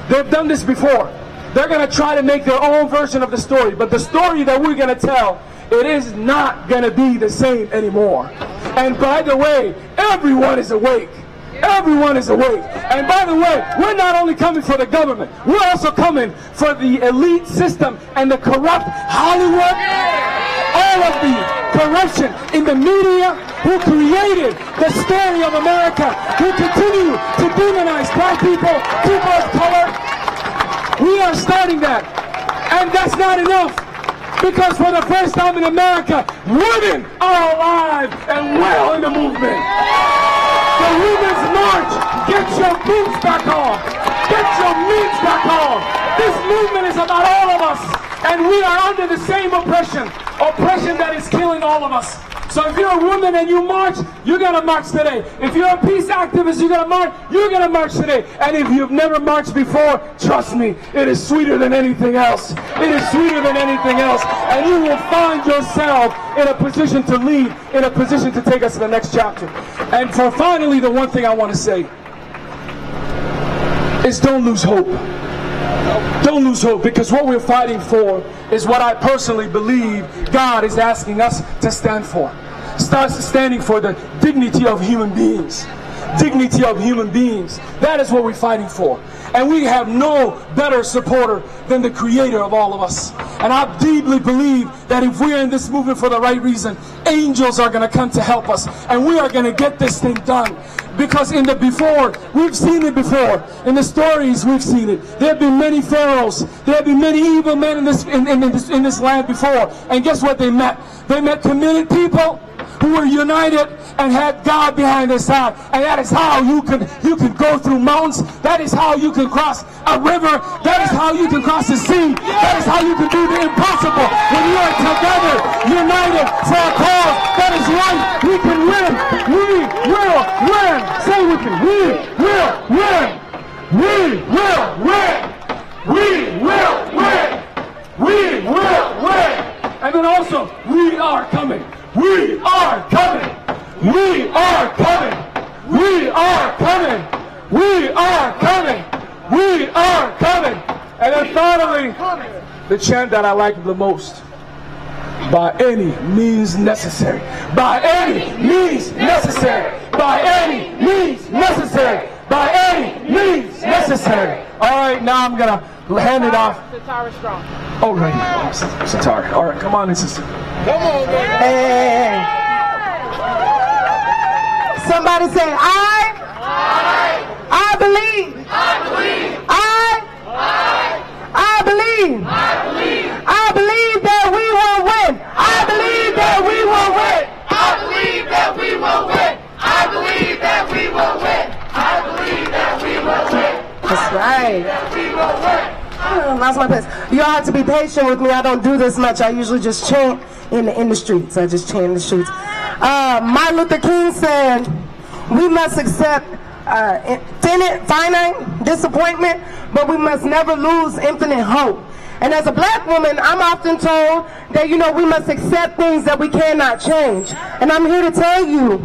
they've done this before. They're going to try to make their own version of the story. But the story that we're going to tell, it is not going to be the same anymore. And by the way, everyone is awake. Everyone is awake. And by the way, we're not only coming for the government, we're also coming for the elite system and the corrupt Hollywood, all of the corruption in the media who created the story of America, who continue to demonize black people, people of color. We are starting that. And that's not enough. Because for the first time in America, women are alive and well in the movement. The Women's March, get your boots back on. Get your mitts back on. This movement is about all of us. And we are under the same oppression that is killing all of us. So if you're a woman and you march, you're going to march today. If you're a peace activist, you're going to march today. And if you've never marched before, trust me, it is sweeter than anything else. It is sweeter than anything else. And you will find yourself in a position to lead, in a position to take us to the next chapter. And for finally, the one thing I want to say is don't lose hope. Don't lose hope, because what we're fighting for is what I personally believe God is asking us to stand for. Start standing for the dignity of human beings. Dignity of human beings. That is what we're fighting for. And we have no better supporter than the creator of all of us. And I deeply believe that if we're in this movement for the right reason, angels are going to come to help us. And we are going to get this thing done. Because in the before, we've seen it before. In the stories, we've seen it. There have been many pharaohs. There have been many evil men in this land before. And guess what they met? They met committed people who were united and had God behind their side. And that is how you can go through mountains. That is how you can cross a river. That is how you can cross the sea. That is how you can do the impossible. When you are together, united for a cause that is right, we can win. We will win. Say with me. We will win. We will win. We will win. We will win. And then also, we are coming. We are coming. We are coming. We are coming. We are coming. We are coming. And then finally, the chant that I like the most. By any means necessary. By any means necessary. By any means necessary. By any means necessary. All right, now I'm going to hand it off. Oh, right. Satara. All right, come on in, sister. Come on, man. Hey. Somebody say, I believe. I believe. I believe. I believe that we will win. I believe that we will win. I believe that we will win. I believe that we will win. I believe that we will win. That's right. We will win. Lost my place. You all have to be patient with me. I don't do this much. I usually just chant in the streets. I just chant in the streets. Martin Luther King said, we must accept finite disappointment, but we must never lose infinite hope. And as a black woman, I'm often told that, we must accept things that we cannot change. And I'm here to tell you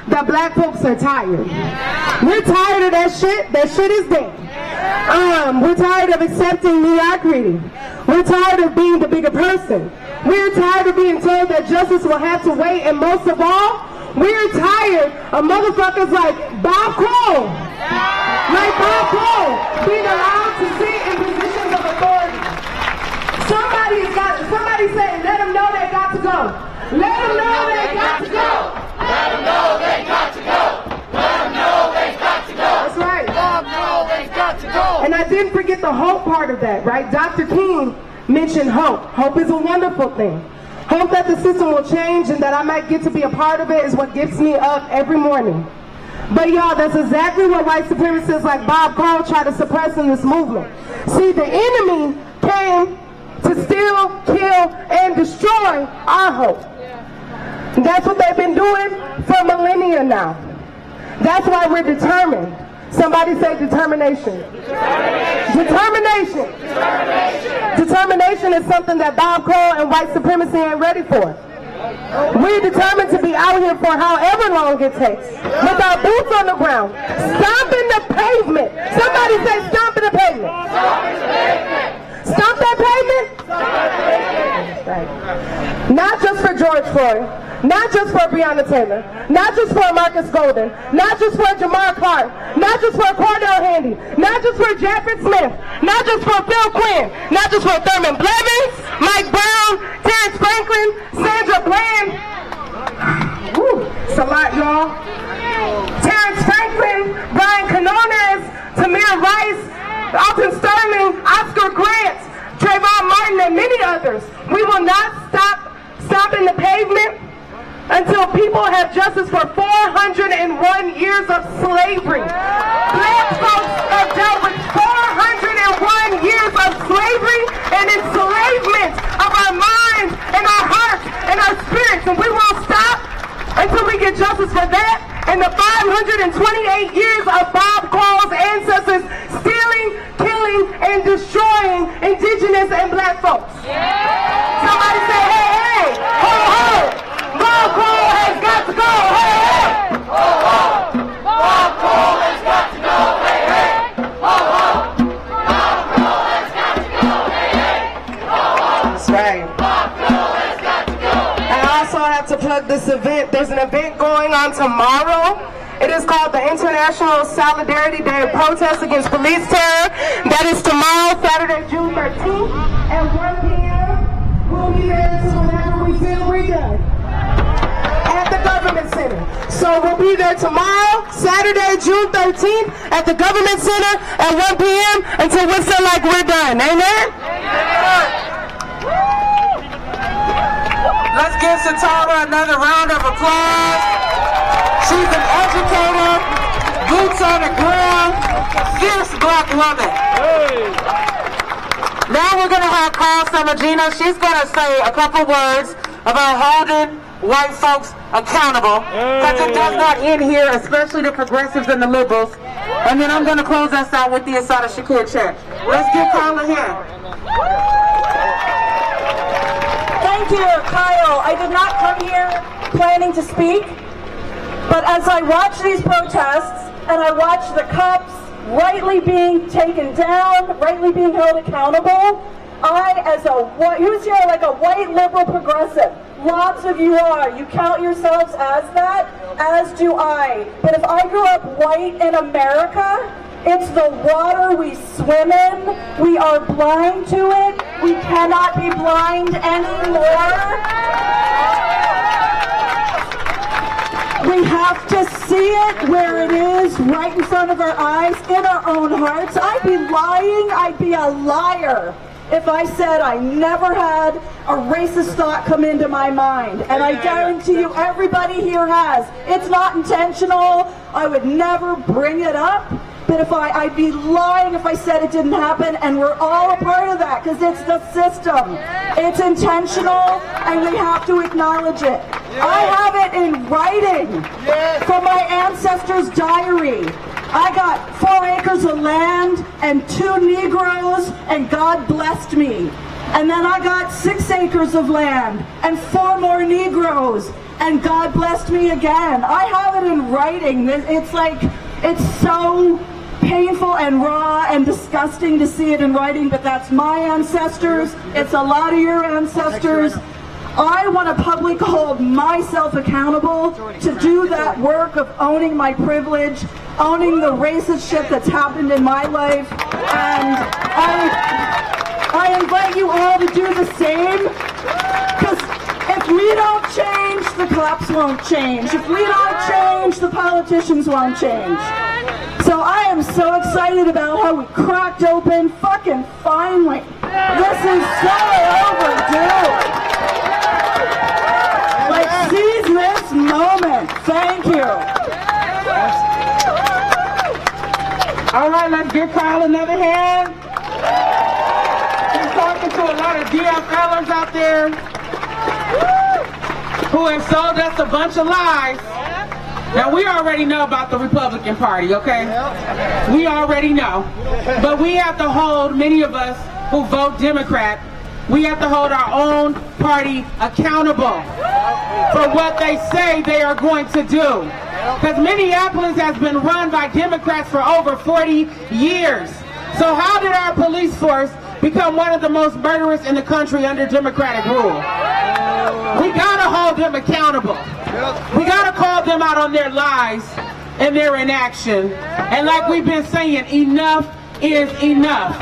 that black folks are tired. We're tired of that shit. That shit is dead. We're tired of accepting mediocrity. We're tired of being the bigger person. We're tired of being told that justice will have to wait. And most of all, we're tired of motherfuckers like Bob Kkkroll. Like Bob Kkkroll being allowed to sit in positions of authority. Somebody say, let them know they got to go. Let them know they got to go. Let them know they got to go. Let them know they got to go. That's right. Let them know they got to go. And I didn't forget the hope part of that, right? Dr. King mentioned hope. Hope is a wonderful thing. Hope that the system will change and that I might get to be a part of it is what gets me up every morning. But y'all, that's exactly what white supremacists like Bob Kkkroll try to suppress in this movement. See, the enemy came to steal, kill, and destroy our hope. That's what they've been doing for millennia now. That's why we're determined. Somebody say determination. Determination. Determination is something that Bob Kkkroll and white supremacy ain't ready for. We're determined to be out here for however long it takes, with our boots on the ground, stomping the pavement. Somebody say stomping the pavement. Stomp that pavement? Right. Not just for George Floyd, not just for Breonna Taylor, not just for Marcus Golden, not just for Jamar Clark, not just for Cordell Handy, not just for Jaffrey Smith, not just for Phil Quinn, not just for Thurman Blevins, Mike Brown, Terrence Franklin, Sandra Bland. Woo, it's a lot, y'all. Terrence Franklin, Brian Canones, Tamir Rice, Alton Sterling, Oscar Grant, Trayvon Martin, and many others. We will not stop stomping the pavement until people have justice for 401 years of slavery. Black folks have dealt with 401 years of slavery and enslavement of our minds and our hearts and our spirits, and we won't stop until we get justice for that and the 528 years of Bob Kkkroll's ancestors stealing, killing, and destroying indigenous and black folks. Somebody say, hey, hey, ho, ho. Bob Kkkroll has got to go, hey, hey. Ho, ho. Bob Kkkroll has got to go, hey, hey. Ho, ho. Bob Kkkroll has got to go, hey, hey. Ho, ho. That's right. Bob Kkkroll has got to go. I also have to plug this event. There's an event going on tomorrow. It is called the International Solidarity Day of Protest Against Police Terror. That is tomorrow, Saturday, June 13th at 1 p.m. We'll be there until whenever we feel we're done at the Government Center. So we'll be there tomorrow, Saturday, June 13th at the Government Center at 1 p.m. until we feel like we're done. Amen? Amen. Let's give Satara another round of applause. She's an educator, boots on the ground, fierce black woman. Now we're going to have Carl Samagino. She's going to say a couple words about holding white folks accountable, because it does not end here, especially the progressives and the liberals. And then I'm going to close us out with the Assata Shakur chant. Let's give Carla here. Thank you, Kyle. I did not come here planning to speak, but as I watch these protests and I watch the cops rightly being taken down, rightly being held accountable, I, as a white, who's here like a white liberal progressive? Lots of you are. You count yourselves as that, as do I. But if I grew up white in America, it's the water we swim in. We are blind to it. We cannot be blind anymore. We have to see it where it is, right in front of our eyes, in our own hearts. I'd be lying, I'd be a liar if I said I never had a racist thought come into my mind. And I guarantee you everybody here has. It's not intentional. I would never bring it up. But I'd be lying if I said it didn't happen, and we're all a part of that because it's the system. It's intentional, and we have to acknowledge it. I have it in writing from my ancestors' diary. I got 4 acres of land and 2 Negroes, and God blessed me. And then I got 6 acres of land and 4 more Negroes, and God blessed me again. I have it in writing. It's so painful and raw and disgusting to see it in writing, but that's my ancestors. It's a lot of your ancestors. I want to publicly hold myself accountable to do that work of owning my privilege, owning the racist shit that's happened in my life, and I invite you all to do the same, because if we don't change, the cops won't change. If we don't change, the politicians won't change. So I am so excited about how we cracked open, fucking finally. This is so overdue. Like, seize this moment. Thank you. All right, let's give Kyle another hand. He's talking to a lot of DFLers out there who have sold us a bunch of lies. Now, we already know about the Republican Party, okay? We already know. But we have to hold, many of us who vote Democrat, we have to hold our own party accountable for what they say they are going to do. Because Minneapolis has been run by Democrats for over 40 years. So how did our police force become one of the most murderous in the country under Democratic rule? We gotta hold them accountable. We gotta call them out on their lies and their inaction. And like we've been saying, enough is enough.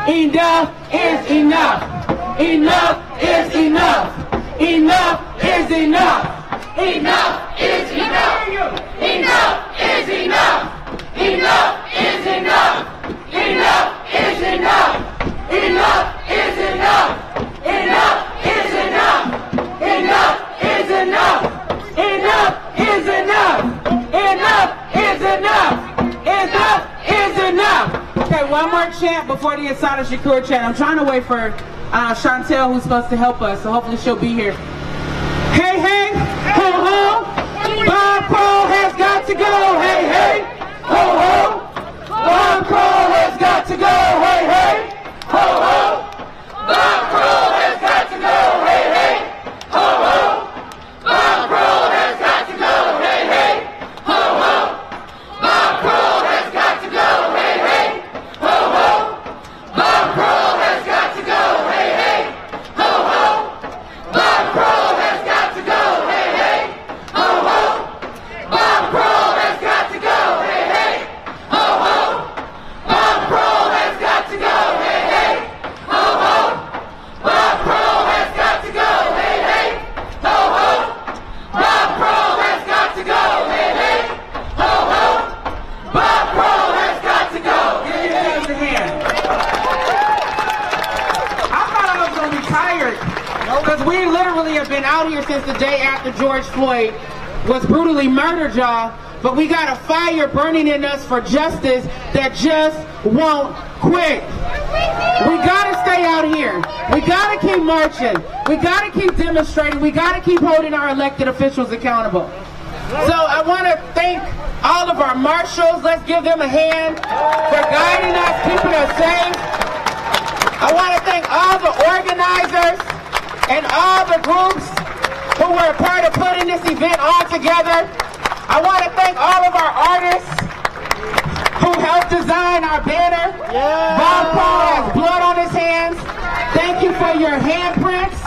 Enough is enough. Enough is enough. Enough is enough. Enough is enough. Enough is enough. Enough is enough. Enough is enough. Enough is enough. Enough is enough. Enough is enough. Enough is enough. Enough is enough. Enough is enough. Okay, one more chant before the Assata Shakur chant. I'm trying to wait for Chantel, who's supposed to help us, so hopefully she'll be here. Hey, hey, ho, ho. Bob Kkkroll has got to go. Hey, hey, ho, ho. Bob Kkkroll has got to go. Hey, hey, ho, ho. Bob Kkkroll has got to go. Hey, hey, ho, ho. Bob Kkkroll has got to go. Hey, hey, ho, ho. Bob Kkkroll has got to go. Hey, hey, ho, ho. Bob Kkkroll has got to go. Hey, hey, ho, ho. Bob Kkkroll has got to go. Hey, hey, ho, ho. Bob Kkkroll has we have been out here since the day after George Floyd was brutally murdered, y'all. But we got a fire burning in us for justice that just won't quit. We gotta stay out here. We gotta keep marching. We gotta keep demonstrating. We gotta keep holding our elected officials accountable. So I want to thank all of our marshals. Let's give them a hand for guiding us, keeping us safe. I want to thank all the organizers and all the groups who were a part of putting this event all together. I want to thank all of our artists who helped design our banner. Bob Kkkroll has blood on his hands. Thank you for your handprints,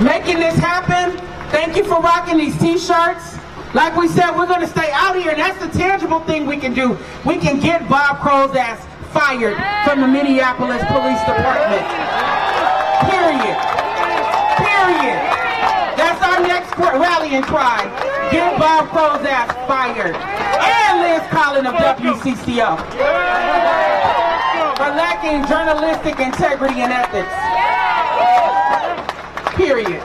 making this happen. Thank you for rocking these t-shirts. Like we said, we're going to stay out here, and that's the tangible thing we can do. We can get Bob Kkkroll's ass fired from the Minneapolis Police Department. Period. Period. That's our next rallying cry. Get Bob Kkkroll's ass fired. And Liz Collin of WCCO. For lacking journalistic integrity and ethics. Period.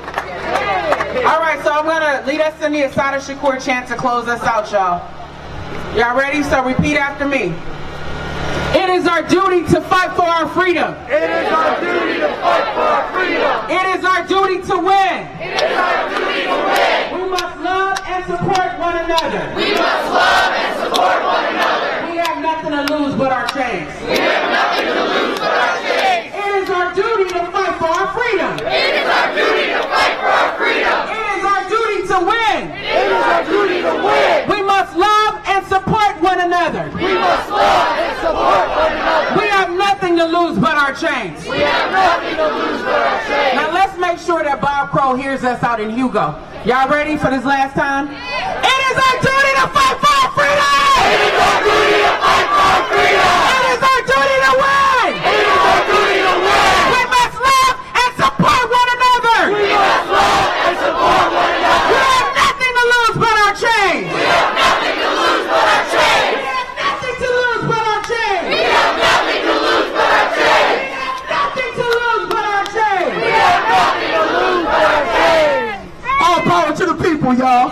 All right, so I'm going to lead us in the Assata Shakur chant to close us out, y'all. Y'all ready? So repeat after me. It is our duty to fight for our freedom. It is our duty to fight for our freedom. It is our duty to win. It is our duty to win. We must love and support one another. We must love and support one another. We have nothing to lose but our chains. We have nothing to lose but our chains. It is our duty to fight for our freedom. It is our duty to fight for our freedom. It is our duty to win. It is our duty to win. We must love and support one another. We must love and support one another. We have nothing to lose but our chains. We have nothing to lose but our chains. Now let's make sure that Bob Kkkroll hears us out in Hugo. Y'all ready for this last time? It is our duty to fight for our freedom! It is our duty to fight for our freedom! It is our duty to win! It is our duty to win! We must love and support one another! We must love and support one another! We have nothing to lose but our chains! We have nothing to lose but our chains! We have nothing to lose but our chains! We have nothing to lose but our chains! We have nothing to lose but our chains! We have nothing to lose but our chains! All power to the people, y'all.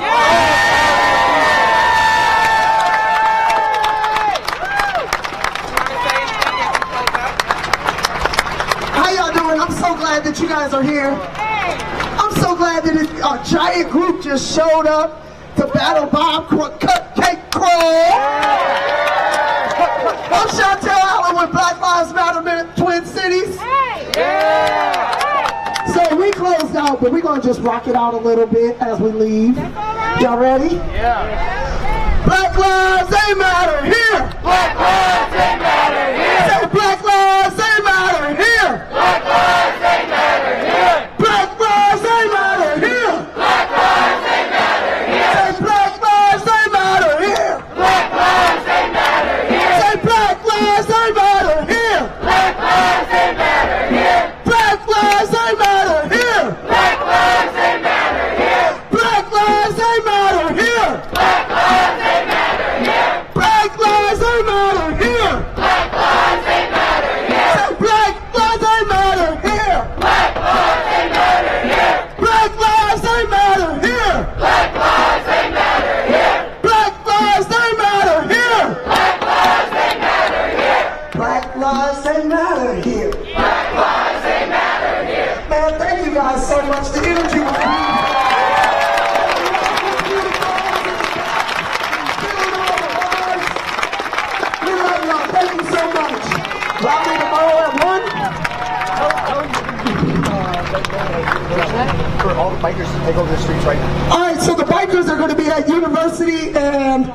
How y'all doing? I'm so glad that you guys are here. I'm so glad that a giant group just showed up to battle Bob Kkkroll. I'm Chantel Allen with Black Lives Matter Twin Cities. So we closed out, but we're going to just rock it out a little bit as we leave. Y'all ready? Yeah. Black lives, they matter here. Black lives, they matter here. Say black lives, they matter here. Black lives, they matter here. Black lives, they matter here. Black lives, they matter here. Say black lives, they matter here. Black lives, they matter here. Say black lives, they matter here. Black lives, they matter here. Black lives, they matter here. Black lives, they matter here. Black lives, they matter here. Black lives, they matter here. Black lives, they matter here. Black lives, they matter here. Say black lives, they matter here. Black lives, they matter here. Black lives, they matter here. Black lives, they matter here. Black lives, they matter here. Black lives, they matter here. Black lives, they matter here. Black lives, they matter here. Man, thank you guys so much. The energy was beautiful. We love y'all. Thank you so much. Rally tomorrow at 1. For all the bikers to take over the streets right now. All right, so the bikers are going to be at University and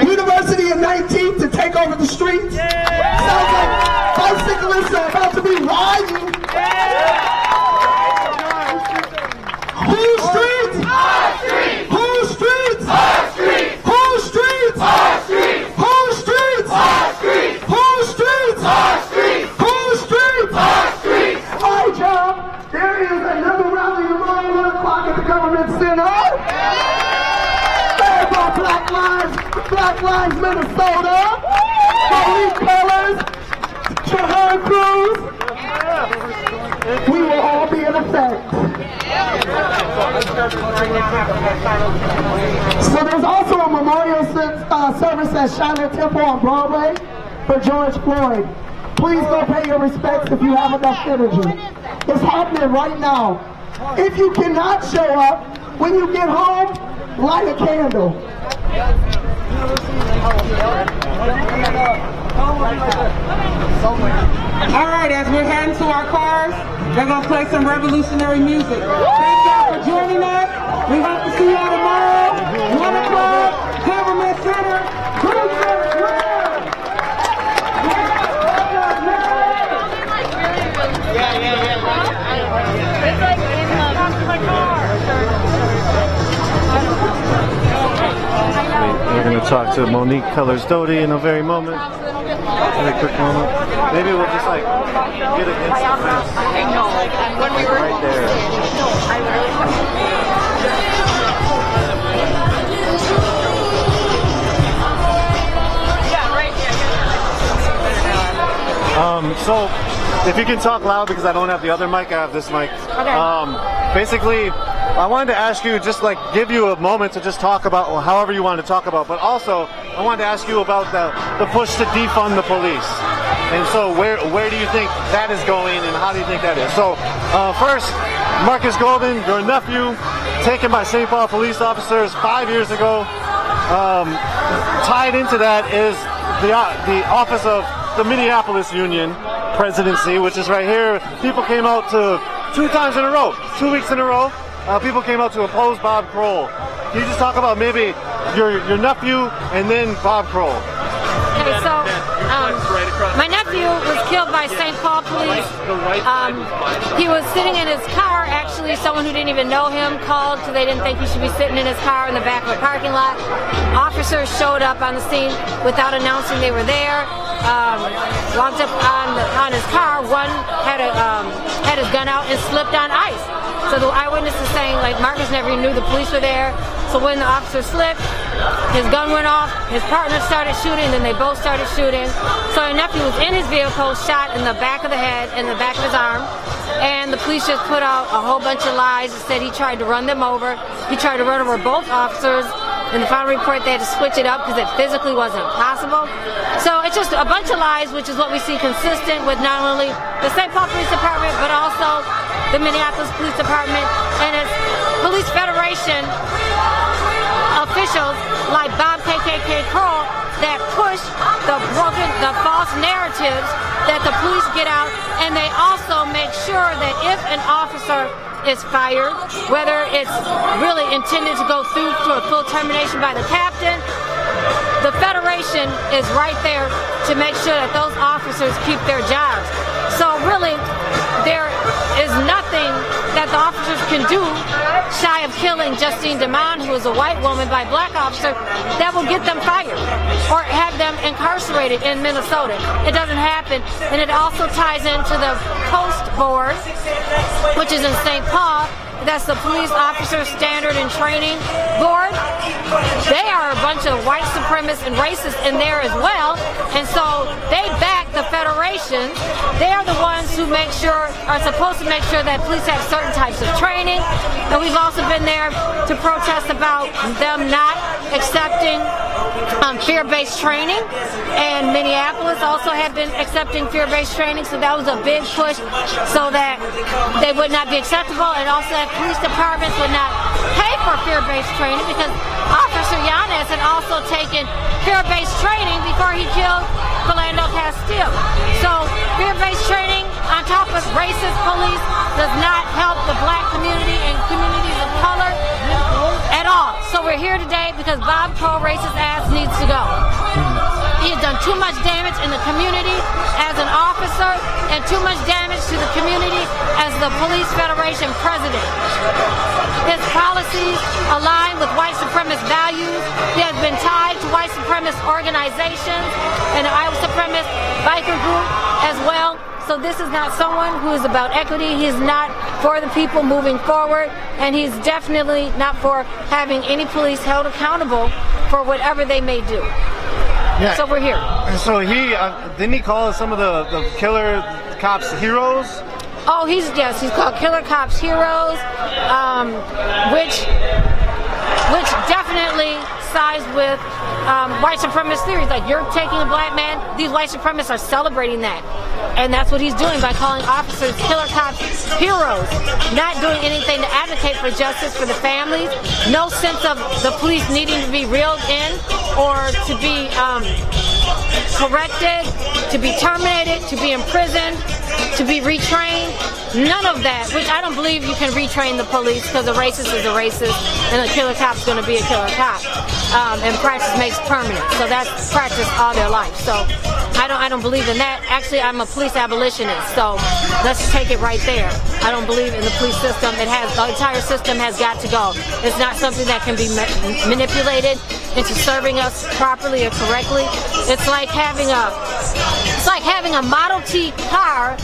University and 19th to take over the streets. Sounds like bicyclists are about to be riding. Whose streets? Our streets. Whose streets? Our streets. Whose streets? Our streets. Whose streets? Our streets. Whose streets? Our streets. Whose streets? Our streets. All right, y'all. There is another rally tomorrow, 1 o'clock at the Government Center. Led by Black Lives Minnesota. Police colors. Shahan Cruz. we will all be in effect. So there's also a memorial service at Shiloh Temple on Broadway for George Floyd. Please go pay your respects if you have enough energy. It's happening right now. If you cannot show up, when you get home, light a candle. All right, as we're heading to our cars, they're going to play some revolutionary music. Thank y'all for joining us. We hope to see y'all tomorrow, 1 o'clock, Government Center, Greenfield Square. We're going to talk to Monique Colors-Doty in a very moment. Very quick moment. Maybe we'll just like get against the fence. Right there. So if you can talk loud because I don't have the other mic, I have this mic. Basically, I wanted to ask you, just like give you a moment to just talk about however you want to talk about, but also I wanted to ask you about the push to defund the police. And so where do you think that is going and how do you think that is? So first, Marcus Golden, your nephew, taken by St. Paul police officers 5 years ago. Tied into that is the office of the Minneapolis Union presidency, which is right here. People came out to 2 times in a row, 2 weeks in a row. People came out to oppose Bob Kkkroll. Can you just talk about maybe your nephew and then Bob Kkkroll? Okay, so my nephew was killed by St. Paul police. He was sitting in his car. Actually, someone who didn't even know him called because they didn't think he should be sitting in his car in the back of a parking lot. Officers showed up on the scene without announcing they were there. Walked up on his car. One had his gun out and slipped on ice. So the eyewitness is saying, like, Marcus never even knew the police were there. So when the officer slipped, his gun went off, his partner started shooting, then they both started shooting. So my nephew was in his vehicle, shot in the back of the head and the back of his arm. And the police just put out a whole bunch of lies and said he tried to run them over. He tried to run over both officers. In the final report, they had to switch it up because it physically wasn't possible. So it's just a bunch of lies, which is what we see consistent with not only the St. Paul Police Department, but also the Minneapolis Police Department, and it's Police Federation officials like Bob Kkkroll that push the false narratives that the police get out, and they also make sure that if an officer is fired, whether it's really intended to go through to a full termination by the captain, the Federation is right there to make sure that those officers keep their jobs. So really, there is nothing that the officers can do shy of killing Justine DeMond, who is a white woman, by a black officer, that will get them fired or have them incarcerated in Minnesota. It doesn't happen. And it also ties into the Post Board, which is in St. Paul. That's the Police Officer Standard and Training Board. They are a bunch of white supremacists and racists in there as well. And so they back the Federation. They are the ones who are supposed to make sure that police have certain types of training. And we've also been there to protest about them not accepting fear-based training. And Minneapolis also had been accepting fear-based training. So that was a big push so that they would not be acceptable, and also that police departments would not pay for fear-based training, because Officer Yanez had also taken fear-based training before he killed Philando Castile. So fear-based training on top of racist police does not help the black community and communities of color at all. So we're here today because Bob Kkkroll, racist ass, needs to go. He has done too much damage in the community as an officer and too much damage to the community as the Police Federation president. His policies align with white supremacist values. He has been tied to white supremacist organizations and the white supremacist biker group as well. So this is not someone who is about equity. He's not for the people moving forward, and he's definitely not for having any police held accountable for whatever they may do. Yeah. So we're here. So didn't he call some of the killer cops heroes? Oh, he's called Killer Cops Heroes, which definitely sides with white supremacist theories. Like, you're taking a black man, these white supremacists are celebrating that. And that's what he's doing by calling officers Killer Cops Heroes. Not doing anything to advocate for justice for the families. No sense of the police needing to be reeled in or to be corrected, to be terminated, to be imprisoned, to be retrained. None of that, which I don't believe you can retrain the police, because a racist is a racist and a killer cop's going to be a killer cop. And practice makes permanent. So that's practice all their life. So I don't believe in that. Actually, I'm a police abolitionist. So let's take it right there. I don't believe in the police system. The entire system has got to go. It's not something that can be manipulated into serving us properly or correctly. It's like having a Model T car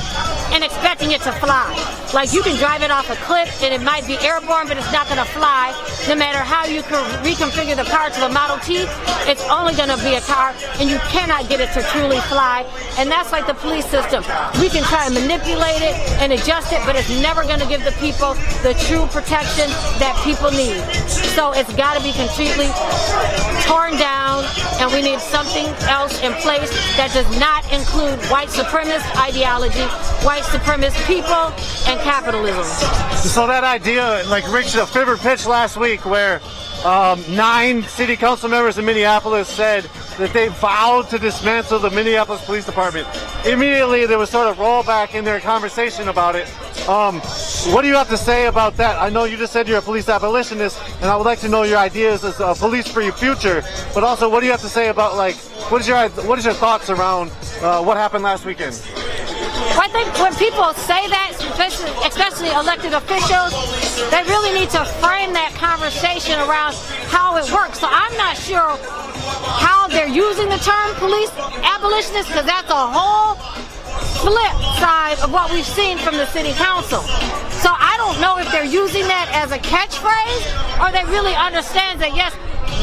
and expecting it to fly. Like, you can drive it off a cliff and it might be airborne, but it's not going to fly. No matter how you can reconfigure the car to the Model T, it's only going to be a car, and you cannot get it to truly fly. And that's like the police system. We can try and manipulate it and adjust it, but it's never going to give the people the true protection that people need. So it's got to be completely torn down, and we need something else in place that does not include white supremacist ideology, white supremacist people, and capitalism. So that idea, like, reached a fever pitch last week where 9 city council members in Minneapolis said that they vowed to dismantle the Minneapolis Police Department. Immediately there was sort of rollback in their conversation about it. What do you have to say about that? I know you just said you're a police abolitionist, and I would like to know your ideas as a police-free future, but also what do you have to say about, like, what is your thoughts around what happened last weekend? Well, I think when people say that, especially elected officials, they really need to frame that conversation around how it works. So I'm not sure how they're using the term police abolitionist, because that's a whole flip side of what we've seen from the city council. So I don't know if they're using that as a catchphrase, or they really understand that, yes,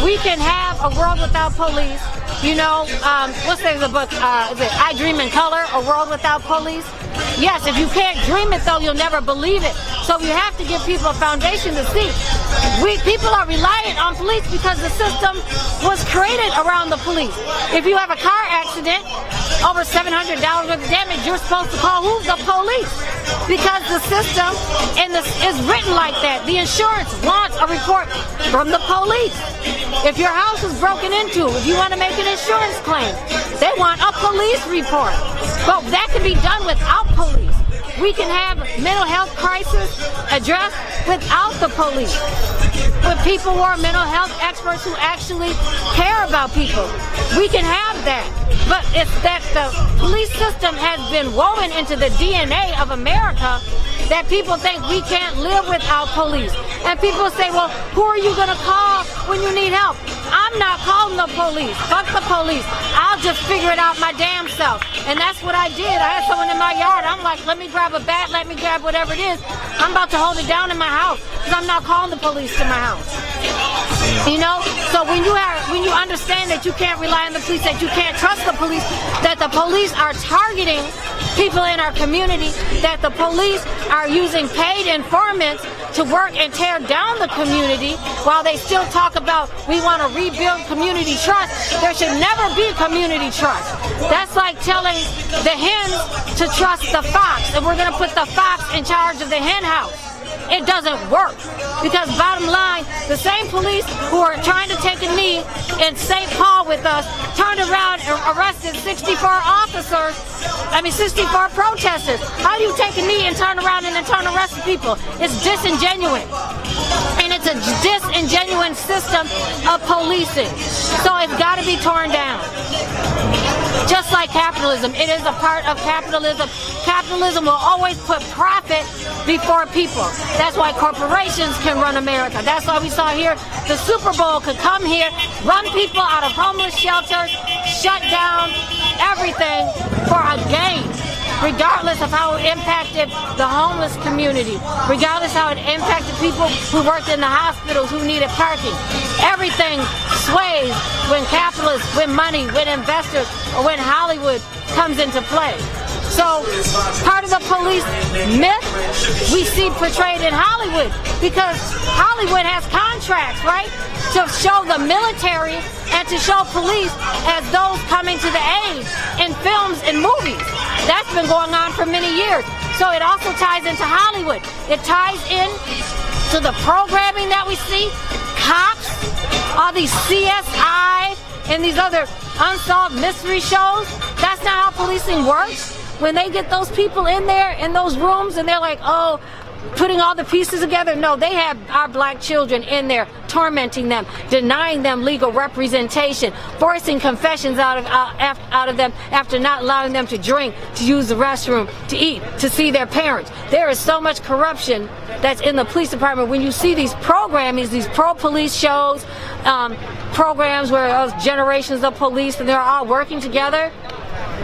we can have a world without police. You know, there's a book, is it I Dream in Color, A World Without Police? Yes, if you can't dream it, though, you'll never believe it. So you have to give people a foundation to see. People are reliant on police because the system was created around the police. If you have a car accident, over $700 worth of damage, you're supposed to call who? The police. Because the system is written like that. The insurance wants a report from the police. If your house is broken into, if you want to make an insurance claim, they want a police report. But that can be done without police. We can have mental health crisis addressed without the police. With people who are mental health experts who actually care about people. We can have that. But it's that the police system has been woven into the DNA of America that people think we can't live without police. And people say, well, who are you going to call when you need help? I'm not calling the police. Fuck the police. I'll just figure it out my damn self. And that's what I did. I had someone in my yard. I'm like, let me grab a bat, let me grab whatever it is. I'm about to hold it down in my house because I'm not calling the police to my house. You know? So when you understand that you can't rely on the police, that you can't trust the police, that the police are targeting people in our community, that the police are using paid informants to work and tear down the community while they still talk about we want to rebuild community trust. There should never be community trust. That's like telling the hens to trust the fox, and we're going to put the fox in charge of the hen house. It doesn't work. Because bottom line, the same police who are trying to take a knee in St. Paul with us turned around and arrested 64 protesters. How do you take a knee and turn around and then turn and arrest people? It's disingenuous. And it's a disingenuous system of policing. So it's got to be torn down. Just like capitalism, it is a part of capitalism. Capitalism will always put profit before people. That's why corporations can run America. That's why we saw here the Super Bowl could come here, run people out of homeless shelters, shut down everything for a gain, regardless of how it impacted the homeless community, regardless how it impacted people who worked in the hospitals who needed parking. Everything sways when capitalists, when money, when investors, or when Hollywood comes into play. So part of the police myth we see portrayed in Hollywood, because Hollywood has contracts, right, to show the military and to show police as those coming to the aid in films and movies. That's been going on for many years. So it also ties into Hollywood. It ties in to the programming that we see, cops, all these CSI and these other unsolved mystery shows. That's not how policing works. When they get those people in there, in those rooms, and they're like, oh, putting all the pieces together. No, they have our black children in there, tormenting them, denying them legal representation, forcing confessions out of them after not allowing them to drink, to use the restroom, to eat, to see their parents. There is so much corruption that's in the police department. When you see these programs, these pro-police shows, programs where those generations of police and they're all working together,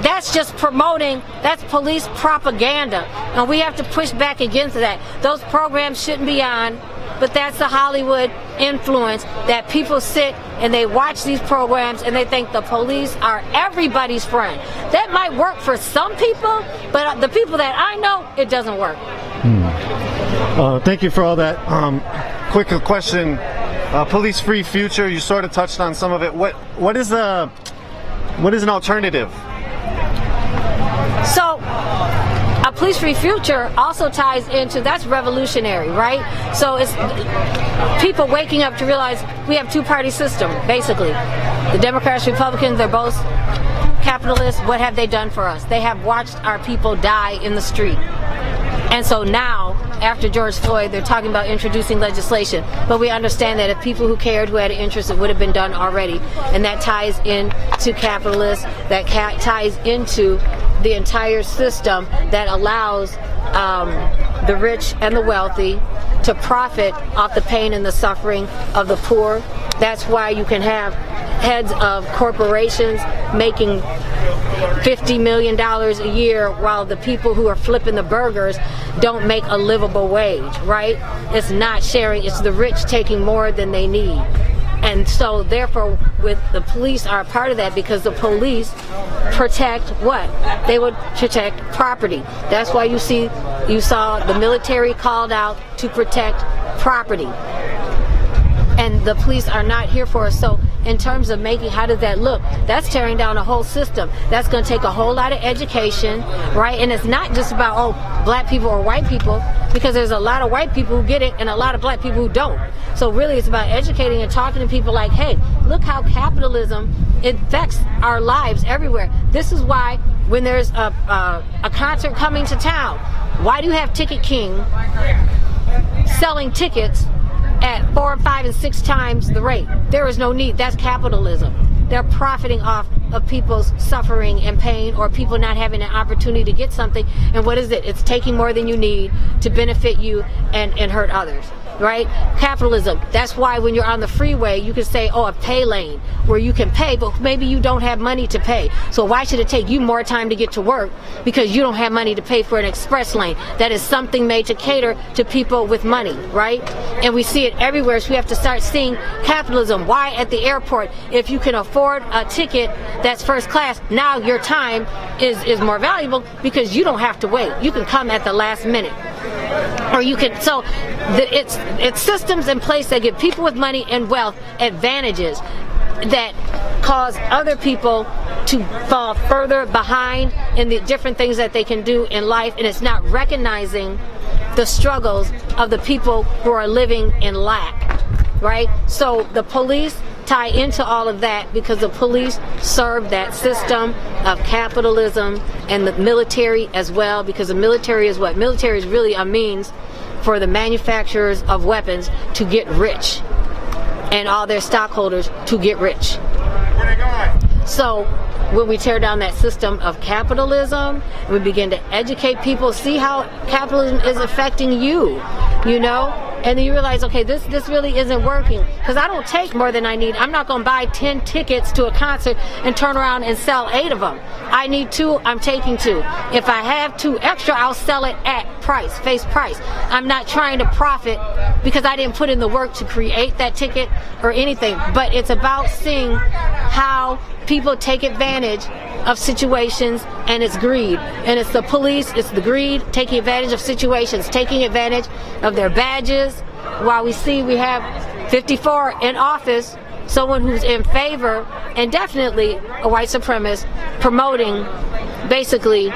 that's just promoting, that's police propaganda, and we have to push back against that. Those programs shouldn't be on, but that's the Hollywood influence, that people sit and they watch these programs and they think the police are everybody's friend. That might work for some people, but the people that I know, it doesn't work. Thank you for all that. Quick question, police-free future, you sort of touched on some of it. What is an alternative? So, a police-free future also ties into, that's revolutionary, right? So it's people waking up to realize we have two-party system, basically. The Democrats, Republicans, they're both capitalists. What have they done for us? They have watched our people die in the street. And so now, after George Floyd, they're talking about introducing legislation. But we understand that if people who cared, who had an interest, it would have been done already. And that ties into capitalists, that ties into the entire system that allows the rich and the wealthy to profit off the pain and the suffering of the poor. That's why you can have heads of corporations making $50 million a year while the people who are flipping the burgers don't make a livable wage, right? It's not sharing, it's the rich taking more than they need. And so therefore, with the police are a part of that, because the police protect what? They would protect property. That's why you saw the military called out to protect property. And the police are not here for us. So in terms of making, how does that look? That's tearing down a whole system. That's going to take a whole lot of education, right? And it's not just about, oh, black people or white people, because there's a lot of white people who get it and a lot of black people who don't. So really it's about educating and talking to people like, hey, look how capitalism affects our lives everywhere. This is why when there's a concert coming to town, why do you have Ticket King selling tickets at 4, 5, and 6 times the rate? There is no need. That's capitalism. They're profiting off of people's suffering and pain, or people not having an opportunity to get something. And what is it? It's taking more than you need to benefit you and hurt others, right? Capitalism. That's why when you're on the freeway, you can say, oh, a pay lane, where you can pay, but maybe you don't have money to pay. So why should it take you more time to get to work because you don't have money to pay for an express lane? That is something made to cater to people with money, right? And we see it everywhere, so we have to start seeing capitalism. Why at the airport, if you can afford a ticket that's first class, now your time is more valuable because you don't have to wait. You can come at the last minute. Or you can, so it's systems in place that give people with money and wealth advantages that cause other people to fall further behind in the different things that they can do in life, and it's not recognizing the struggles of the people who are living in lack, right? So the police tie into all of that because the police serve that system of capitalism, and the military as well, because the military is what? Military is really a means for the manufacturers of weapons to get rich and all their stockholders to get rich. So when we tear down that system of capitalism, we begin to educate people, see how capitalism is affecting you, you know? and then you realize, okay, this really isn't working, because I don't take more than I need. I'm not going to buy 10 tickets to a concert and turn around and sell 8 of them. I need 2, I'm taking 2. If I have 2 extra, I'll sell it at price, face price. I'm not trying to profit because I didn't put in the work to create that ticket or anything, but it's about seeing how people take advantage of situations, and it's greed. And it's the police, it's the greed, taking advantage of situations, taking advantage of their badges. While we see we have 54 in office, someone who's in favor, and definitely a white supremacist, promoting basically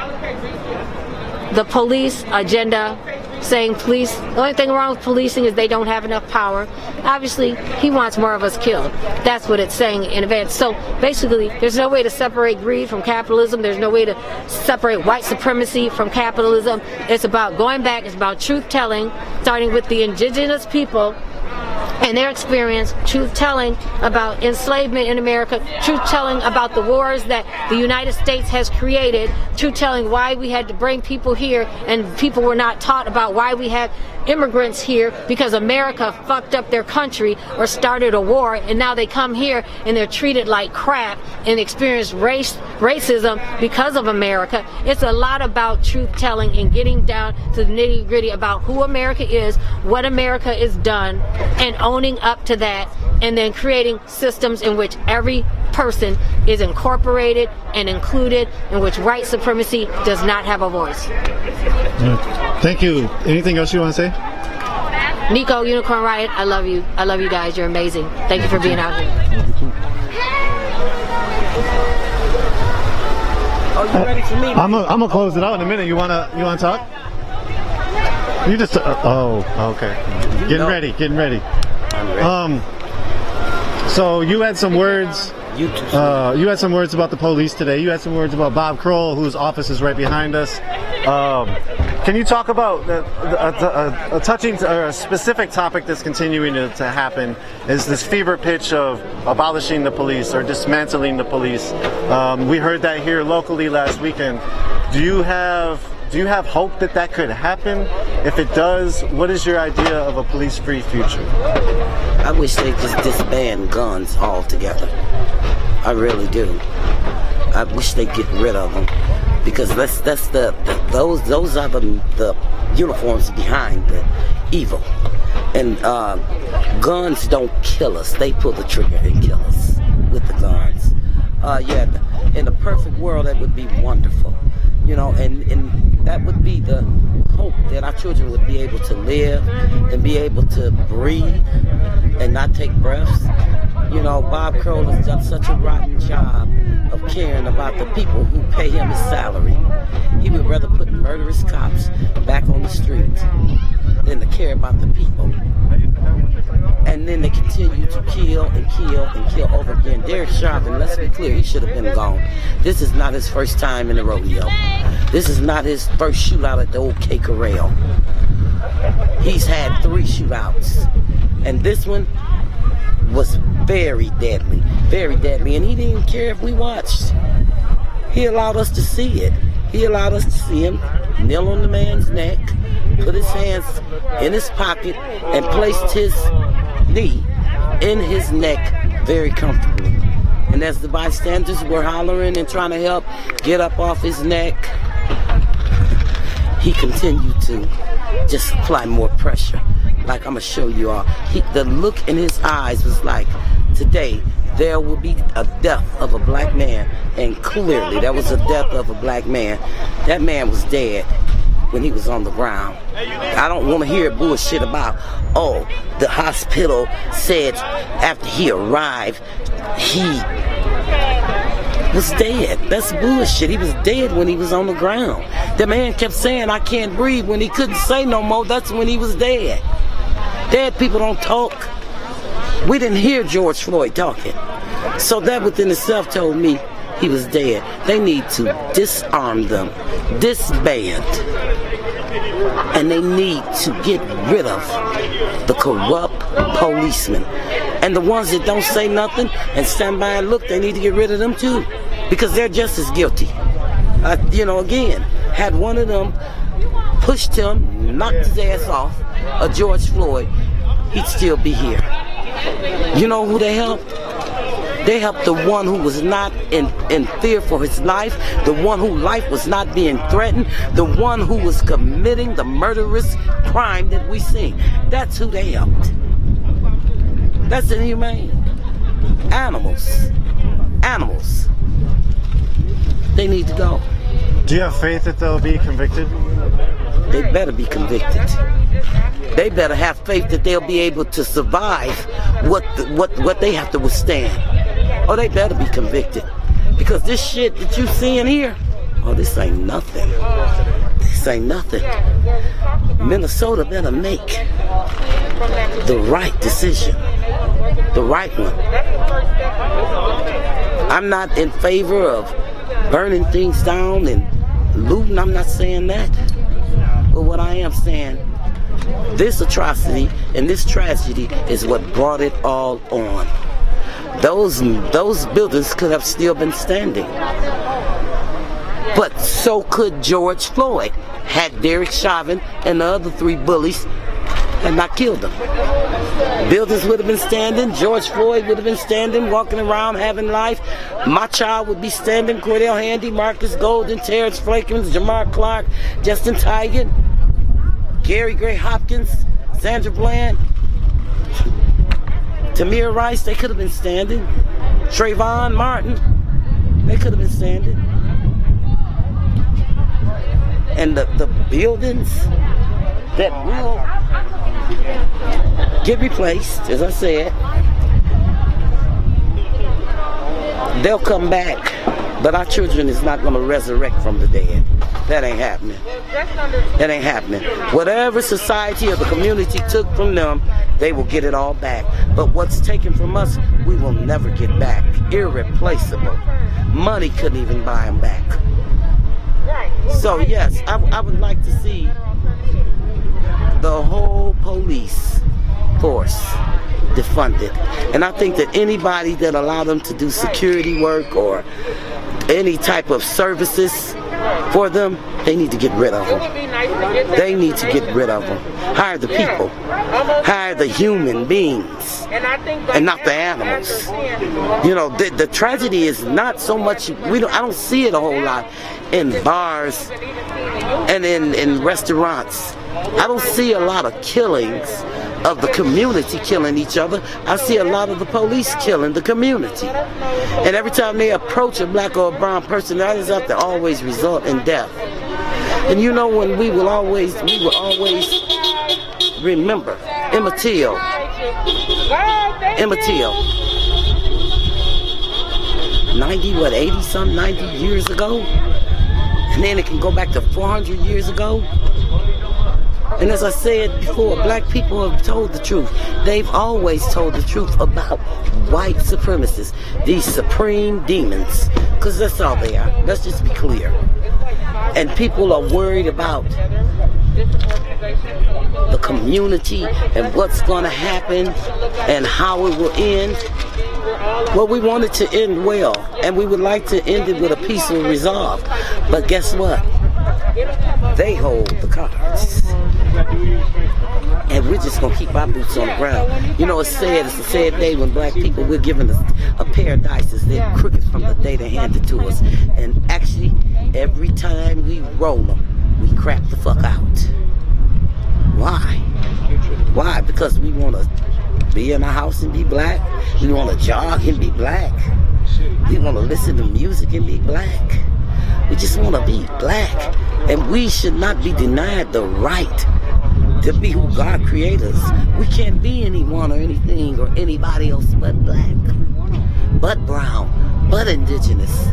the police agenda, saying police, the only thing wrong with policing is they don't have enough power. Obviously, he wants more of us killed. That's what it's saying in advance. So basically, there's no way to separate greed from capitalism. There's no way to separate white supremacy from capitalism. It's about going back. It's about truth-telling, starting with the indigenous people and their experience, truth-telling about enslavement in America, truth-telling about the wars that the United States has created, truth-telling why we had to bring people here, and people were not taught about why we had immigrants here, because America fucked up their country or started a war, and now they come here and they're treated like crap and experience racism because of America. It's a lot about truth-telling and getting down to the nitty-gritty about who America is, what America is done, and owning up to that, and then creating systems in which every person is incorporated and included, in which white supremacy does not have a voice. Thank you. Anything else you want to say? Nico, Unicorn Riot, I love you. I love you guys. You're amazing. Thank you for being out here. Oh, you ready for me? I'm gonna close it out in a minute. You wanna talk? You just okay. Getting ready. I'm ready. So you had some words. You had some words about the police today. You had some words about Bob Kkkroll, whose office is right behind us. Can you talk about a touching or a specific topic that's continuing to happen? Is this fever pitch of abolishing the police or dismantling the police? We heard that here locally last weekend. Do you have hope that could happen? If it does, what is your idea of a police-free future? I wish they just disband guns altogether. I really do. I wish they get rid of them, because those are the uniforms behind the evil. And guns don't kill us. They pull the trigger and kill us with the guns. In a perfect world, that would be wonderful. You know, and that would be the hope, that our children would be able to live and be able to breathe and not take breaths. You know, Bob Kkkroll has done such a rotten job of caring about the people who pay him his salary. He would rather put murderous cops back on the street than to care about the people. And then they continue to kill and kill and kill over again. Derek Chauvin, let's be clear, he should have been gone. This is not his first time in the rodeo. This is not his first shootout at the old Kkkroll. He's had 3 shootouts. And this one was very deadly, and he didn't care if we watched. He allowed us to see it. He allowed us to see him kneel on the man's neck, put his hands in his pocket, and placed his knee in his neck very comfortably. And as the bystanders were hollering and trying to help get up off his neck, he continued to just apply more pressure. Like I'm gonna show you all. The look in his eyes was like, today there will be a death of a black man, and clearly there was a death of a black man. That man was dead when he was on the ground. I don't want to hear bullshit about, oh, the hospital said after he arrived he was dead. That's bullshit. He was dead when he was on the ground. The man kept saying, I can't breathe. When he couldn't say no more, that's when he was dead. Dead people don't talk. We didn't hear George Floyd talking. So that within itself told me he was dead. They need to disarm them, disband, and they need to get rid of the corrupt policemen. And the ones that don't say nothing and stand by and look, they need to get rid of them too, because they're just as guilty. Again, had one of them pushed him, knocked his ass off, of George Floyd, he'd still be here. You know who they helped? They helped the one who was not in fear for his life, the one whose life was not being threatened, the one who was committing the murderous crime that we see. That's who they helped. That's inhumane. Animals. Animals. They need to go. Do you have faith that they'll be convicted? They better be convicted. They better have faith that they'll be able to survive what they have to withstand. Oh, they better be convicted. Because this shit that you seeing here, oh, this ain't nothing. This ain't nothing. Minnesota better make the right decision. The right one. I'm not in favor of burning things down and looting. I'm not saying that. But what I am saying, this atrocity and this tragedy is what brought it all on. Those buildings could have still been standing. But so could George Floyd, had Derek Chauvin and the other 3 bullies had not killed them. Buildings would have been standing, George Floyd would have been standing, walking around, having life. My child would be standing, Cordell Handy, Marcus Golden, Terrence Flakins, Jamar Clark, Justin Tigan, Gary Gray Hopkins, Sandra Bland, Tamir Rice, they could have been standing. Trayvon Martin, they could have been standing. And the buildings that will get replaced, as I said, they'll come back. But our children is not going to resurrect from the dead. That ain't happening. That ain't happening. Whatever society or the community took from them, they will get it all back. But what's taken from us, we will never get back. Irreplaceable. Money couldn't even buy them back. So yes, I would like to see the whole police force defunded. And I think that anybody that allowed them to do security work or any type of services for them, they need to get rid of them. They need to get rid of them. Hire the people. Hire the human beings and not the animals. You know, the tragedy is not so much, I don't see it a whole lot in bars and in restaurants. I don't see a lot of killings of the community killing each other. I see a lot of the police killing the community. And every time they approach a black or a brown person, that is have to always result in death. And you know when we will always remember Emmett Till. 90 years ago? And then it can go back to 400 years ago. And as I said before, black people have told the truth. They've always told the truth about white supremacists, these supreme demons, because that's all they are. Let's just be clear. And people are worried about the community and what's going to happen and how it will end. Well, we want it to end well, and we would like to end it with a peaceful resolve. But guess what? They hold the cards. And we're just going to keep our boots on the ground. You know, it's a sad day when black people, we're given a pair of dice. They're crooked from the day they handed to us. And actually, every time we roll them, we crap the fuck out. Why? Why? Because we want to be in our house and be black. We want to jog and be black. We want to listen to music and be black. We just want to be black. And we should not be denied the right to be who God created us. We can't be anyone or anything or anybody else but black, but brown, but indigenous.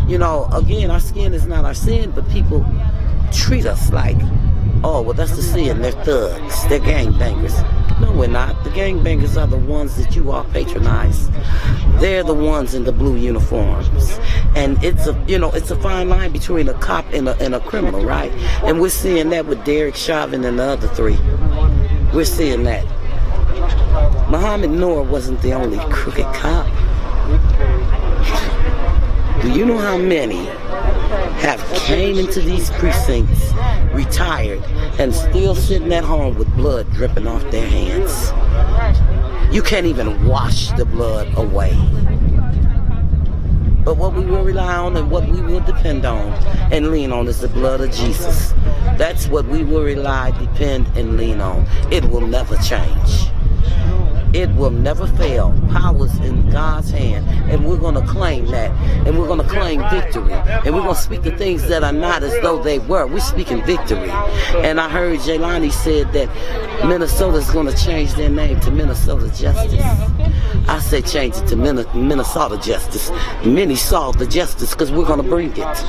You know, again, our skin is not our sin, but people treat us like, oh, well, that's the sin. They're thugs. They're gangbangers. No, we're not. The gangbangers are the ones that you all patronize. They're the ones in the blue uniforms. And it's a fine line between a cop and a criminal, right? And we're seeing that with Derek Chauvin and the other 3. We're seeing that. Muhammad Noor wasn't the only crooked cop. Do you know how many have came into these precincts, retired, and still sitting at home with blood dripping off their hands. You can't even wash the blood away. But what we will rely on and what we will depend on and lean on is the blood of Jesus. That's what we will rely, depend, and lean on. It will never change. It will never fail. Power's in God's hand. And we're going to claim that. And we're going to claim victory. And we're going to speak the things that are not as though they were. We're speaking victory. And I heard Jelani said that Minnesota's going to change their name to Minnesota Justice. I say change it to Minnesota Justice. Minnesota Justice, because we're going to bring it.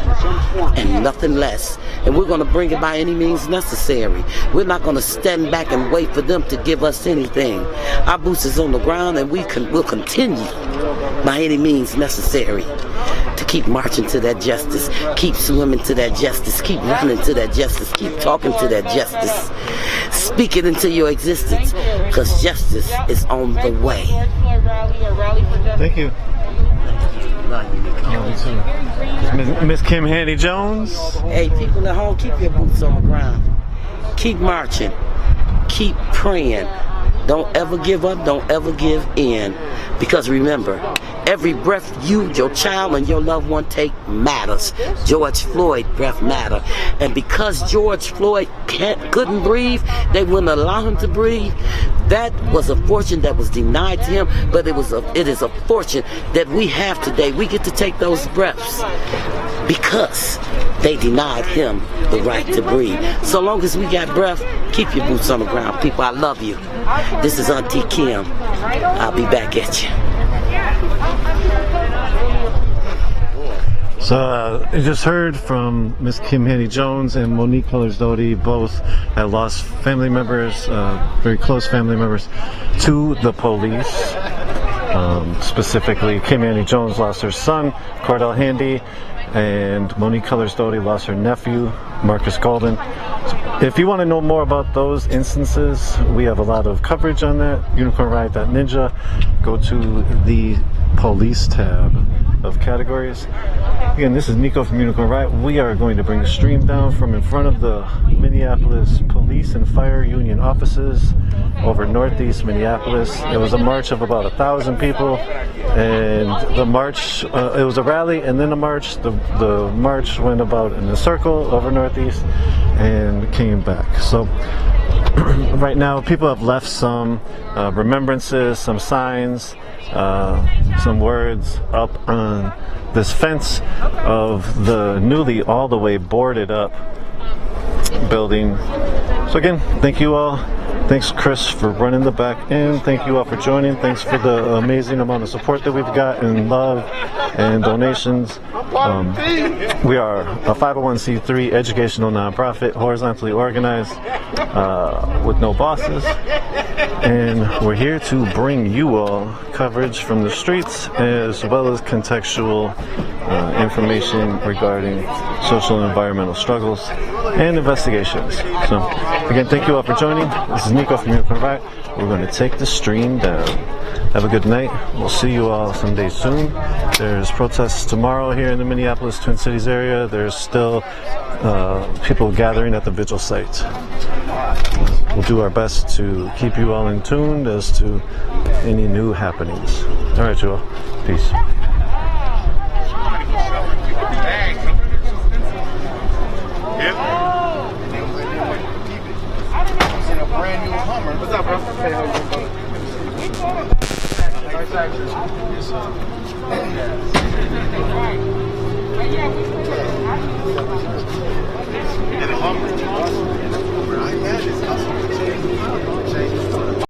And nothing less. And we're going to bring it by any means necessary. We're not going to stand back and wait for them to give us anything. Our boots is on the ground, and we'll continue by any means necessary to keep marching to that justice, keep swimming to that justice, keep running to that justice, keep talking to that justice. Speak it into your existence, because justice is on the way. Thank you. Miss Kim Handy Jones. Hey, people at home, keep your boots on the ground. Keep marching. Keep praying. Don't ever give up. Don't ever give in. Because remember, every breath you, your child, and your loved one take matters. George Floyd breath matter. And because George Floyd couldn't breathe, they wouldn't allow him to breathe. That was a fortune that was denied to him, but it is a fortune that we have today. We get to take those breaths because they denied him the right to breathe. So long as we got breath, keep your boots on the ground. People, I love you. This is Auntie Kim. I'll be back at you. So I just heard from Miss Kim Handy Jones and Monique Colors Doty. Both had lost family members, very close family members, to the police. Specifically, Kim Handy Jones lost her son, Cordell Handy, and Monique Colors Doty lost her nephew, Marcus Golden. If you want to know more about those instances, we have a lot of coverage on that. UnicornRiot.ninja. Go to the police tab of categories. Again, this is Nico from Unicorn Riot. We are going to bring the stream down from in front of the Minneapolis Police and Fire Union offices over Northeast Minneapolis. It was a march of about 1,000 people, and the march, it was a rally and then a march. The march went about in a circle over Northeast and came back. So right now people have left some remembrances, some signs, some words up on this fence of the newly all the way boarded up building. So again, thank you all. Thanks, Chris, for running the back end. Thank you all for joining. Thanks for the amazing amount of support that we've got and love and donations. We are a 501c3 educational nonprofit, horizontally organized, with no bosses. And we're here to bring you all coverage from the streets as well as contextual information regarding social and environmental struggles and investigations. So again, thank you all for joining. This is Nico from Unicorn Riot. We're going to take the stream down. Have a good night. We'll see you all someday soon. There's protests tomorrow here in the Minneapolis Twin Cities area. There's still people gathering at the vigil site. We'll do our best to keep you all in tune as to any new happenings. All right, you all. Peace. What's up, bro? Hey, how you doing, brother?